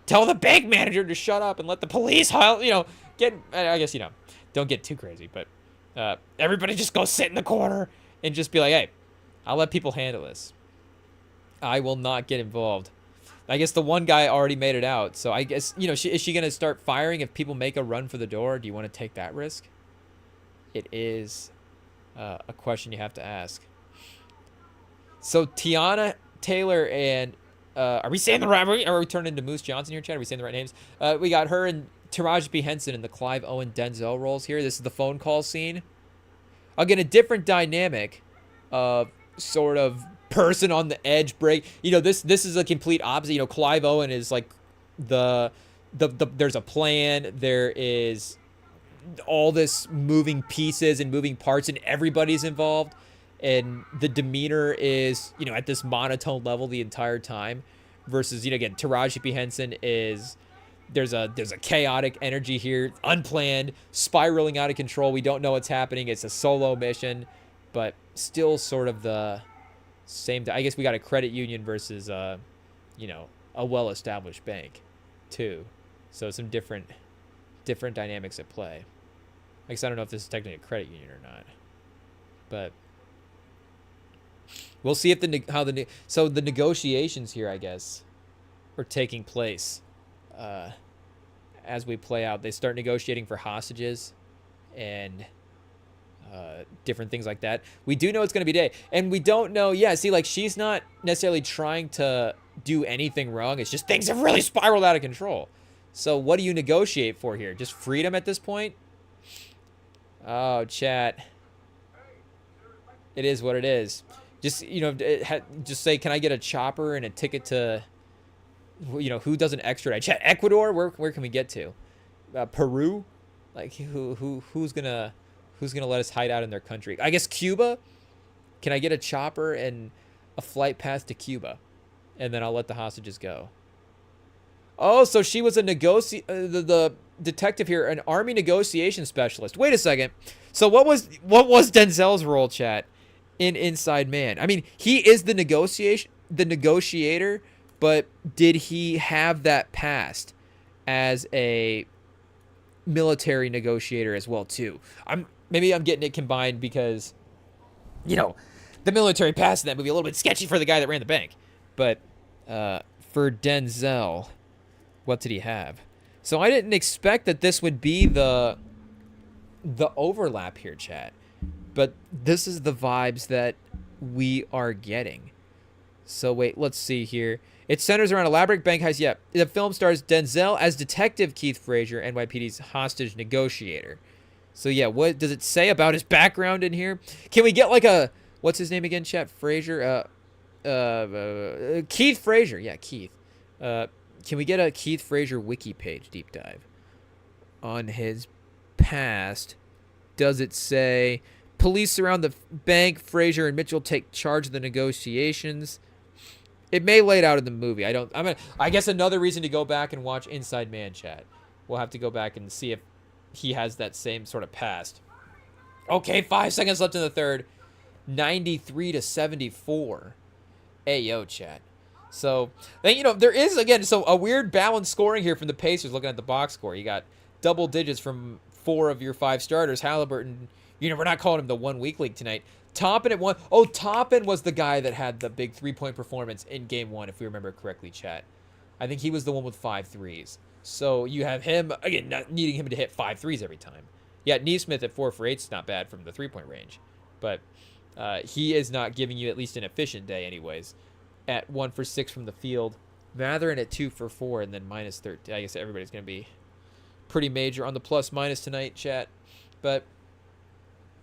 Tell the bank manager to shut up and let the police, I guess, don't get too crazy, but everybody just go sit in the corner and just be like, hey, I'll let people handle this. I will not get involved. I guess the one guy already made it out, so I guess, is she going to start firing if people make a run for the door? Do you want to take that risk? It is a question you have to ask. So Tiana Taylor and are we saying the right? Are we turning into Moose Johnson here, Chad? Are we saying the right names? We got her and Taraji P. Henson in the Clive Owen Denzel roles here. This is the phone call scene. Again, a different dynamic of sort of person on the edge break. This is a complete opposite. Clive Owen is like there's a plan. There is all this moving pieces and moving parts, and everybody's involved. And the demeanor is, at this monotone level the entire time. Versus, again, Taraji P. Henson is There's a chaotic energy here, unplanned, spiraling out of control. We don't know what's happening. It's a solo mission, but still sort of the same. I guess we got a credit union versus, you know, a well-established bank, too. So some different dynamics at play. I guess I don't know if this is technically a credit union or not, but we'll see if so the negotiations here, I guess, are taking place as we play out. They start negotiating for hostages and different things like that. We do know it's going to be day, and we don't know. Yeah, see, like, she's not necessarily trying to do anything wrong. It's just things have really spiraled out of control. So what do you negotiate for here? Just freedom at this point? Oh, chat. It is what it is. Just, you know, just say, can I get a chopper and a ticket to, you know, who doesn't extradite? Chat, Ecuador? Where can we get to? Peru? Like, who's gonna let us hide out in their country? I guess Cuba? Can I get a chopper and a flight path to Cuba? And then I'll let the hostages go. Oh, so she was a the detective here, an army negotiation specialist. Wait a second. So what was Denzel's role, chat, in Inside Man? I mean, he is the negotiator, but did he have that past as a military negotiator as well too? Maybe I'm getting it combined because, you know, the military past in that movie a little bit sketchy for the guy that ran the bank. But for Denzel, what did he have? So I didn't expect that this would be the overlap here, chat. But this is the vibes that we are getting. So wait, let's see here. It centers around elaborate bank heist. Yeah, the film stars Denzel as Detective Keith Frazier, NYPD's hostage negotiator. So yeah, what does it say about his background in here? Can we get like a, what's his name again, chat? Frazier? Keith Frazier. Yeah, Keith. Can we get a Keith Frazier wiki page deep dive on his past? Does it say police surround the bank, Frazier and Mitchell take charge of the negotiations? It may lay it out in the movie. I guess another reason to go back and watch Inside Man, chat. We'll have to go back and see if he has that same sort of past. Okay, 5 seconds left in the third. 93-74. Hey, yo, chat. So, then, you know, there is, again, so a weird balanced scoring here from the Pacers looking at the box score. You got double digits from 4 of your 5 starters. Halliburton, you know, we're not calling him the 1 week league tonight. Toppin at 1. Oh, Toppin was the guy that had the big 3-point performance in game 1, if we remember correctly, chat. I think he was the one with 5 threes. So you have him, again, not needing him to hit 5 threes every time. Yeah, Neesmith at 4 for 8 is not bad from the 3-point range. But he is not giving you at least an efficient day anyways. At 1 for 6 from the field. Matherin at 2 for 4 and then minus 13. I guess everybody's going to be pretty major on the plus-minus tonight, chat. But,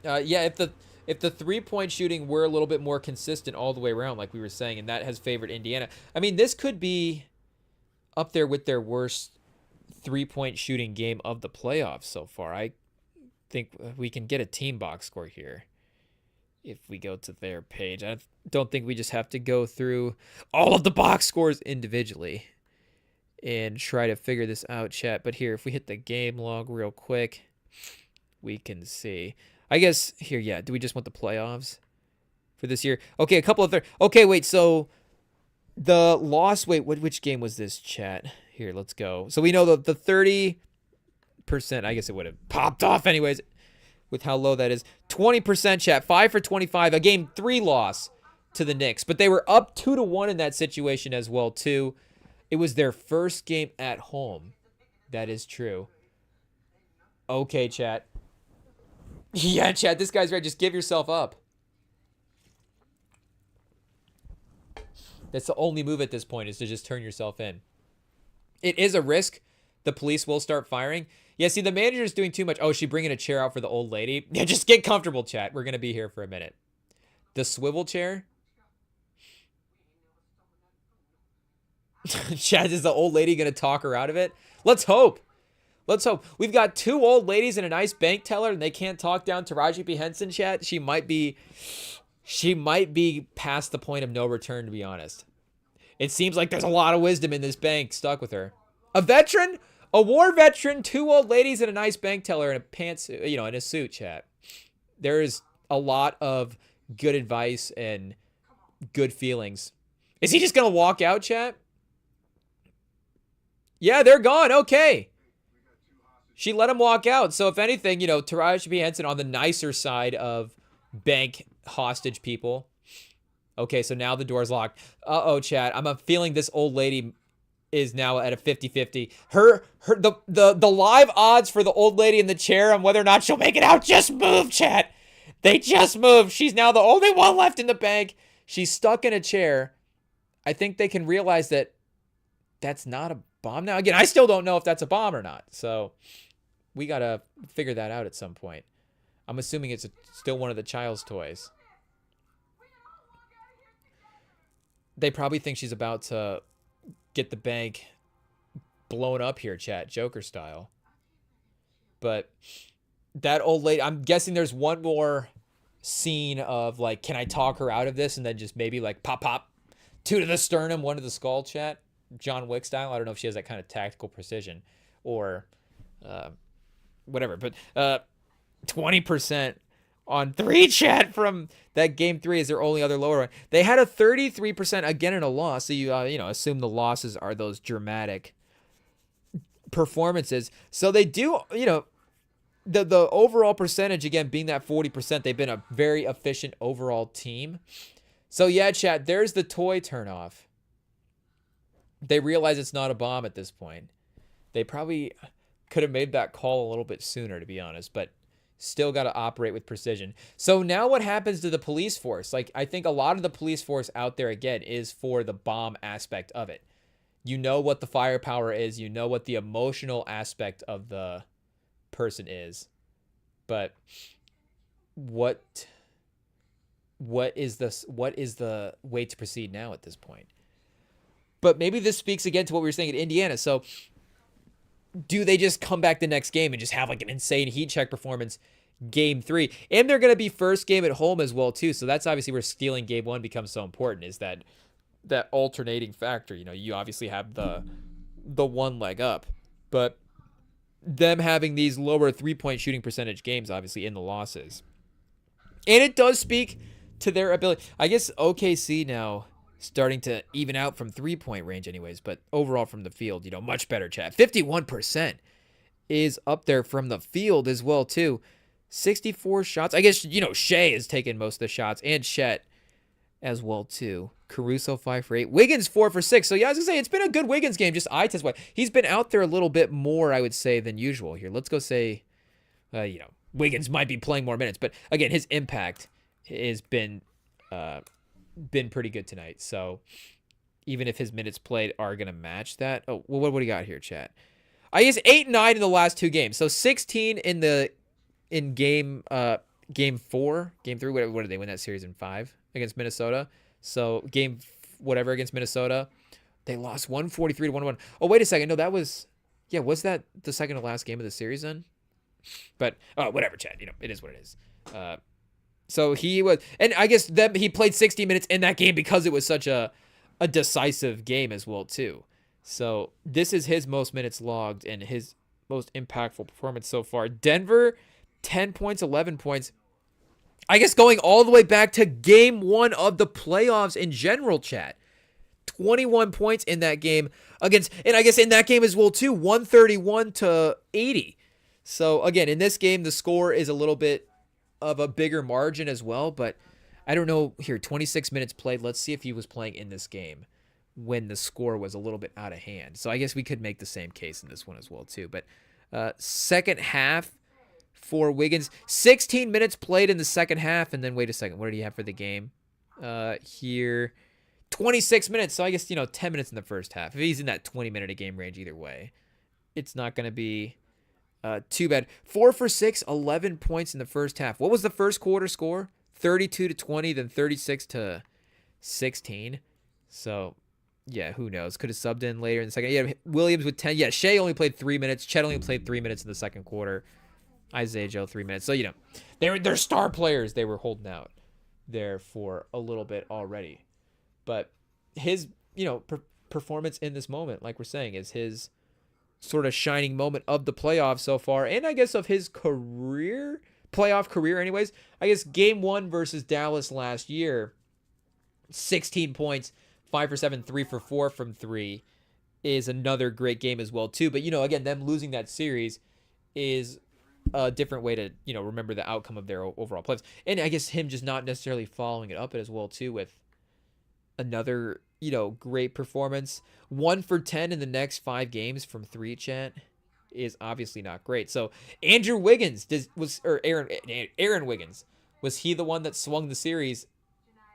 yeah, if the 3-point shooting were a little bit more consistent all the way around, like we were saying, and that has favored Indiana. I mean, this could be up there with their worst 3-point shooting game of the playoffs so far. I think we can get a team box score here if we go to their page. I don't think we just have to go through all of the box scores individually and try to figure this out, chat. But here, if we hit the game log real quick, we can see. I guess here, yeah, do we just want the playoffs for this year? Okay, a couple of okay, wait, so the loss, wait, which game was this, chat? Here, let's go. So we know the 30%, I guess it would have popped off anyways with how low that is. 20%, chat, 5 for 25, a game 3 loss to the Knicks. But they were up 2-1 in that situation as well, too. It was their first game at home. That is true. Okay, chat. Yeah, chat, this guy's right. Just give yourself up. That's the only move at this point, is to just turn yourself in. It is a risk. The police will start firing. Yeah, see, the manager's doing too much. Oh, is she bringing a chair out for the old lady? Yeah, just get comfortable, chat. We're going to be here for a minute. The swivel chair? Chat, is the old lady going to talk her out of it? Let's hope. Let's hope. We've got 2 old ladies and a nice bank teller, and they can't talk down Taraji P. Henson, chat. She might be past the point of no return, to be honest. It seems like there's a lot of wisdom in this bank stuck with her. A veteran? A war veteran, 2 old ladies, and a nice bank teller in a pantsuit, in a suit, chat. There is a lot of good advice and good feelings. Is he just going to walk out, chat? Yeah, they're gone. Okay. She let him walk out. So if anything, Taraji P. Henson on the nicer side of bank hostage people. Okay, so now the door's locked. Uh-oh, chat. I'm feeling this old lady is now at a 50-50. The live odds for the old lady in the chair on whether or not she'll make it out just moved, chat. They just moved. She's now the only one left in the bank. She's stuck in a chair. I think they can realize that that's not a bomb now. Again, I still don't know if that's a bomb or not. So we got to figure that out at some point. I'm assuming it's still one of the child's toys. They probably think she's about to get the bank blown up here, chat, Joker style. But that old lady, I'm guessing there's one more scene of like, can I talk her out of this? And then just maybe like pop, 2 to the sternum, 1 to the skull, chat. John Wick style. I don't know if she has that kind of tactical precision or whatever. But 20% on 3, chat, from that game 3 is their only other lower one. They had a 33% again in a loss. So you assume the losses are those dramatic performances. So they do, the overall percentage, again, being that 40%, they've been a very efficient overall team. So yeah, chat, there's the toy turnoff. They realize it's not a bomb at this point. They probably could have made that call a little bit sooner, to be honest, but still got to operate with precision. So now what happens to the police force? Like, I think a lot of the police force out there, again, is for the bomb aspect of it. You know what the firepower is. You know what the emotional aspect of the person is. But what is the way to proceed now at this point? But maybe this speaks again to what we were saying at Indiana. So do they just come back the next game and just have like an insane heat check performance game 3? And they're going to be first game at home as well, too. So that's obviously where stealing game 1 becomes so important, is that alternating factor. You obviously have the one leg up. But them having these lower 3-point shooting percentage games, obviously, in the losses. And it does speak to their ability. I guess OKC now starting to even out from 3-point range anyways, but overall from the field, much better, chat. 51% is up there from the field as well, too. 64 shots. I guess, Shea has taken most of the shots, and Chet as well, too. Caruso 5 for 8. Wiggins 4 for 6. So yeah, I was gonna say it's been a good Wiggins game, just eye test wise. He's been out there a little bit more, I would say, than usual here. Let's go say, Wiggins might be playing more minutes, but again, his impact has been pretty good tonight. So even if his minutes played are gonna match that. Oh, well, what do you got here, chat? I guess 8 and 9 in the last 2 games. So 16 in game 4, game 3. What did they win that series in 5 against Minnesota? So game whatever against Minnesota, they lost 143 to 101. Oh, wait a second. No, was that the second to last game of the series then? But whatever, Chad. It is what it is. So he was, and I guess he played 60 minutes in that game because it was such a decisive game as well too. So this is his most minutes logged and his most impactful performance so far. Denver, 10 points, 11 points. I guess going all the way back to game 1 of the playoffs in general, chat. 21 points in that game against, and I guess in that game as well too, 131 to 80. So again, in this game, the score is a little bit of a bigger margin as well, but I don't know here, 26 minutes played. Let's see if he was playing in this game when the score was a little bit out of hand. So I guess we could make the same case in this one as well too. But second half for Wiggins, 16 minutes played in the second half, and then wait a second, what did he have for the game? Here, 26 minutes. So I guess 10 minutes in the first half. If he's in that 20-minute a game range, either way, it's not going to be too bad. 4 for 6, 11 points in the first half. What was the first quarter score? 32 to 20, then 36 to 16. So yeah, who knows? Could have subbed in later in the second. Yeah, Williams with 10. Yeah, Shea only played 3 minutes. Chet only played 3 minutes in the second quarter. Isaiah Joe 3 minutes. So they're star players. They were holding out there for a little bit already, but his performance in this moment, like we're saying, is his sort of shining moment of the playoffs so far, and I guess of his playoff career anyways. I guess game 1 versus Dallas last year, 16 points, 5 for 7, 3 for 4 from 3 is another great game as well too. But again, them losing that series is a different way to remember the outcome of their overall plays. And I guess him just not necessarily following it up as well too with another great performance. 1 for 10 in the next 5 games from 3, chat, is obviously not great. So Andrew Wiggins Aaron Wiggins, was he the one that swung the series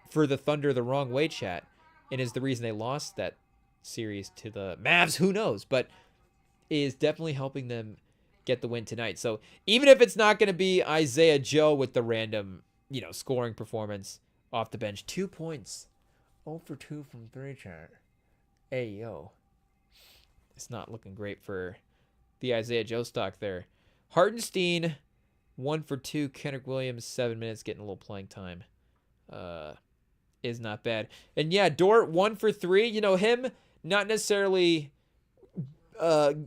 for the Thunder the wrong way, chat, and is the reason they lost that series to the Mavs? Who knows, but is definitely helping them get the win tonight. So even if it's not going to be Isaiah Joe with the random scoring performance off the bench, 2 points, 0 for 2 from 3, chat. Hey yo, it's not looking great for the Isaiah Joe stock there. Hartenstein, 1 for 2. Kendrick Williams, 7 minutes, getting a little playing time. Is not bad. And yeah, Dort, 1 for 3. Him not necessarily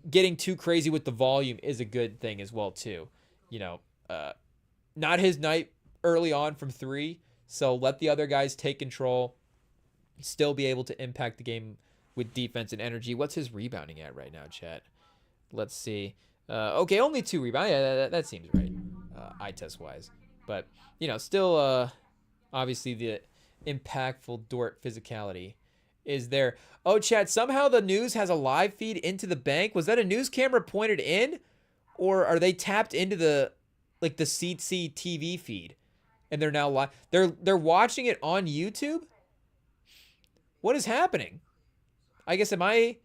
getting too crazy with the volume is a good thing as well too. Not his night early on from 3, so let the other guys take control, still be able to impact the game with defense and energy. What's his rebounding at right now, chat? Let's see. Okay, only 2 rebounds. Yeah, that seems right, eye test wise. But still, obviously the impactful Dort physicality is there. Oh, chat, somehow the news has a live feed into the bank. Was that a news camera pointed in, or are they tapped into the CC TV feed and they're now live? They're watching it on YouTube? What is happening? I guess, am I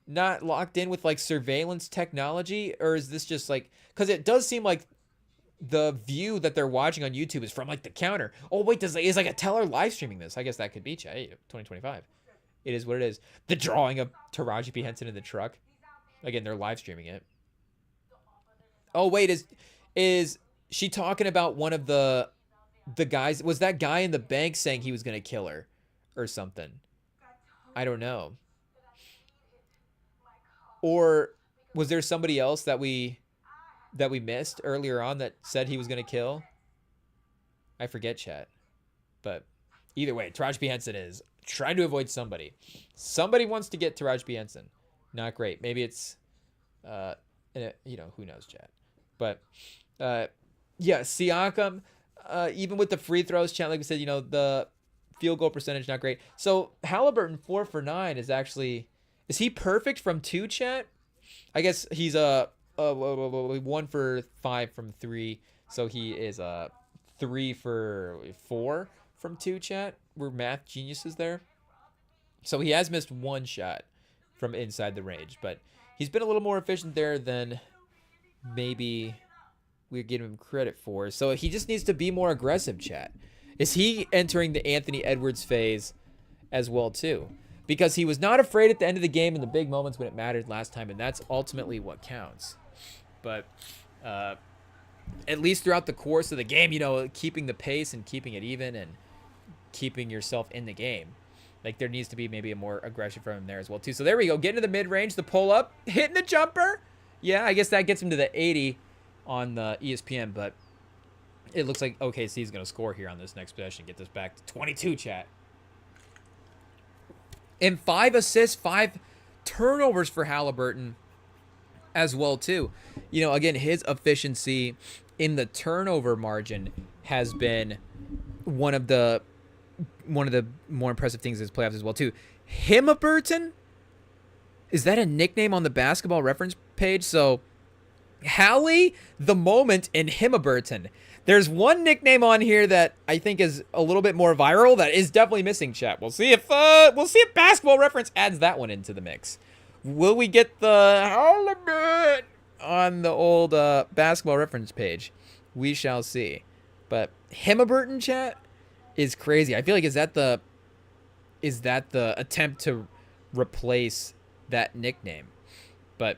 not locked in with surveillance technology, or is this just because it does seem like the view that they're watching on YouTube is from the counter. Oh wait, is a teller live streaming this? I guess that could be, chat. 2025. It is what it is. The drawing of Taraji P. Henson in the truck. Again, they're live streaming it. Oh wait, is she talking about one of the guys? Was that guy in the bank saying he was gonna kill her or something? I don't know. Or was there somebody else that we missed earlier on that said he was gonna kill? I forget, chat. But either way, Taraji P. Henson is trying to avoid somebody. Somebody wants to get Taraji P. Henson. Not great. Maybe it's, who knows, chat. But, yeah, Siakam, even with the free throws, chat, like we said, the field goal percentage, not great. So Halliburton, 4 for 9 is he perfect from 2, chat? I guess he's 1 for 5 from 3. So he is 3 for 4 from 2, chat. We're math geniuses there. So he has missed 1 shot from inside the range, but he's been a little more efficient there than maybe we're giving him credit for. So he just needs to be more aggressive, chat. Is he entering the Anthony Edwards phase as well too? Because he was not afraid at the end of the game in the big moments when it mattered last time, and that's ultimately what counts. But at least throughout the course of the game, keeping the pace and keeping it even and keeping yourself in the game. There needs to be maybe a more aggression from him there as well too. So there we go. Getting to the mid-range, the pull-up, hitting the jumper. Yeah, I guess that gets him to the 80 on the ESPN, but it looks like OKC is going to score here on this next possession. Get this back to 22, chat. And 5 assists, 5 turnovers for Halliburton as well too. Again, his efficiency in the turnover margin has been one of the more impressive things in his playoffs as well too. Himmerburton? Is that a nickname on the basketball reference page? So Hallie the Moment in Himmerburton. There's one nickname on here that I think is a little bit more viral that is definitely missing, chat. We'll see if basketball reference adds that one into the mix. Will we get the Halliburton on the old basketball reference page? We shall see. But Himmerburton, chat, is crazy. I feel like is that the attempt to replace that nickname? But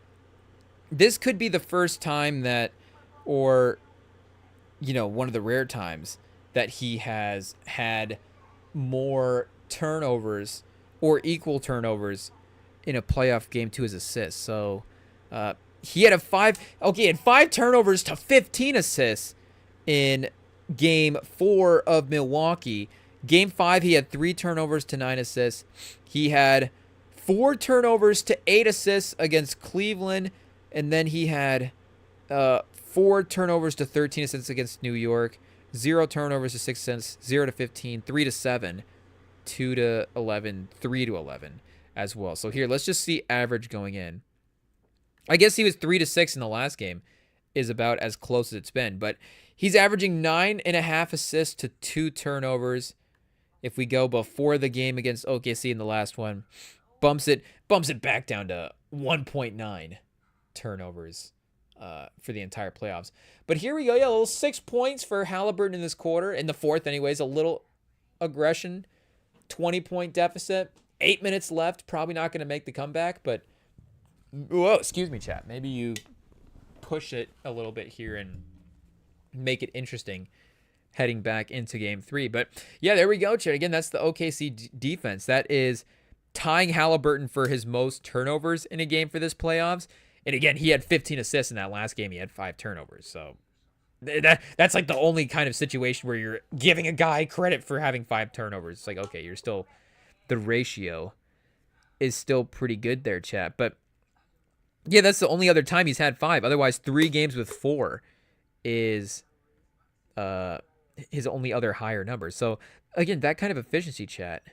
this could be the first time that, or one of the rare times that he has had more turnovers or equal turnovers in a playoff game to his assists. So He had he had 5 turnovers to 15 assists in game 4 of Milwaukee. Game 5, he had 3 turnovers to 9 assists. He had 4 turnovers to 8 assists against Cleveland, and then he had 4 turnovers to 13 assists against New York, 0 turnovers to 6 assists, 0 to 15, 3 to 7, 2 to 11, 3 to 11 as well. So here, let's just see average going in. I guess he was 3 to 6 in the last game, is about as close as it's been, but he's averaging 9.5 assists to 2 turnovers. If we go before the game against OKC in the last one, bumps it back down to 1.9 turnovers for the entire playoffs. But here we go. Yeah, a little 6 points for Halliburton in this quarter. In the fourth, anyways, a little aggression. 20-point deficit. 8 minutes left. Probably not going to make the comeback, but whoa, excuse me, chat. Maybe you push it a little bit here and make it interesting heading back into game 3. But yeah, there we go, chat. Again, that's the OKC defense. That is tying Halliburton for his most turnovers in a game for this playoffs. And again, he had 15 assists in that last game. He had 5 turnovers. So that's like the only kind of situation where you're giving a guy credit for having 5 turnovers. It's like, okay, you're still, the ratio is still pretty good there, chat. But yeah, that's the only other time he's had 5. Otherwise, 3 games with 4 is his only other higher number. So again, that kind of efficiency, chat,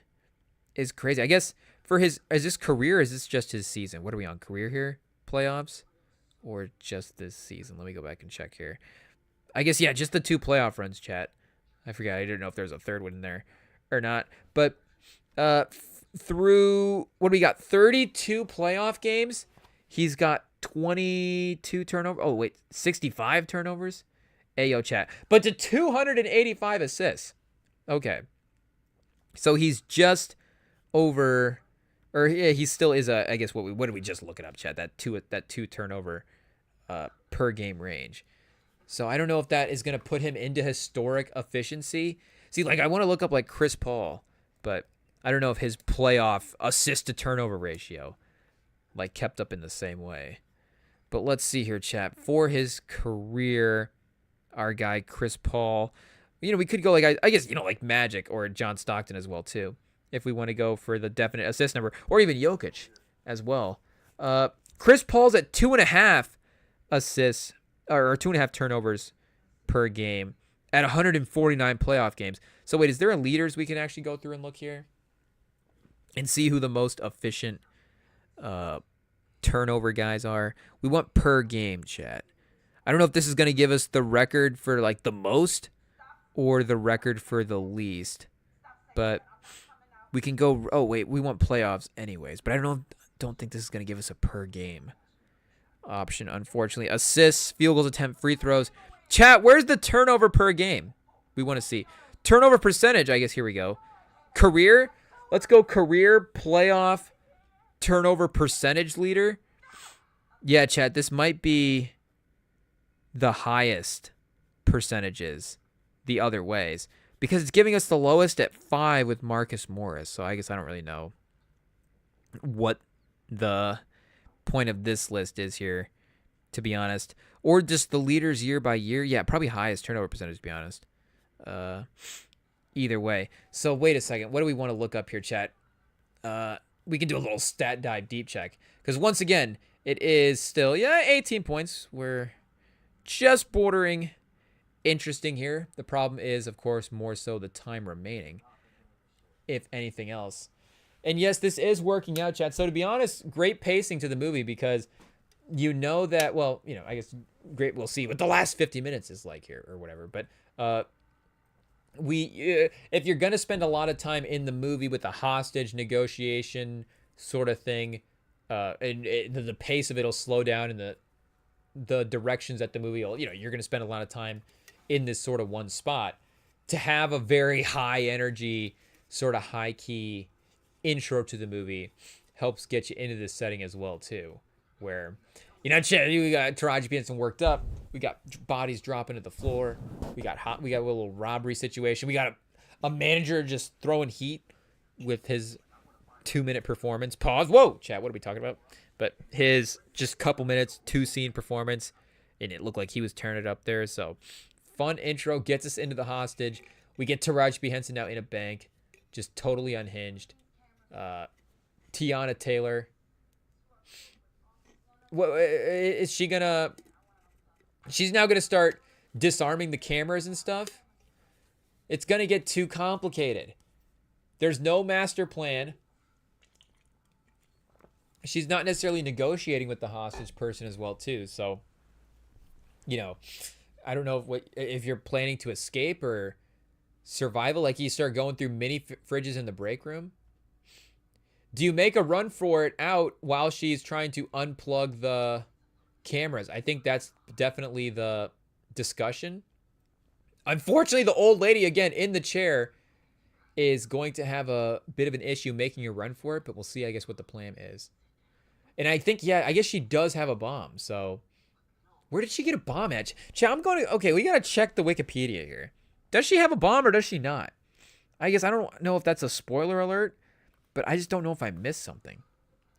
is crazy. I guess for is this career, is this just his season? What are we on, career here? Playoffs? Or just this season? Let me go back and check here. I guess, yeah, just the 2 playoff runs, chat. I forgot. I didn't know if there's a third one in there or not. But through, what do we got? 32 playoff games. He's got 22 turnovers. Oh, wait, 65 turnovers? Ayo, chat. But to 285 assists. Okay. So he's just over, or yeah, he still is I guess what did we just look it up, chat? That two turnover per game range. So I don't know if that is going to put him into historic efficiency. See, like, I want to look up like Chris Paul, but I don't know if his playoff assist to turnover ratio like kept up in the same way. But let's see here, chat. For his career, our guy Chris Paul, we could go like, I guess, like Magic or John Stockton as well too, if we want to go for the definite assist number, or even Jokic as well. Chris Paul's at 2.5 assists or 2.5 turnovers per game at 149 playoff games. So wait, is there a leaders we can actually go through and look here and see who the most efficient turnover guys are? We want per game, chat. I don't know if this is going to give us the record for like the most or the record for the least, but we can go. Oh wait, we want playoffs anyways, but I don't think this is going to give us a per game option, unfortunately. Assists, field goals attempt, free throws. Chat, where's the turnover per game? We want to see turnover percentage. I guess here we go. Career. Let's go career playoff turnover percentage leader. Yeah, chat, this might be the highest percentages the other ways because it's giving us the lowest at 5 with Marcus Morris. So I guess I don't really know what the point of this list is here, to be honest. Or just the leaders year by year. Yeah, probably highest turnover percentage, to be honest. Either way. So wait a second. What do we want to look up here, chat? We can do a little stat dive deep check. Because once again, it is still, 18 points. We're just bordering interesting here. The problem is, of course, more so the time remaining, if anything else. And yes, this is working out, chat. So to be honest, great pacing to the movie because you know that, well, I guess great, we'll see what the last 50 minutes is like here or whatever. But if you're going to spend a lot of time in the movie with a hostage negotiation sort of thing, and the pace of it'll slow down and the directions that the movie will, you're going to spend a lot of time in this sort of one spot. To have a very high energy, sort of high key intro to the movie helps get you into this setting as well too, where we got Taraji being some worked up, we got bodies dropping at the floor, we got a little robbery situation, we got a manager just throwing heat with his 2-minute performance. Pause. Whoa, chat. What are we talking about? But his just couple minutes, 2-scene performance, and it looked like he was turning it up there. So fun intro, gets us into the hostage. We get Taraji P. Henson now in a bank, just totally unhinged. Tiana Taylor. What is she gonna? She's now gonna start disarming the cameras and stuff. It's gonna get too complicated. There's no master plan. She's not necessarily negotiating with the hostage person as well, too. So, you know, I don't know if you're planning to escape or survival. Like, you start going through mini fridges in the break room. Do you make a run for it out while she's trying to unplug the cameras? I think that's definitely the discussion. Unfortunately, the old lady, again, in the chair, is going to have a bit of an issue making a run for it, but we'll see, I guess, what the plan is. And I think, yeah, I guess she does have a bomb, so where did she get a bomb at? I'm going to, okay, we got to check the Wikipedia here. Does she have a bomb or does she not? I guess I don't know if that's a spoiler alert, but I just don't know if I missed something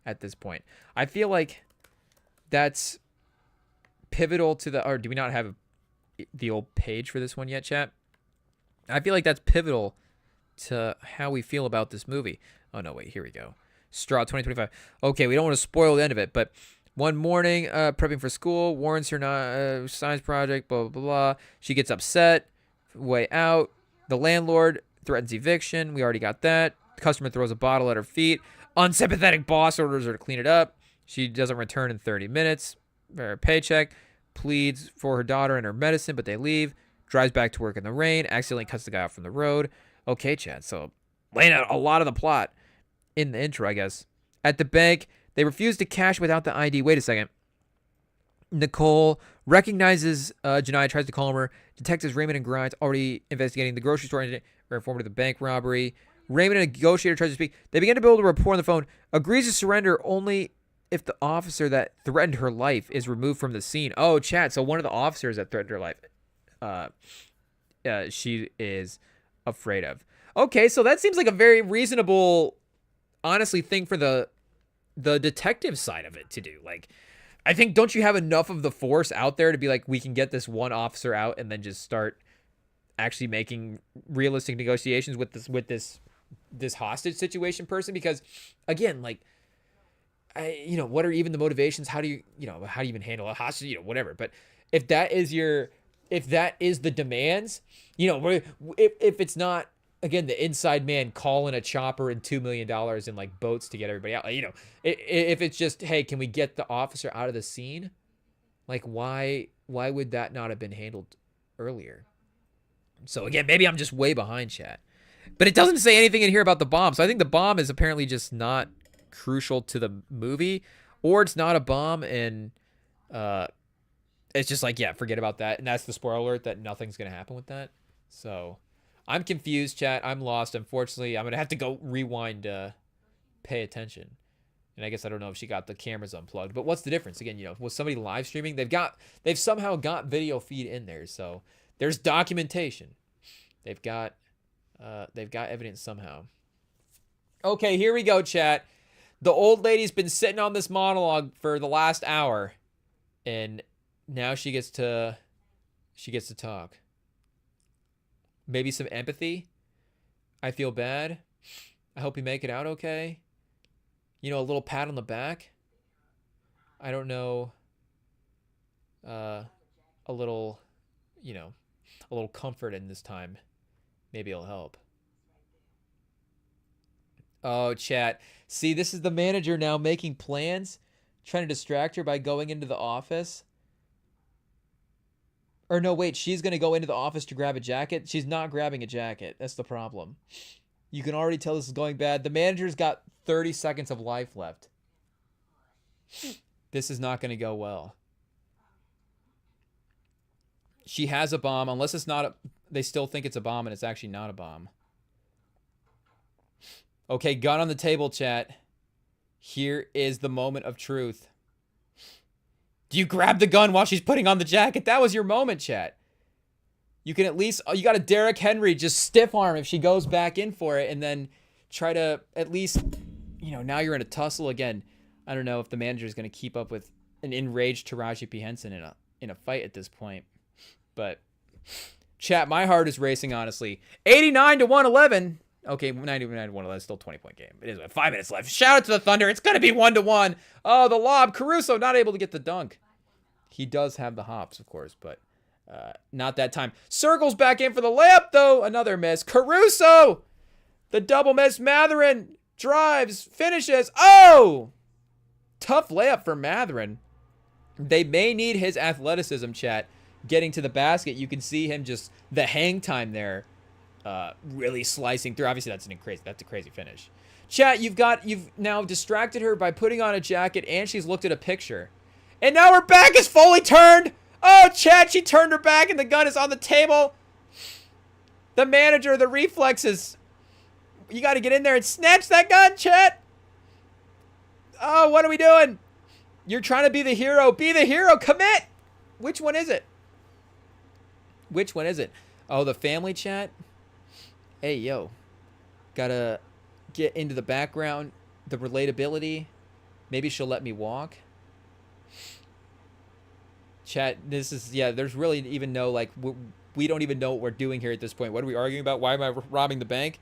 at this point. I feel like that's pivotal to the, or do we not have the old page for this one yet, chat? I feel like that's pivotal to how we feel about this movie. Oh, no, wait, here we go. Straw 2025. Okay, we don't want to spoil the end of it, but one morning, prepping for school, warns her science project, blah, blah, blah. She gets upset. Way out. The landlord threatens eviction. We already got that. The customer throws a bottle at her feet. Unsympathetic boss orders her to clean it up. She doesn't return in 30 minutes. Her paycheck. Pleads for her daughter and her medicine, but they leave. Drives back to work in the rain. Accidentally cuts the guy off from the road. Okay, Chad. So laying out a lot of the plot in the intro, I guess. At the bank, they refuse to cash without the ID. Wait a second. Nicole recognizes Janiyah, tries to calm her. Detectives Raymond and Grimes already investigating the grocery store incident. Are informed of the bank robbery. Raymond, a negotiator, tries to speak. They begin to build a rapport on the phone. Agrees to surrender only if the officer that threatened her life is removed from the scene. Oh, chat. So one of the officers that threatened her life, she is afraid of. Okay, so that seems like a very reasonable, honestly, thing for the detective side of it to do. Like, I think, don't you have enough of the force out there to be like, we can get this one officer out and then just start actually making realistic negotiations with this hostage situation person? Because again, like, what are even the motivations? How do you even handle a hostage? Whatever. But if that is the demands, if it's not, again, the inside man calling a chopper and $2 million in like boats to get everybody out, if it's just, hey, can we get the officer out of the scene? Like, why would that not have been handled earlier? So again, maybe I'm just way behind, chat. But it doesn't say anything in here about the bomb. So I think the bomb is apparently just not crucial to the movie, or it's not a bomb, and it's just like, yeah, forget about that. And that's the spoiler alert, that nothing's going to happen with that. So I'm confused, chat. I'm lost. Unfortunately, I'm going to have to go rewind, pay attention. And I guess I don't know if she got the cameras unplugged. But what's the difference? Again, was somebody live streaming? They've somehow got video feed in there. So there's documentation. They've got evidence somehow. Okay, here we go, chat. The old lady's been sitting on this monologue for the last hour, and now she gets to talk. Maybe some empathy. I feel bad. I hope you make it out okay. A little pat on the back. I don't know. A little comfort in this time. Maybe it'll help. Oh, chat. See, this is the manager now making plans, trying to distract her by going into the office. Or no, wait, she's going to go into the office to grab a jacket. She's not grabbing a jacket. That's the problem. You can already tell this is going bad. The manager's got 30 seconds of life left. This is not going to go well. She has a bomb, unless it's not they still think it's a bomb and it's actually not a bomb. Okay, gun on the table, chat. Here is the moment of truth. Do you grab the gun while she's putting on the jacket? That was your moment, chat. You can at least, you got a Derrick Henry just stiff arm if she goes back in for it, and then try to at least now you're in a tussle again. I don't know if the manager is going to keep up with an enraged Taraji P. Henson in a fight at this point. But chat, my heart is racing, honestly. 89 to 111. Okay, 99 to 111, still 20-point game. It is 5 minutes left. Shout out to the Thunder. It's going to be 1-1. Oh, the lob. Caruso not able to get the dunk. He does have the hops, of course, but not that time. Circles back in for the layup, though. Another miss. Caruso. The double miss. Matherin drives, finishes. Oh! Tough layup for Matherin. They may need his athleticism, chat, getting to the basket. You can see him just, the hang time there, really slicing through. Obviously, that's a crazy finish. Chat, you've now distracted her by putting on a jacket, and she's looked at a picture. And now her back is fully turned. Oh, chat, she turned her back, and the gun is on the table. The manager, the reflexes. You got to get in there and snatch that gun, chat. Oh, what are we doing? You're trying to be the hero. Be the hero. Commit. Which one is it? Which one is it? Oh, the family chat? Hey, yo. Gotta get into the background. The relatability. Maybe she'll let me walk. Chat, this is, yeah, there's really even no, like, we don't even know what we're doing here at this point. What are we arguing about? Why am I robbing the bank?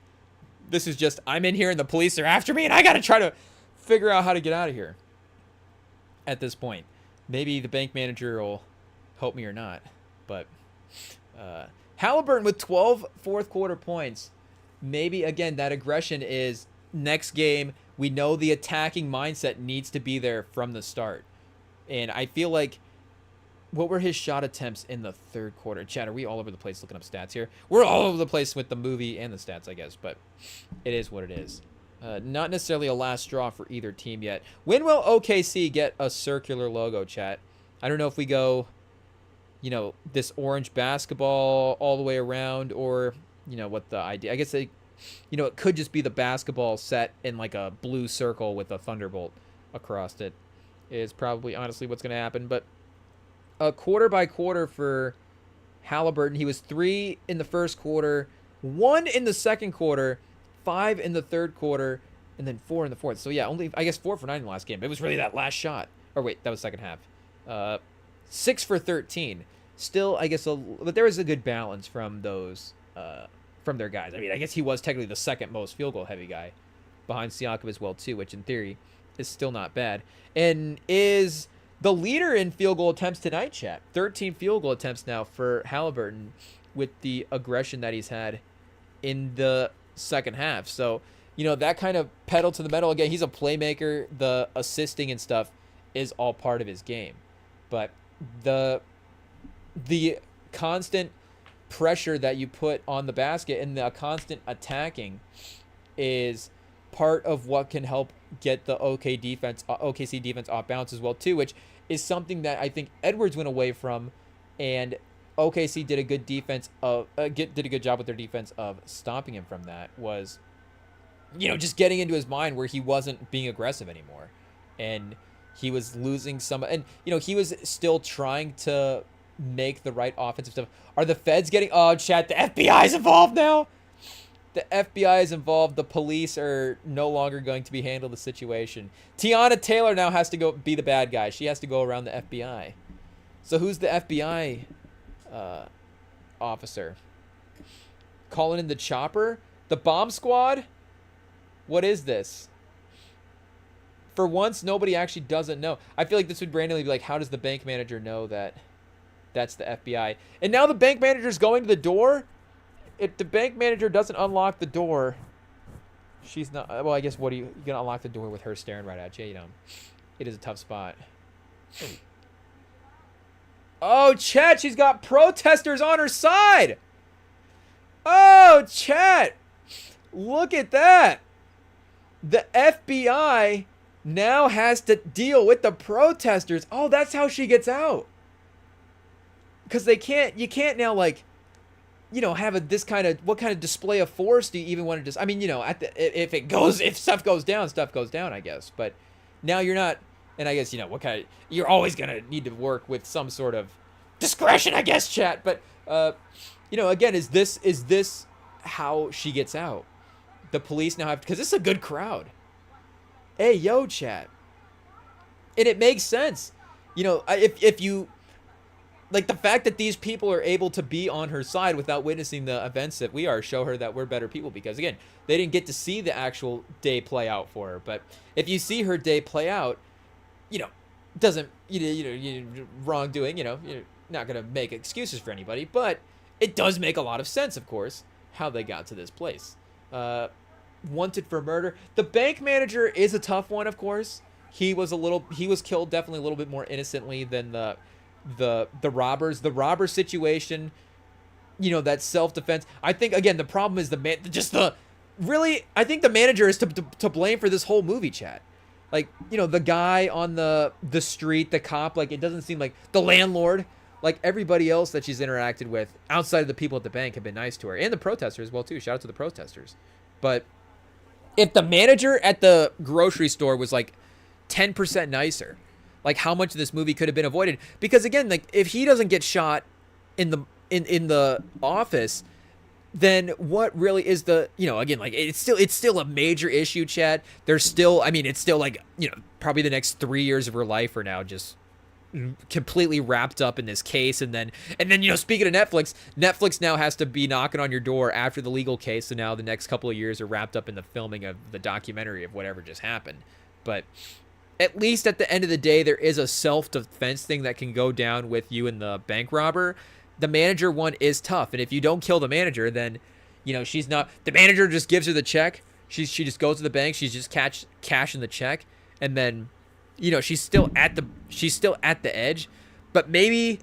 This is just, I'm in here and the police are after me and I gotta try to figure out how to get out of here at this point. Maybe the bank manager will help me or not. But Halliburton with 12 fourth quarter points. Maybe, again, that aggression is next game. We know the attacking mindset needs to be there from the start. And I feel like, what were his shot attempts in the third quarter? Chat, are we all over the place looking up stats here? We're all over the place with the movie and the stats, I guess. But it is what it is. Not necessarily a last straw for either team yet. When will OKC get a circular logo, chat? I don't know if we go, this orange basketball all the way around, or, what the idea. I guess it could just be the basketball set in like a blue circle with a thunderbolt across it. Is probably honestly what's going to happen. But quarter by quarter for Halliburton, he was 3 in the first quarter, 1 in the second quarter, 5 in the third quarter, and then 4 in the fourth. So, yeah, only, I guess, 4 for 9 in the last game. But it was really that last shot. Or, wait, that was second half. 6 for 13. Still, I guess, but there was a good balance from those, from their guys. I mean, I guess he was technically the second most field goal heavy guy behind Siakam as well, too, which in theory is still not bad. And is the leader in field goal attempts tonight, chat. 13 field goal attempts now for Halliburton with the aggression that he's had in the second half. So, that kind of pedal to the metal. Again, he's a playmaker. The assisting and stuff is all part of his game. But the constant pressure that you put on the basket and the constant attacking is part of what can help get the OKC defense off balance as well too, which is something that I think Edwards went away from, and OKC did a good job with their defense of stopping him from that. Was just getting into his mind where he wasn't being aggressive anymore, and he was losing some, and he was still trying to make the right offensive stuff. Are the feds getting? Oh, chat, the FBI is involved now. The FBI is involved. The police are no longer going to be handling the situation. Tiana Taylor now has to go be the bad guy. She has to go around the FBI. So who's the FBI officer? Calling in the chopper? The bomb squad? What is this? For once, nobody actually doesn't know. I feel like this would randomly be like, how does the bank manager know that that's the FBI? And now the bank manager's going to the door? If the bank manager doesn't unlock the door, she's not. Well, I guess what are you gonna unlock the door with her staring right at you? It is a tough spot. Oh, chat, she's got protesters on her side. Oh, chat, look at that. The FBI now has to deal with the protesters. Oh, that's how she gets out. Because you can't now, like, have this kind of, what kind of display of force do you even want to just, I mean, if stuff goes down, I guess. But now you're not, and I guess, you're always going to need to work with some sort of discretion, I guess, chat. But, again, is this how she gets out? The police now have, because this is a good crowd. Hey, yo, chat. And it makes sense. You know, if you like the fact that these people are able to be on her side without witnessing the events that we are, show her that we're better people, because again, they didn't get to see the actual day play out for her. But if you see her day play out, you know, doesn't you wrongdoing, you're not gonna make excuses for anybody, but it does make a lot of sense, of course, how they got to this place. Wanted for murder. The bank manager is a tough one, of course. He was killed definitely a little bit more innocently than the robbers. The robber situation, that self-defense. I think again the problem is I think the manager is to blame for this whole movie, chat. Like, the guy on the street, the cop, like, it doesn't seem like the landlord, like everybody else that she's interacted with outside of the people at the bank have been nice to her, and the protesters as well too. Shout out to the protesters. But if the manager at the grocery store was like 10% nicer, like how much of this movie could have been avoided? Because again, like if he doesn't get shot in the office, then what really is again, like it's still a major issue, Chad. There's still, it's still like, probably the next 3 years of her life are now just completely wrapped up in this case. And then speaking of Netflix now has to be knocking on your door after the legal case. So now the next couple of years are wrapped up in the filming of the documentary of whatever just happened. But at least at the end of the day, there is a self-defense thing that can go down with you and the bank robber. The manager one is tough, and if you don't kill the manager, then she's not. The manager just gives her the check. She just goes to the bank. She's just cashing the check, and then she's still at the edge, but maybe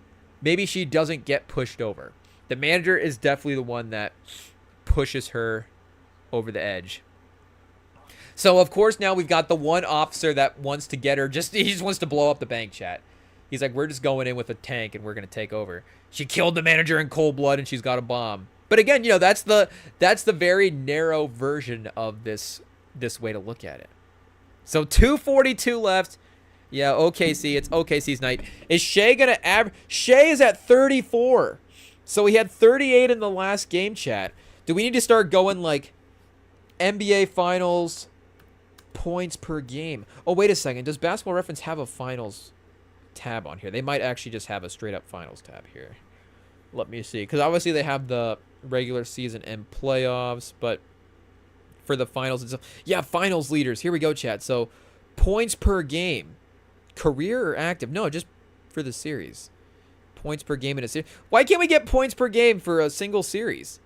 she doesn't get pushed over. The manager is definitely the one that pushes her over the edge. So of course now we've got the one officer that wants to get her. He just wants to blow up the bank, chat. He's like, we're just going in with a tank and we're going to take over. She killed the manager in cold blood and she's got a bomb. But again, that's the very narrow version of this way to look at it. So 2:42 left. Yeah, OKC. It's OKC's night. Is Shea going to average? Shea is at 34. So he had 38 in the last game, chat. Do we need to start going like NBA Finals points per game? Oh, wait a second. Does Basketball Reference have a finals tab on here? They might actually just have a straight up finals tab here. Let me see, because obviously they have the regular season and playoffs, but for the finals and stuff, yeah, finals leaders. Here we go, chat. So points per game, career or active? No, just for the series. Points per game in a series. Why can't we get points per game for a single series?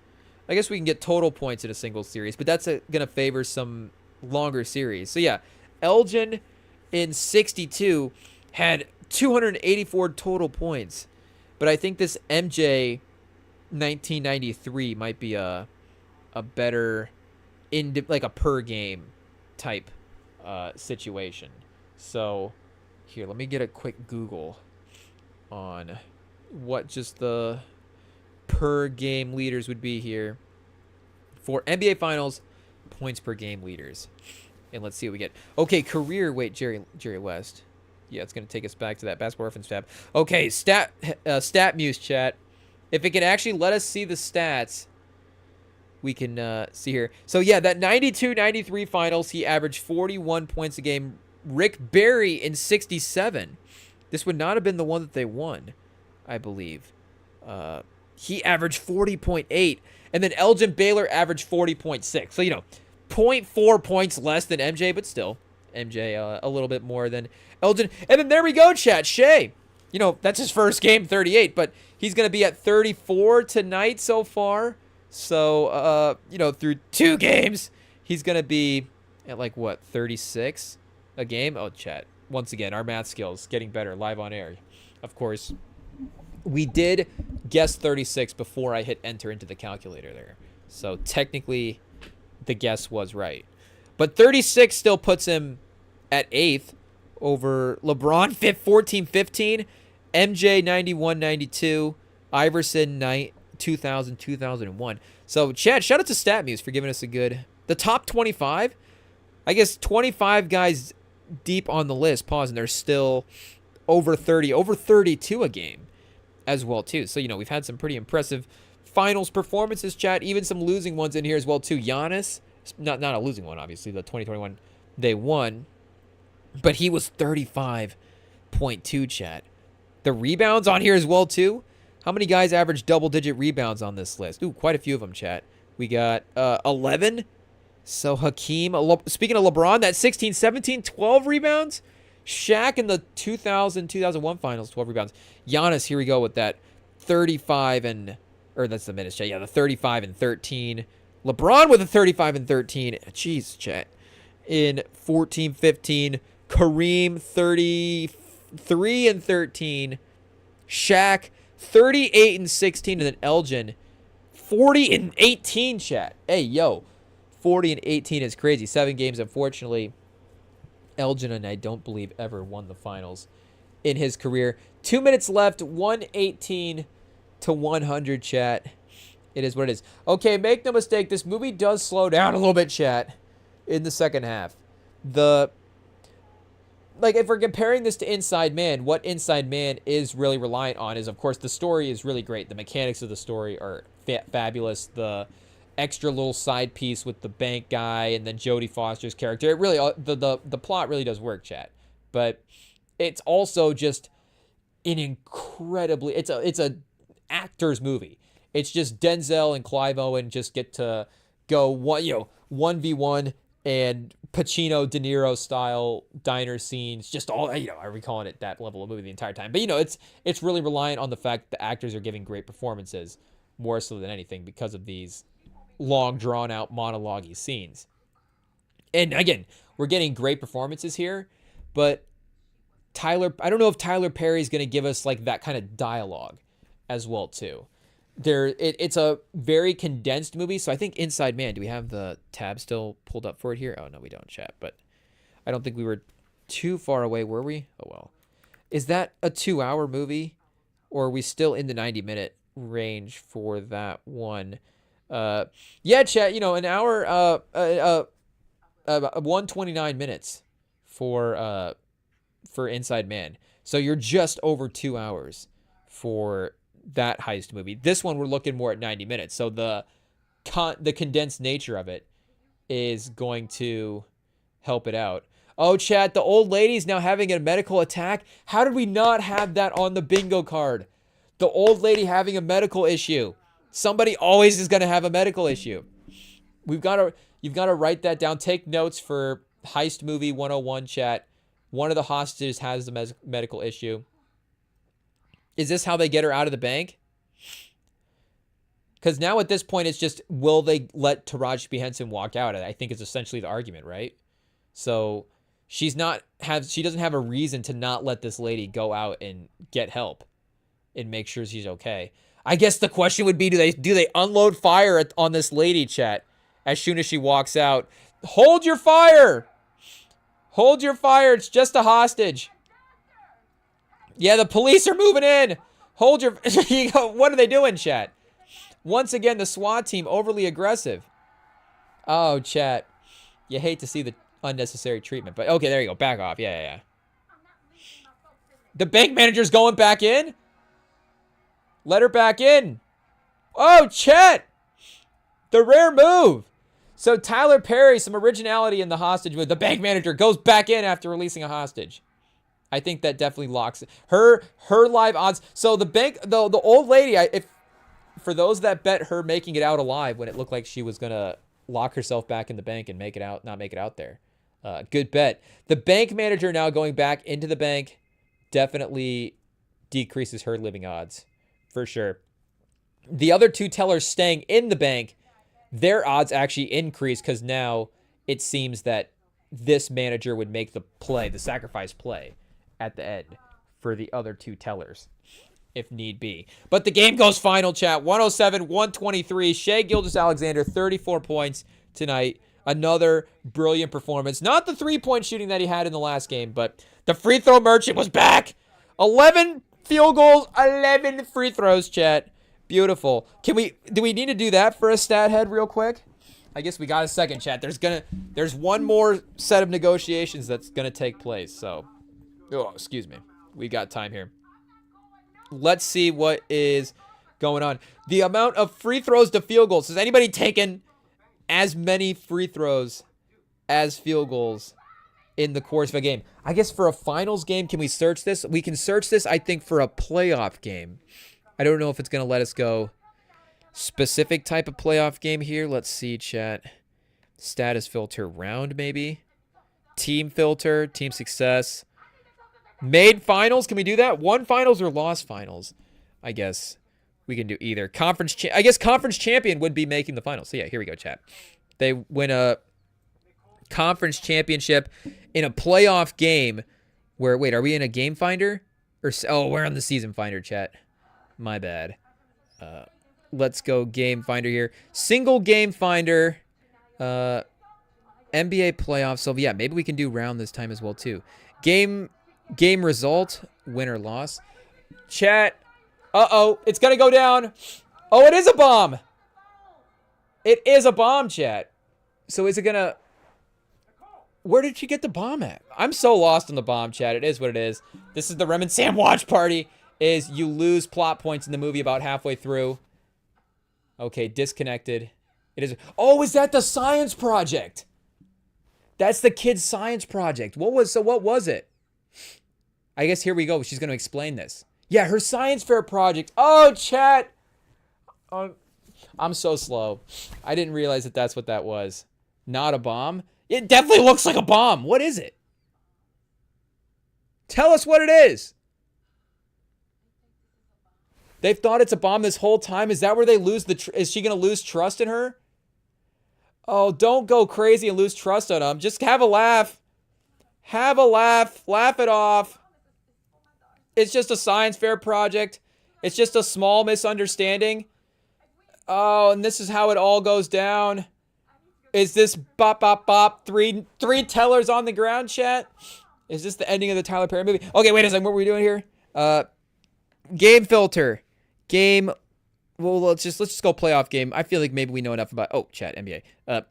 I guess we can get total points in a single series, but that's gonna favor some longer series. So yeah, Elgin in 62 had 284 total points, but I think this MJ 1993 might be a better like a per game type situation. So here, let me get a quick Google on what just the per game leaders would be here for NBA Finals points per game leaders, and let's see what we get. Okay, career. Wait, Jerry West. Yeah, it's going to take us back to that Basketball Reference tab. Okay, Stat Muse, chat. If it can actually let us see the stats, we can see here. So, yeah, that 92-93 finals, he averaged 41 points a game. Rick Barry in 67. This would not have been the one that they won, I believe. He averaged 40.8. And then Elgin Baylor averaged 40.6. So, 0.4 points less than MJ, but still. MJ a little bit more than Elgin. And then there we go, chat. Shea. That's his first game, 38, but he's going to be at 34 tonight so far. So, through 2 games, he's going to be at 36 a game? Oh, chat. Once again, our math skills getting better live on air. Of course, we did guess 36 before I hit enter into the calculator there. So, technically, the guess was right. But 36 still puts him at 8th over LeBron 14-15, MJ 91-92, Iverson 2000, 2001. So, Chad, shout out to StatMuse for giving us the top 25. I guess 25 guys deep on the list, and they're still over 30, over 32 a game as well, too. So, we've had some pretty impressive finals performances, chat, even some losing ones in here as well, too. Giannis, not a losing one, obviously, the 2021 they won. But he was 35.2, chat. The rebounds on here as well, too. How many guys average double-digit rebounds on this list? Ooh, quite a few of them, chat. We got 11. So Hakeem, speaking of LeBron, that 16, 17, 12 rebounds. Shaq in the 2001 finals, 12 rebounds. Giannis, here we go with that 35 and, or that's the minutes, chat. Yeah, the 35 and 13. LeBron with a 35 and 13. Jeez, chat. In 14, 15. Kareem, 33 and 13. Shaq, 38 and 16. And then Elgin, 40 and 18, chat. Hey, yo. 40 and 18 is crazy. 7 games, unfortunately. Elgin, and I don't believe, ever won the finals in his career. 2 minutes left. 118 to 100, chat. It is what it is. Okay, make no mistake. This movie does slow down a little bit, chat, in the second half. Like, if we're comparing this to Inside Man, what Inside Man is really reliant on is, of course, the story is really great. The mechanics of the story are fabulous. The extra little side piece with the bank guy and then Jodie Foster's character. It really, the plot really does work, chat. But it's also just an incredibly, it's a actor's movie. It's just Denzel and Clive Owen just get to go 1v1 and Pacino, De Niro style diner scenes, just all, are we calling it that level of movie the entire time? But, it's really reliant on the fact that the actors are giving great performances more so than anything because of these long, drawn-out monologue-y scenes. And, again, we're getting great performances here, but I don't know if Tyler Perry's going to give us, like, that kind of dialogue as well, too. It's a very condensed movie, so I think Inside Man, do we have the tab still pulled up for it here? Oh, no, we don't, chat, but I don't think we were too far away, were we? Oh, well. Is that a 2-hour movie, or are we still in the 90-minute range for that one? Yeah, chat, an hour, 129 minutes for Inside Man. So you're just over 2 hours for that heist movie. This one, we're looking more at 90 minutes. So the condensed nature of it is going to help it out. Oh, chat, the old lady's now having a medical attack. How did we not have that on the bingo card? The old lady having a medical issue. Somebody always is going to have a medical issue. You've got to write that down. Take notes for Heist Movie 101, chat. One of the hostages has the medical issue. Is this how they get her out of the bank? Because now at this point, it's just, will they let Taraji P. Henson walk out? I think is essentially the argument, right? So she doesn't have a reason to not let this lady go out and get help and make sure she's okay. I guess the question would be, do they unload fire on this lady, chat, as soon as she walks out? Hold your fire! Hold your fire. It's just a hostage. Yeah, the police are moving in. Hold your... What are they doing, chat? Once again, the SWAT team overly aggressive. Oh, chat. You hate to see the unnecessary treatment. But, okay, there you go. Back off. Yeah. The bank manager's going back in? Let her back in. Oh, chat. The rare move. So, Tyler Perry, some originality in the hostage move. The bank manager goes back in after releasing a hostage. I think that definitely locks it. Her live odds. So the old lady, for those that bet her making it out alive when it looked like she was gonna lock herself back in the bank and not make it out there. Good bet. The bank manager now going back into the bank definitely decreases her living odds for sure. The other two tellers staying in the bank, their odds actually increase because now it seems that this manager would make the sacrifice play at the end for the other two tellers, if need be. But the game goes final, chat. 107-123. Shai Gilgeous-Alexander, 34 points tonight. Another brilliant performance. Not the three-point shooting that he had in the last game, but the free throw merchant was back. 11 field goals, 11 free throws, chat. Beautiful. Do we need to do that for a stat head real quick? I guess we got a second, chat. There's one more set of negotiations that's gonna take place, so... Oh, excuse me. We got time here. Let's see what is going on. The amount of free throws to field goals. Has anybody taken as many free throws as field goals in the course of a game. I guess for a finals game, can we search this? We can search this, I think, for a playoff game. I don't know if it's going to let us go specific type of playoff game here. Let's see, chat. Status filter round, maybe. Team filter, team success. Made finals, can we do that? Won finals or lost finals? I guess we can do either. I guess conference champion would be making the finals. So yeah, here we go, chat. They win a conference championship in a playoff game where, wait, are we in a game finder? Oh, we're on the season finder, chat. My bad. Let's go game finder here. Single game finder. NBA playoffs. So yeah, maybe we can do round this time as well too. Game result, win or loss. Chat. Uh-oh, it's gonna go down. Oh, it is a bomb. It is a bomb, chat. So is it gonna... Where did she get the bomb at? I'm so lost on the bomb, chat. It is what it is. This is the Rem and Sam watch party. Is you lose plot points in the movie about halfway through. Okay, disconnected. It is... Oh, is that the science project? That's the kid's science project. What was it? I guess here we go. She's going to explain this. Yeah, her science fair project. Oh, chat. I'm so slow. I didn't realize that that's what that was. Not a bomb? It definitely looks like a bomb. What is it? Tell us what it is. They've thought it's a bomb this whole time. Is that where they lose the... Is she going to lose trust in her? Oh, don't go crazy and lose trust on them. Just have a laugh. Have a laugh. Laugh it off. It's just a science fair project. It's just a small misunderstanding. Oh, and this is how it all goes down. Is this bop, bop, bop? Three tellers on the ground, chat? Is this the ending of the Tyler Perry movie? Okay, wait a second. What were we doing here? Game filter. Game... Well, let's just go playoff game. I feel like maybe we know enough about... Oh, chat, NBA.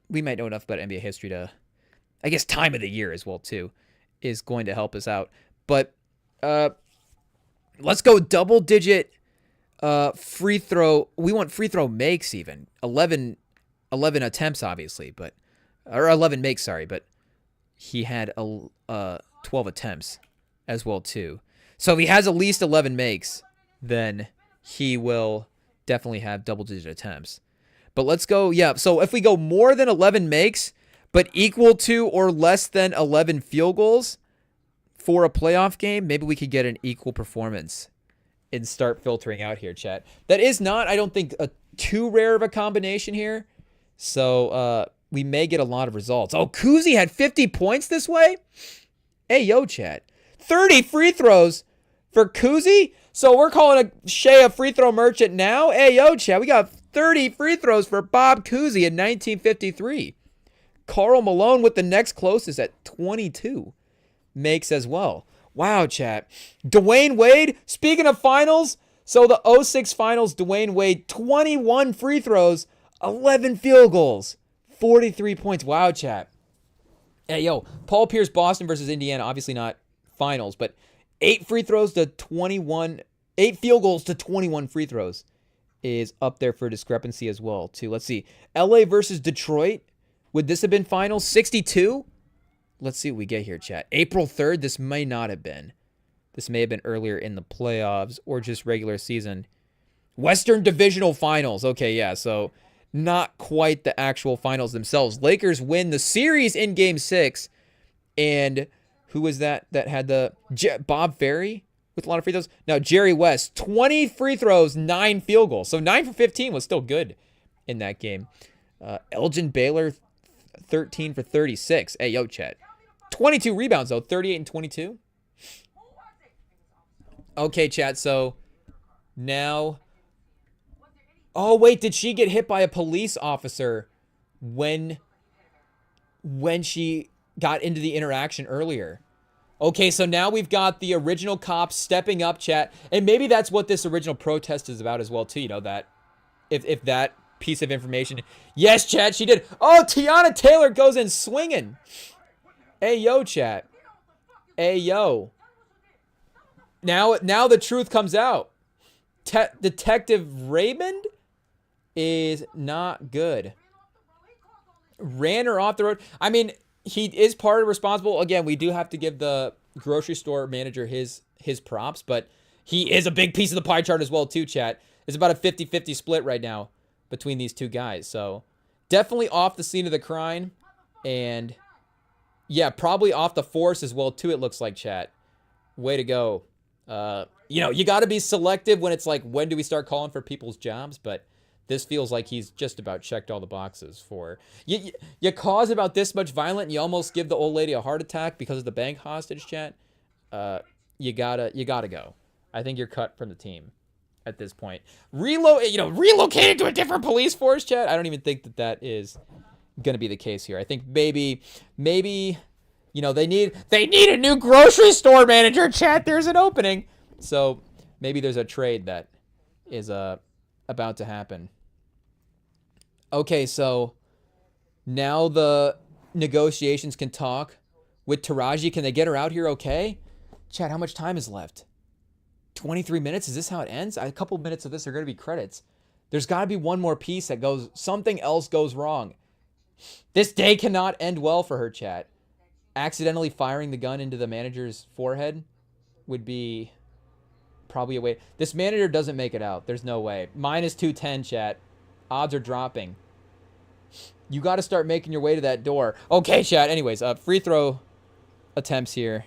We might know enough about NBA history to... I guess time of the year as well, too, is going to help us out. But, let's go double-digit free throw. We want free throw makes, even. 11 attempts, obviously, but... Or 11 makes, sorry, but he had 12 attempts as well, too. So if he has at least 11 makes, then he will... definitely have double-digit attempts. But let's go, yeah, so if we go more than 11 makes, but equal to or less than 11 field goals for a playoff game, maybe we could get an equal performance and start filtering out here, chat. That is not, I don't think, too rare of a combination here. So we may get a lot of results. Oh, Kuzi had 50 points this way? Hey, yo, chat. 30 free throws for Kuzi? So we're calling Shea a free throw merchant now? Hey, yo, chat, we got 30 free throws for Bob Cousy in 1953. Karl Malone with the next closest at 22 makes as well. Wow, chat. Dwayne Wade, speaking of finals, so the 06 finals, Dwayne Wade, 21 free throws, 11 field goals, 43 points. Wow, chat. Hey, yo, Paul Pierce, Boston versus Indiana, obviously not finals, but 8 free throws to 21... 8 field goals to 21 free throws is up there for discrepancy as well, too. Let's see. LA versus Detroit. Would this have been finals? 62? Let's see what we get here, chat. April 3rd. This may not have been. This may have been earlier in the playoffs or just regular season. Western Divisional Finals. Okay, yeah, so not quite the actual finals themselves. Lakers win the series in Game 6. And who was that had the... Bob Ferry? With a lot of free throws. Now, Jerry West, 20 free throws, 9 field goals. So 9 for 15 was still good in that game. Elgin Baylor, 13 for 36. Hey, yo, chat. 22 rebounds, though. 38 and 22. Okay, chat. So now... Oh, wait. Did she get hit by a police officer when she got into the interaction earlier? Okay, so now we've got the original cops stepping up, chat. And maybe that's what this original protest is about as well, too. You know, that if that piece of information... Yes, chat, she did. Oh, Tiana Taylor goes in swinging. Hey, yo, chat. Hey, yo. Now the truth comes out. Detective Raymond is not good. Ran her off the road. I mean... he is part of responsible. Again, we do have to give the grocery store manager his props, but he is a big piece of the pie chart as well, too, chat. It's about a 50-50 split right now between these two guys. So definitely off the scene of the crime. And yeah, probably off the force as well, too, it looks like, chat. Way to go. You know, you got to be selective when it's like, when do we start calling for people's jobs? But this feels like he's just about checked all the boxes for... You cause about this much violence, and you almost give the old lady a heart attack because of the bank hostage, chat. You gotta go. I think you're cut from the team at this point. Relocated to a different police force, chat. I don't even think that is going to be the case here. I think maybe, you know, they need a new grocery store manager, chat. There's an opening. So maybe there's a trade that is about to happen. Okay, so now the negotiations can talk with Taraji. Can they get her out here okay? Chat, how much time is left? 23 minutes? Is this how it ends? A couple minutes of this are going to be credits. There's got to be one more piece that goes, something else goes wrong. This day cannot end well for her, chat. Accidentally firing the gun into the manager's forehead would be probably a way. This manager doesn't make it out. There's no way. Minus 210, chat. Odds are dropping. You got to start making your way to that door. Okay, chat. Anyways, free throw attempts here.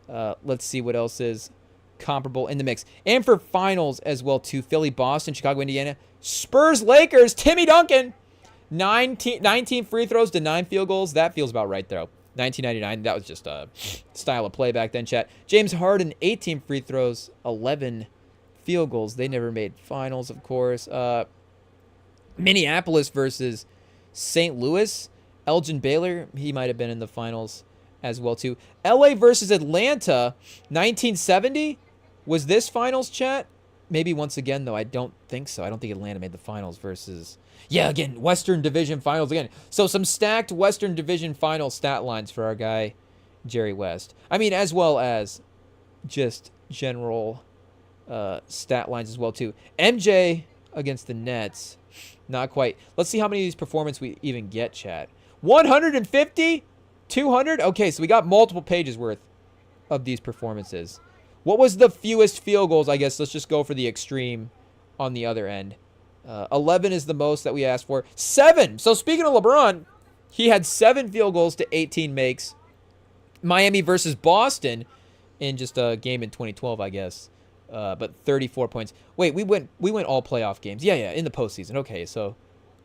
Let's see what else is comparable in the mix. And for finals as well, too. Philly, Boston, Chicago, Indiana. Spurs, Lakers, Timmy Duncan. 19 free throws to 9 field goals. That feels about right, though. 1999. That was just a style of play back then, chat. James Harden, 18 free throws, 11 field goals. They never made finals, of course. Minneapolis versus St. Louis. Elgin Baylor, he might have been in the finals as well, too. LA versus Atlanta, 1970. Was this finals, chat? Maybe once again, though. I don't think so. I don't think Atlanta made the finals versus... Yeah, again, Western Division Finals again. So some stacked Western Division Final stat lines for our guy, Jerry West. I mean, as well as just general stat lines as well, too. MJ against the Nets. Not quite. Let's see how many of these performances we even get, chat. 150? 200? Okay, so we got multiple pages worth of these performances. What was the fewest field goals? I guess let's just go for the extreme on the other end. 11 is the most that we asked for. 7! So speaking of LeBron, he had 7 field goals to 18 makes. Miami versus Boston in just a game in 2012, I guess. But 34 points. Wait, we went all playoff games. Yeah, in the postseason. Okay, so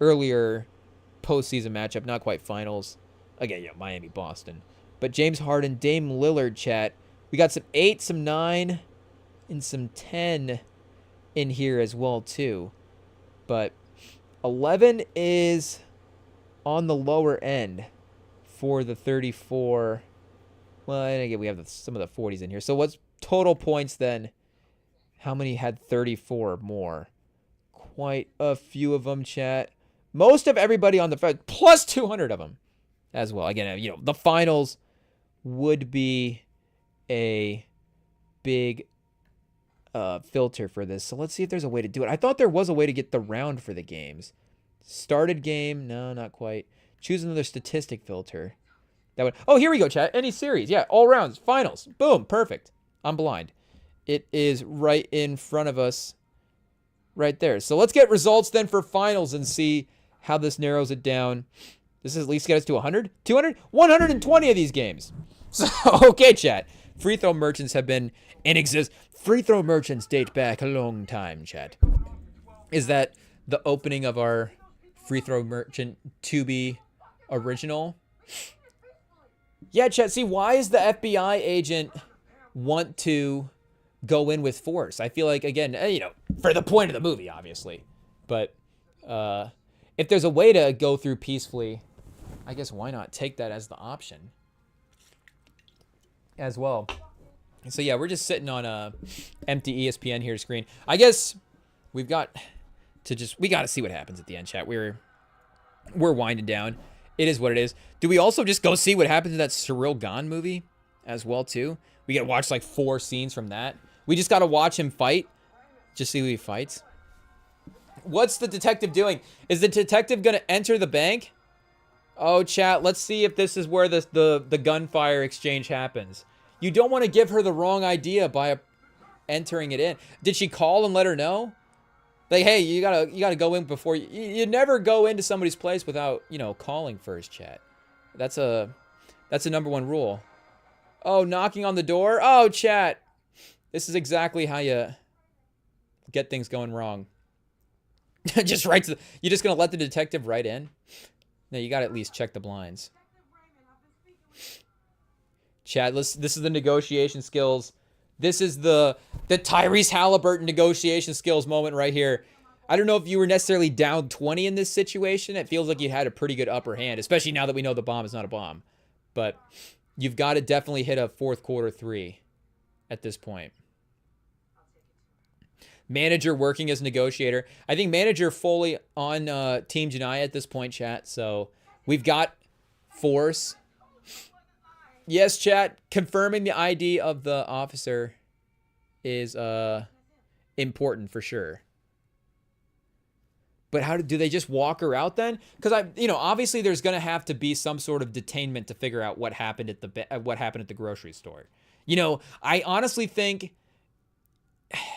earlier postseason matchup, not quite finals. Again, yeah, Miami, Boston. But James Harden, Dame Lillard, chat. We got some 8, some 9, and some 10 in here as well, too. But 11 is on the lower end for the 34. Well, and again, we have some of the 40s in here. So what's total points then? How many had 34 or more? Quite a few of them, chat. Most of everybody on the field, plus 200 of them as well. Again, you know, the finals would be a big filter for this. So let's see if there's a way to do it. I thought there was a way to get the round for the games. Started game. No, not quite. Choose another statistic filter. That would. Oh, here we go, chat. Any series. Yeah, all rounds. Finals. Boom. Perfect. I'm blind. It is right in front of us. Right there. So let's get results then for finals and see how this narrows it down. This is at least get us to 100, 200, 120 of these games. So, okay, chat. Free throw merchants have been in existence. Free throw merchants date back a long time, chat. Is that the opening of our free throw merchant to be original? Yeah, chat. See, why is the FBI agent want to go in with force? I feel like, again, you know, for the point of the movie, obviously. But if there's a way to go through peacefully, I guess why not take that as the option as well. So yeah, we're just sitting on a empty ESPN here screen. I guess we've got to we got to see what happens at the end, chat. We're winding down. It is what it is. Do we also just go see what happens in that Cyril Gane movie as well too? We got to watch like 4 scenes from that. We just got to watch him fight. Just see who he fights. What's the detective doing? Is the detective going to enter the bank? Oh, chat, let's see if this is where the gunfire exchange happens. You don't want to give her the wrong idea by entering it in. Did she call and let her know? Like, hey, you gotta go in before you never go into somebody's place without, you know, calling first, chat. That's a #1 rule. Oh, knocking on the door? Oh, chat. This is exactly how you get things going wrong. Just right to you're just gonna let the detective right in? No, you gotta at least check the blinds. Chat, this is the negotiation skills. This is the Tyrese Halliburton negotiation skills moment right here. I don't know if you were necessarily down 20 in this situation. It feels like you had a pretty good upper hand, especially now that we know the bomb is not a bomb. But you've got to definitely hit a fourth quarter 3 at this point. Manager working as negotiator. I think manager fully on Team Janiyah at this point, chat. So we've got force. Yes, chat. Confirming the ID of the officer is important for sure. But how do they just walk her out then? Because obviously there's gonna have to be some sort of detainment to figure out what happened at the grocery store. I honestly think,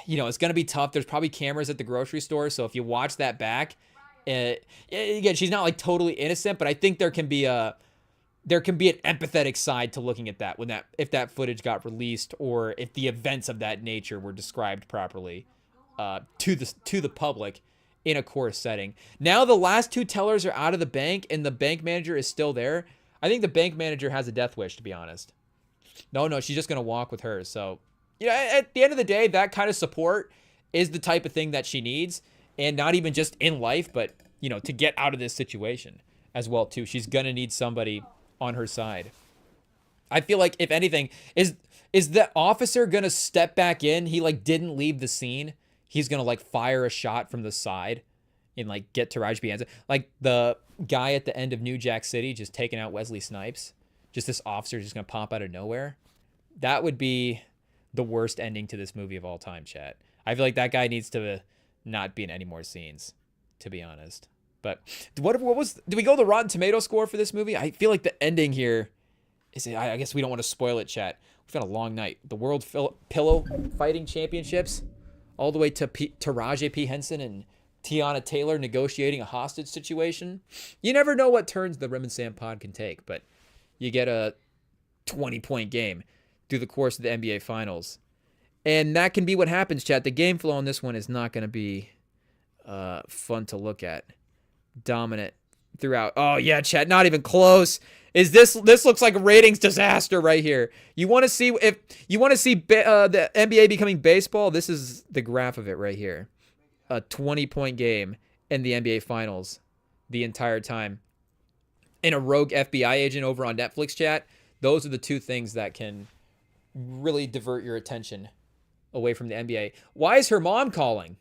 it's gonna be tough. There's probably cameras at the grocery store, so if you watch that back, again, she's not like totally innocent, but I think there can be an empathetic side to looking at that if that footage got released, or if the events of that nature were described properly to the public in a court setting. Now the last 2 tellers are out of the bank and the bank manager is still there. I think the bank manager has a death wish, to be honest. No, she's just gonna walk with her. So at the end of the day, that kind of support is the type of thing that she needs, and not even just in life, but to get out of this situation as well too. She's gonna need somebody on her side. I feel like, if anything, is the officer gonna step back in? He didn't leave the scene. He's gonna fire a shot from the side and get Taraji P. Henson. Like the guy at the end of New Jack City just taking out Wesley Snipes. Just this officer just gonna pop out of nowhere. That would be the worst ending to this movie of all time, chat. I feel like that guy needs to not be in any more scenes, to be honest. But did we go the Rotten Tomato score for this movie? I feel like the ending here is, I guess we don't want to spoil it, chat. We've had a long night. The World Pillow Fighting Championships, all the way to Taraji P. Henson and Tiana Taylor negotiating a hostage situation. You never know what turns the Rim and Sam pod can take, but you get a 20-point game through the course of the NBA Finals. And that can be what happens, chat. The game flow on this one is not going to be fun to look at. Dominant throughout. Oh, yeah, chat. Not even close. This looks like a ratings disaster right here. You want to see the NBA becoming baseball? This is the graph of it right here. A 20-point game in the NBA Finals the entire time. And a rogue FBI agent over on Netflix, chat. Those are the 2 things that can really divert your attention away from the NBA. Why is her mom calling?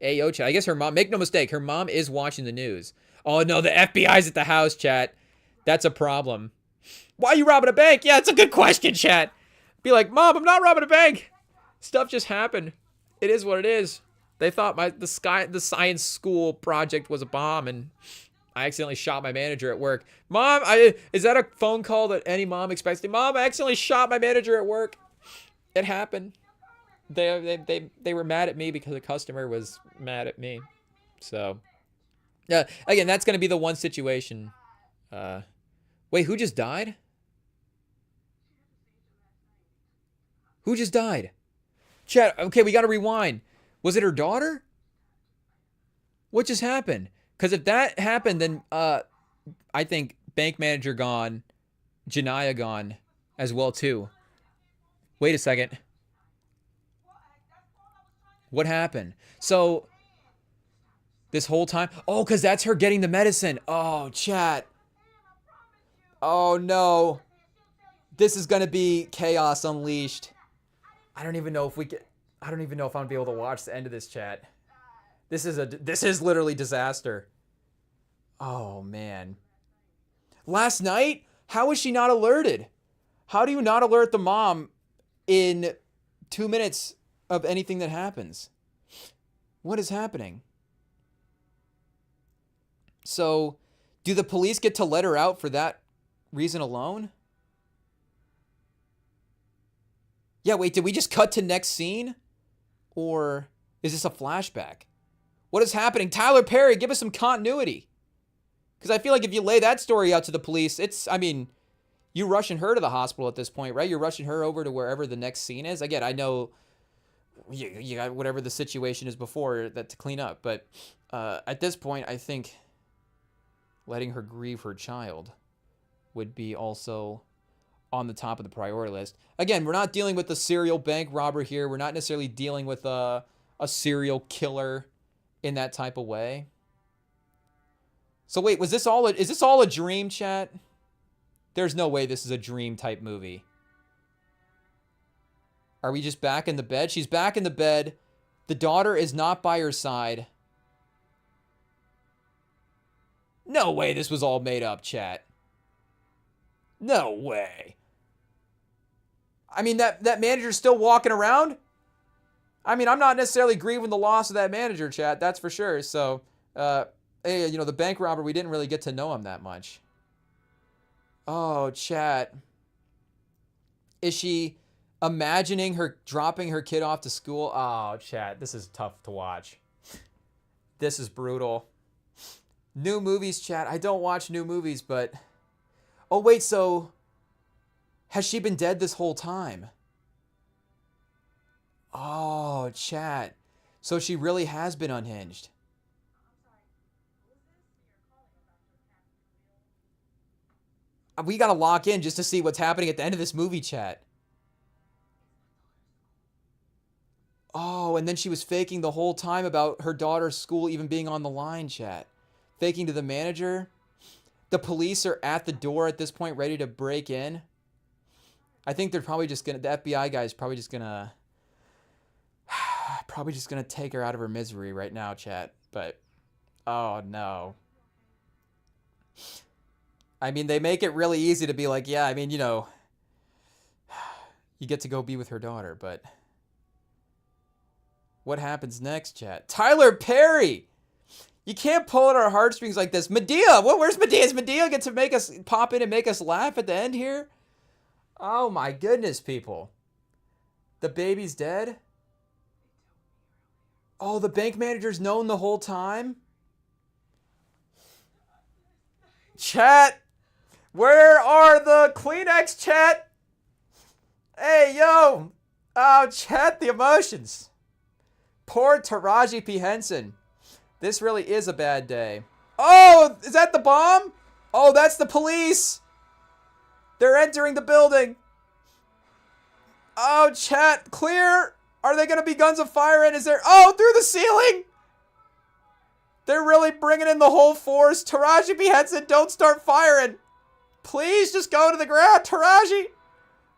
Ayo, chat. I guess her mom, make no mistake, her mom is watching the news. Oh, no, the FBI's at the house, chat. That's a problem. Why are you robbing a bank? Yeah, it's a good question, chat. Be like, Mom, I'm not robbing a bank. Stuff just happened. It is what it is. They thought the science school project was a bomb, and I accidentally shot my manager at work. Mom, is that a phone call that any mom expects? Mom, I accidentally shot my manager at work. It happened. They were mad at me because a customer was mad at me. So, yeah, again, that's going to be the one situation. Wait, who just died? Who just died? Chat, okay, we got to rewind. Was it her daughter? What just happened? Because if that happened, then I think bank manager gone, Janiyah gone as well too. Wait a second. What happened? So this whole time, because that's her getting the medicine. Oh, chat. Oh no. This is gonna be chaos unleashed. I don't even know if I'm gonna be able to watch the end of this, chat. This is literally disaster. Oh man. Last night? How was she not alerted? How do you not alert the mom in 2 minutes of anything that happens? What is happening? So, Do the police get to let her out for that reason alone? Yeah, wait, did we just cut to next scene? Or is this a flashback? What is happening? Tyler Perry, give us some continuity. Because I feel like if you lay that story out to the police, I mean, you're rushing her to the hospital at this point, right? You're rushing her over to wherever the next scene is. Again, I know you got whatever the situation is before that to clean up. But at this point, I think letting her grieve her child would be also on the top of the priority list. Again, we're not dealing with a serial bank robber here. We're not necessarily dealing with a serial killer in that type of way. So wait, is this all a dream, chat? There's no way this is a dream type movie. Are we just back in the bed? She's back in the bed. The daughter is not by her side. No way this was all made up, chat. No way. I mean, that manager's still walking around? I mean, I'm not necessarily grieving the loss of that manager, chat. That's for sure. So, hey, you know, the bank robber, we didn't really get to know him that much. Oh, chat. Is she imagining her dropping her kid off to school? Oh, chat, this is tough to watch. This is brutal. New movies, chat. I don't watch new movies, but... Oh, wait, so... Has she been dead this whole time? Oh, chat. So she really has been unhinged. We gotta lock in just to see what's happening at the end of this movie, chat. Oh, and then she was faking the whole time about her daughter's school even being on the line, chat. Faking to the manager. The police are at the door at this point, ready to break in. I think they're probably just gonna, the FBI guy is probably just gonna take her out of her misery right now, chat. But, oh no. I mean, they make it really easy to be like, yeah, I mean, you know, you get to go be with her daughter, but what happens next, chat? Tyler Perry! You can't pull at our heartstrings like this. Medea! Where's Medea? Does Medea get to make us pop in and make us laugh at the end here? Oh my goodness, people. The baby's dead? Oh, the bank manager's known the whole time? Chat! Where are the Kleenex, chat? Hey, yo! Oh, chat, the emotions. Poor Taraji P. Henson. This really is a bad day. Oh, is that the bomb? Oh, that's the police. They're entering the building. Oh, chat, clear. Are they going to be guns of fire? And is there... Oh, through the ceiling. They're really bringing in the whole force. Taraji P. Henson, don't start firing. Please just go to the ground, Taraji.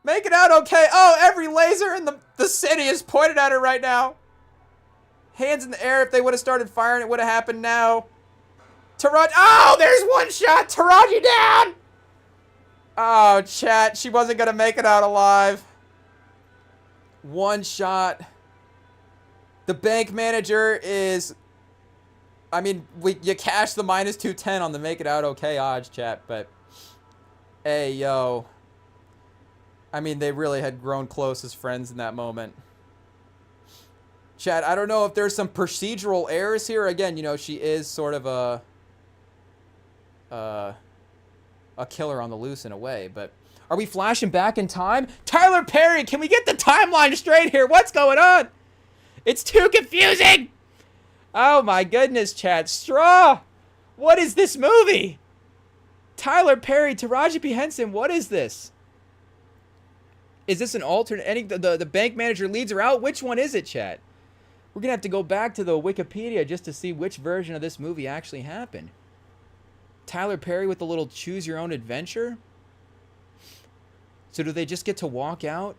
Make it out okay. Oh, every laser in the city is pointed at her right now. Hands in the air. If they would have started firing, it would have happened now. Taraji. Oh, there's one shot. Taraji down. Oh, chat. She wasn't going to make it out alive. One shot. The bank manager is... I mean, you cash the minus 210 on the make it out okay odds, chat, but... Hey, yo. I mean, they really had grown close as friends in that moment. Chat, I don't know if there's some procedural errors here. Again, you know, she is sort of a killer on the loose in a way, but... Are we flashing back in time? Tyler Perry, can we get the timeline straight here? What's going on? It's too confusing! Oh my goodness, chat. Straw! What is this movie? Tyler Perry, Taraji P. Henson, what is this? Is this an alternate? The bank manager leads her out? Which one is it, chat? We're going to have to go back to the Wikipedia just to see which version of this movie actually happened. Tyler Perry with a little choose your own adventure? So do they just get to walk out?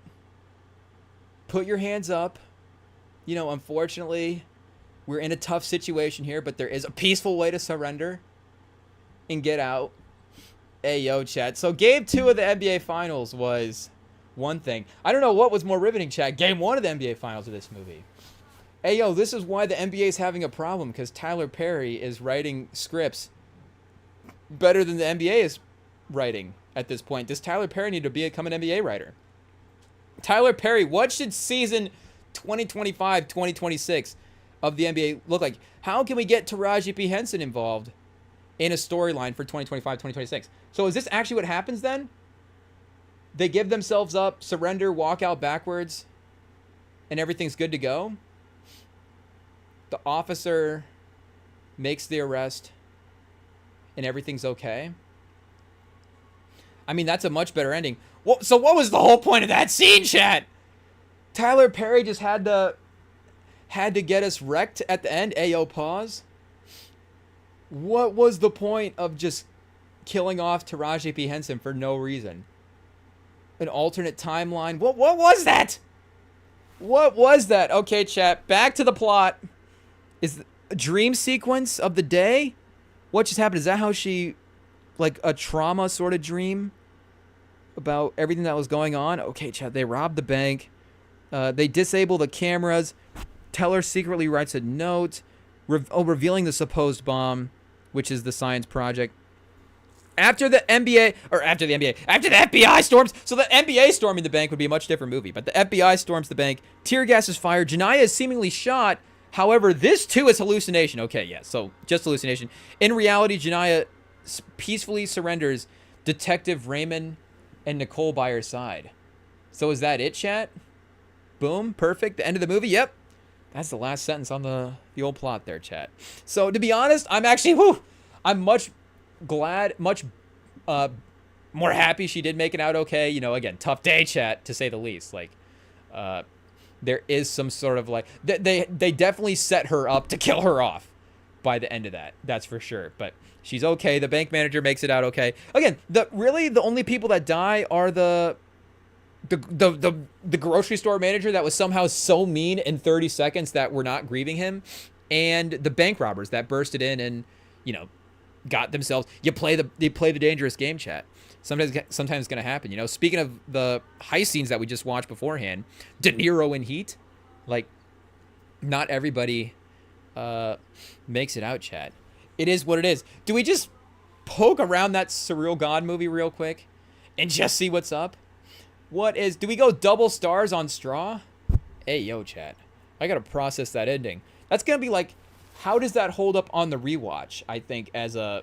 Put your hands up. You know, unfortunately, we're in a tough situation here, but there is a peaceful way to surrender and get out. Hey, yo, chat. So game 2 of the NBA Finals was one thing. I don't know what was more riveting, chat. Game 1 of the NBA Finals of this movie. Hey, yo, this is why the NBA is having a problem, because Tyler Perry is writing scripts better than the NBA is writing at this point. Does Tyler Perry need to become an NBA writer? Tyler Perry, what should season 2025-2026 of the NBA look like? How can we get Taraji P. Henson involved in a storyline for 2025-2026? So is this actually what happens then? They give themselves up, surrender, walk out backwards, and everything's good to go? The officer makes the arrest, and everything's okay? I mean, that's a much better ending. So what was the whole point of that scene, chat? Tyler Perry just had to get us wrecked at the end. Ayo, pause. What was the point of just killing off Taraji P. Henson for no reason? An alternate timeline. What was that? What was that? Okay, chat. Back to the plot. Is a dream sequence of the day? What just happened? Is that how she, like a trauma sort of dream about everything that was going on? Okay, chat. They robbed the bank. They disable the cameras. Teller secretly writes a note revealing the supposed bomb, which is the science project. After the FBI storms. So the NBA storming the bank would be a much different movie. But the FBI storms the bank. Tear gas is fired. Janiyah is seemingly shot. However, this too is hallucination. Okay, yeah, so just hallucination. In reality, Janiyah peacefully surrenders Detective Raymond and Nicole by her side. So is that it, chat? Boom, perfect. The end of the movie. Yep. That's the last sentence on the old plot there, chat. So to be honest, I'm actually, I'm much glad, much more happy she did make it out okay. You know, again, tough day, chat, to say the least. Like, there is some sort of like, they definitely set her up to kill her off by the end of that. That's for sure. But she's okay. The bank manager makes it out okay. Again, really the only people that die are the grocery store manager that was somehow so mean in 30 seconds that we're not grieving him, and the bank robbers that bursted in and, you know, got themselves. You play the dangerous game, chat. Sometimes it's gonna happen. You know, speaking of the heist scenes that we just watched beforehand, De Niro in Heat, like, not everybody makes it out, chat. It is what it is. Do we just poke around that Surreal God movie real quick and just see what's up? Do we go double stars on Straw? Hey, yo, chat. I gotta process that ending. That's gonna be like, how does that hold up on the rewatch, I think, as a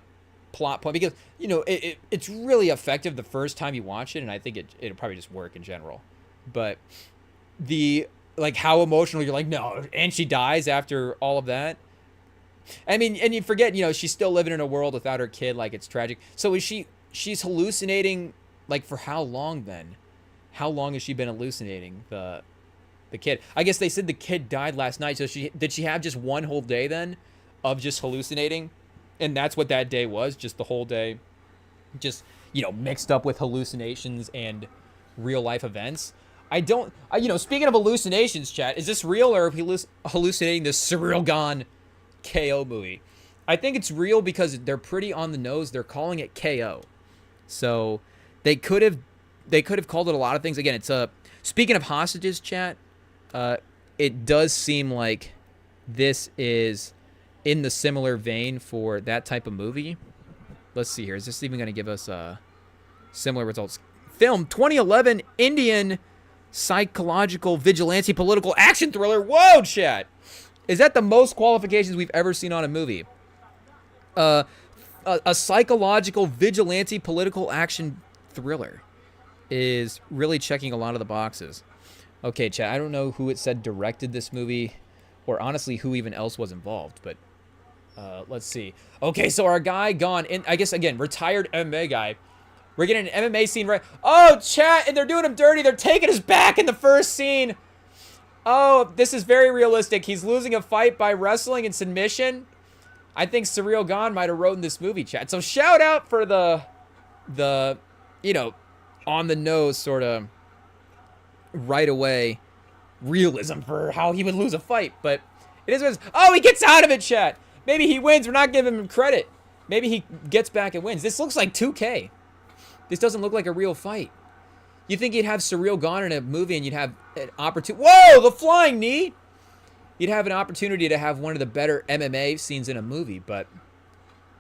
plot point? Because, you know, it's really effective the first time you watch it, and I think it'll probably just work in general. But like, how emotional you're like, no, and she dies after all of that. I mean, and you forget, you know, she's still living in a world without her kid, like, it's tragic. So she's hallucinating, like, for how long then? How long has she been hallucinating the kid? I guess they said the kid died last night. So did she have just one whole day then of just hallucinating? And that's what that day was, just the whole day, just, you know, mixed up with hallucinations and real life events. You know, speaking of hallucinations, chat, is this real, or are we hallucinating this Surreal Gone KO movie? I think it's real because they're pretty on the nose. They're calling it KO. So they could have called it a lot of things. Again, it's speaking of hostages, chat, it does seem like this is in the similar vein for that type of movie. Let's see here. Is this even going to give us similar results? Film 2011 Indian psychological vigilante political action thriller. Whoa, chat. Is that the most qualifications we've ever seen on a movie? A psychological vigilante political action thriller is really checking a lot of the boxes. Okay, chat, I don't know who it said directed this movie, or honestly who even else was involved, but let's see. Okay, so our guy gone in, I guess, again, retired MMA guy. We're getting an MMA scene right. Oh, chat, and they're doing him dirty. They're taking his back in the first scene. Oh, this is very realistic. He's losing a fight by wrestling and submission. I think Surreal Gone might have written this movie, chat. So shout out for the you know, on the nose sort of right away realism for how he would lose a fight. But it is what it is. Oh, he gets out of it, chat. Maybe he wins. We're not giving him credit. Maybe he gets back and wins. This looks like 2K. This doesn't look like a real fight. You think you'd have Surreal Gone in a movie and you'd have an opportunity. Whoa, the flying knee. You'd have an opportunity to have one of the better MMA scenes in a movie, but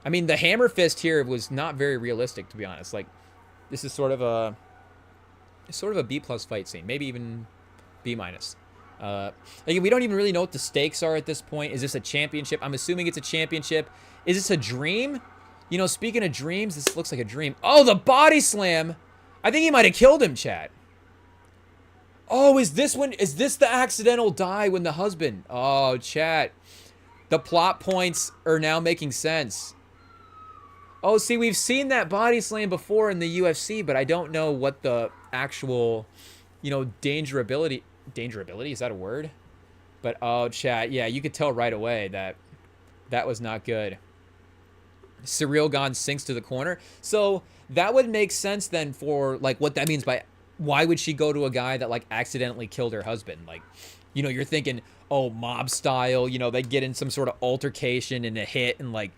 I mean, the hammer fist here was not very realistic, to be honest. Like, this is sort of a B plus fight scene, maybe even B minus. Again, we don't even really know what the stakes are at this point. Is this a championship? I'm assuming it's a championship. Is this a dream? You know, speaking of dreams, this looks like a dream. Oh, the body slam. I think he might have killed him, chat. Oh, is this the accidental die when the husband? Oh, chat. The plot points are now making sense. Oh, see, we've seen that body slam before in the UFC, but I don't know what the actual, you know, dangerability, is that a word? But, oh, chat, yeah, you could tell right away that that was not good. Surreal Gon sinks to the corner. So that would make sense then for, like, what that means by why would she go to a guy that, like, accidentally killed her husband? Like, you know, you're thinking, oh, mob style, you know, they get in some sort of altercation and a hit and, like,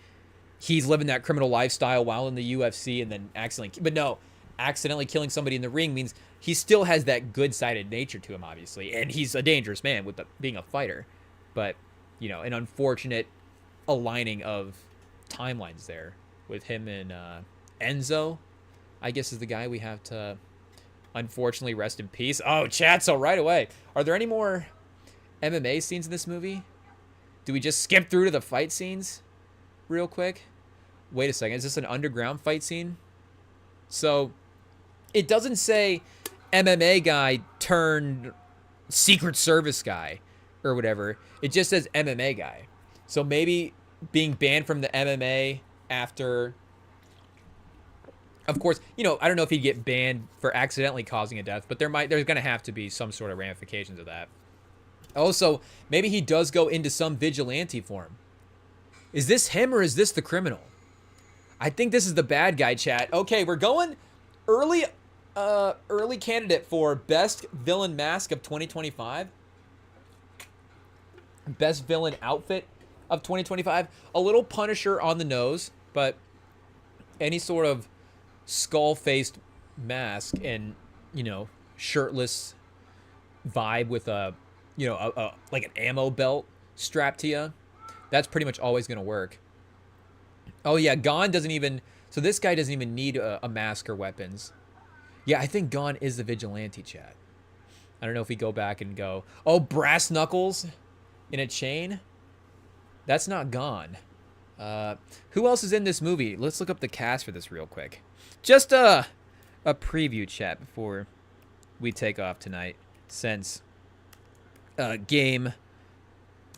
he's living that criminal lifestyle while in the UFC and then accidentally, but no, accidentally killing somebody in the ring means he still has that good-sided nature to him, obviously, and he's a dangerous man with being a fighter. But, you know, an unfortunate aligning of timelines there with him and Enzo, I guess, is the guy we have to unfortunately rest in peace. Oh, chat, so right away. Are there any more MMA scenes in this movie? Do we just skip through to the fight scenes real quick? Wait a second. Is this an underground fight scene? So it doesn't say MMA guy turned Secret Service guy or whatever. It just says MMA guy. So maybe being banned from the MMA after, of course, you know, I don't know if he'd get banned for accidentally causing a death, but there's going to have to be some sort of ramifications of that. Also, maybe he does go into some vigilante form. Is this him or is this the criminal? I think this is the bad guy, chat. Okay, we're going early candidate for best villain mask of 2025. Best villain outfit of 2025. A little Punisher on the nose, but any sort of skull-faced mask and, you know, shirtless vibe with a, you know, like an ammo belt strapped to you. That's pretty much always going to work. Oh, yeah, Gon doesn't even... So this guy doesn't even need a mask or weapons. Yeah, I think Gon is the vigilante, chat. I don't know if we go back and go... Oh, brass knuckles in a chain? That's not Gon. Who else is in this movie? Let's look up the cast for this real quick. Just a preview, chat, before we take off tonight. Since Game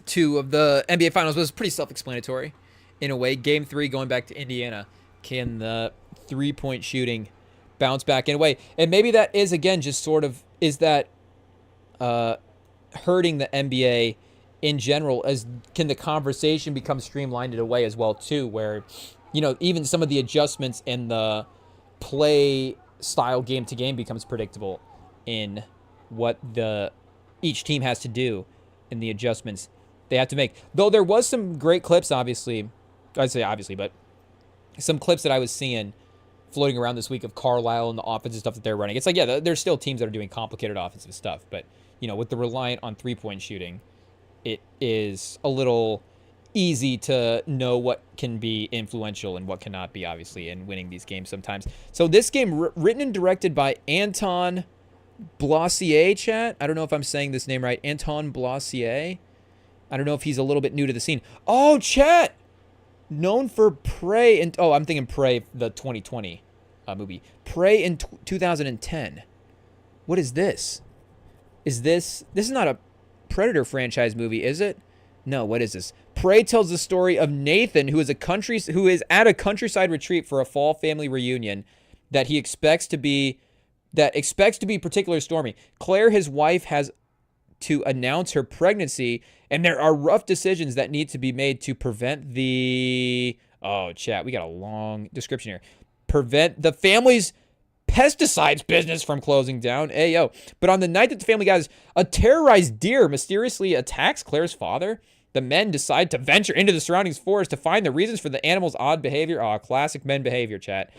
2 of the NBA Finals was pretty self-explanatory. In a way, Game 3 going back to Indiana, can the three-point shooting bounce back in a way? And maybe that is, again, just sort of, is that hurting the NBA in general? As can the conversation become streamlined in a way as well, too, where, you know, even some of the adjustments in the play style game-to-game becomes predictable in what each team has to do and the adjustments they have to make. Though there was some great clips, obviously, I'd say obviously, but some clips that I was seeing floating around this week of Carlisle and the offensive stuff that they're running. It's like, yeah, there's still teams that are doing complicated offensive stuff, but, you know, with the reliant on three-point shooting, it is a little easy to know what can be influential and what cannot be, obviously, in winning these games sometimes. So this game, written and directed by Anton Blossier, chat. I don't know if I'm saying this name right. Anton Blossier. I don't know if he's a little bit new to the scene. Oh, chat! Known for Prey and... Oh, I'm thinking Prey, the 2020 movie. Prey in 2010. What is this? This is not a Predator franchise movie, is it? No, what is this? Prey tells the story of Nathan, who is at a countryside retreat for a fall family reunion that expects to be particularly stormy. Claire, his wife, has to announce her pregnancy, and there are rough decisions that need to be made to prevent the... Oh, chat, we got a long description here. Prevent the family's pesticides business from closing down. Ayo. But on the night that the family gathers, a terrorized deer mysteriously attacks Claire's father. The men decide to venture into the surrounding forest to find the reasons for the animal's odd behavior. Oh, classic men behavior, chat.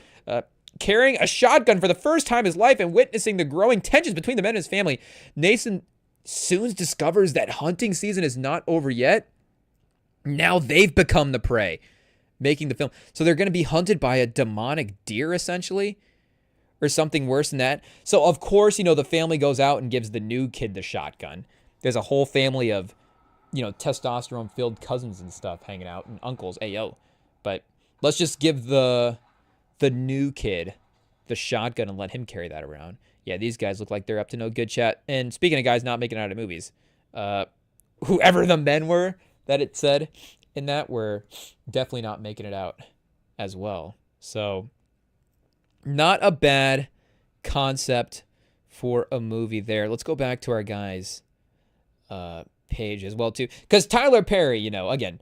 Carrying a shotgun for the first time in his life and witnessing the growing tensions between the men and his family, Nathan soon discovers that hunting season is not over yet. Now they've become the prey. making the film. So they're going to be hunted by a demonic deer, essentially, or something worse than that. So, of course, the family goes out and gives the new kid the shotgun. There's a whole family of, testosterone-filled cousins and stuff hanging out, and uncles, ayo. But let's just give the new kid the shotgun and let him carry that around. Yeah, these guys look like they're up to no good, chat. And speaking of guys not making it out of movies, whoever the men were that it said in that were definitely not making it out as well. So, not a bad concept for a movie there. Let's go back to our guys' page as well, too. Because Tyler Perry, again,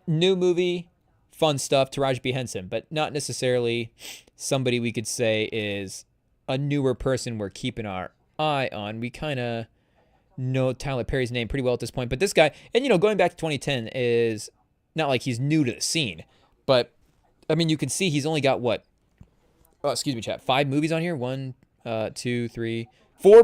new movie, fun stuff, Taraji P. Henson, but not necessarily somebody we could say is a newer person we're keeping our eye on. We kind of know Tyler Perry's name pretty well at this point, but this guy, and going back to 2010 is not like he's new to the scene, but I mean, you can see he's only got what? Oh, excuse me, chat. 5 movies on here. 1, 2, 3, 4.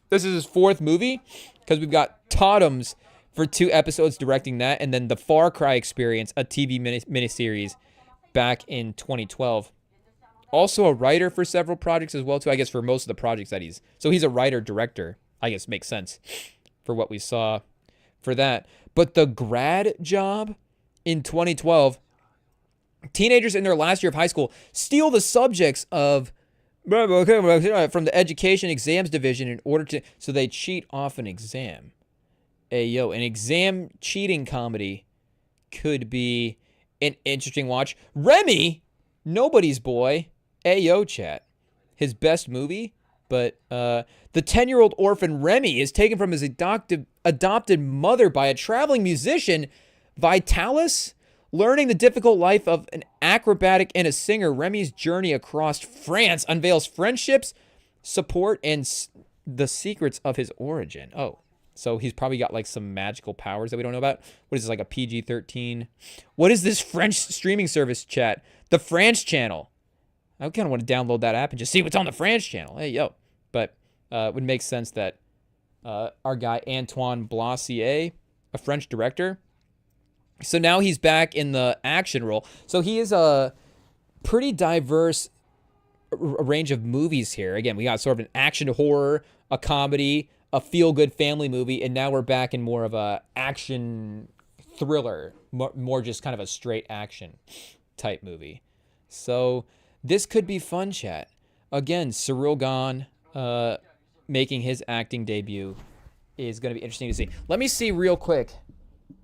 This is his 4th movie because we've got Totems for 2 episodes directing that, and then the Far Cry Experience, a TV miniseries back in 2012. Also a writer for several projects as well, too. I guess for most of the projects that he's a writer-director. I guess makes sense for what we saw for that. But the grad job in 2012, teenagers in their last year of high school steal the subjects of from the education exams division in order to, so they cheat off an exam. An exam cheating comedy could be an interesting watch. Remy, Nobody's Boy, chat. His best movie, but the 10-year-old orphan Remy is taken from his adopted mother by a traveling musician, Vitalis. Learning the difficult life of an acrobatic and a singer, Remy's journey across France unveils friendships, support, and the secrets of his origin. Oh, so he's probably got like some magical powers that we don't know about. What is this, like a PG-13? What is this French streaming service, chat? The France channel. I kind of want to download that app and just see what's on the France channel. Hey, yo. But it would make sense that our guy Antoine Blasier, a French director, so now he's back in the action role. So he is a pretty diverse range of movies here. Again, we got sort of an action horror, a comedy, a feel-good family movie, and now we're back in more of a action thriller, more just kind of a straight action type movie. So this could be fun, chat. Again, Cyril Gahn making his acting debut is going to be interesting to see. Let me see real quick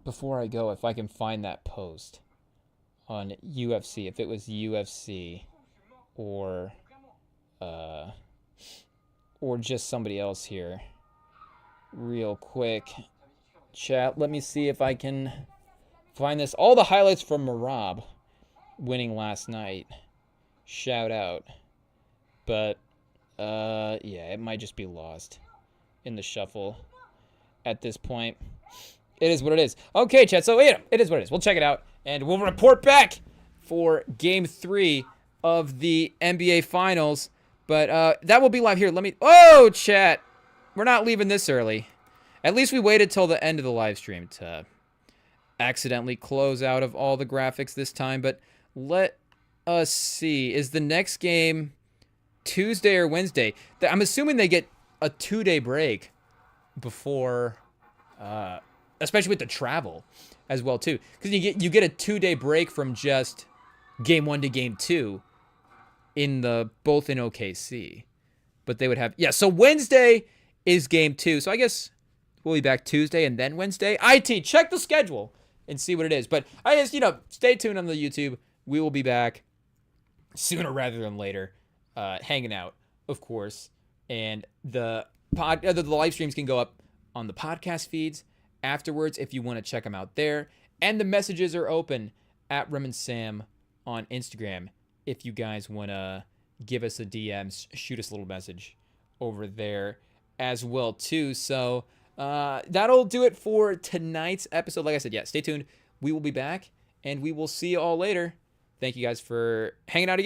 before I go if I can find that post on UFC, if it was UFC or just somebody else here. Real quick, chat. Let me see if I can find this. All the highlights from Marab winning last night. Shout out. But yeah, it might just be lost in the shuffle at this point. It is what it is. Okay, chat. So, it is what it is. We'll check it out, and we'll report back for Game 3 of the NBA Finals. But that will be live here. Oh, chat. We're not leaving this early. At least we waited till the end of the live stream to accidentally close out of all the graphics this time. But let us see. Is the next game Tuesday or Wednesday? I'm assuming they get a 2-day break before... especially with the travel as well, too. Because you get a 2-day break from just Game 1 to Game 2 both in OKC. But they would have... Yeah, so Wednesday is Game 2. So I guess we'll be back Tuesday and then Wednesday. IT, check the schedule and see what it is. But I guess, stay tuned on the YouTube. We will be back sooner rather than later, hanging out, of course. And the live streams can go up on the podcast feeds afterwards if you want to check them out there. And the messages are open at Rem and Sam on Instagram if you guys want to give us a DM, shoot us a little message over there as well, too. So that'll do it for tonight's episode. Like I said, yeah, stay tuned. We will be back, and we will see you all later. Thank you guys for hanging out again.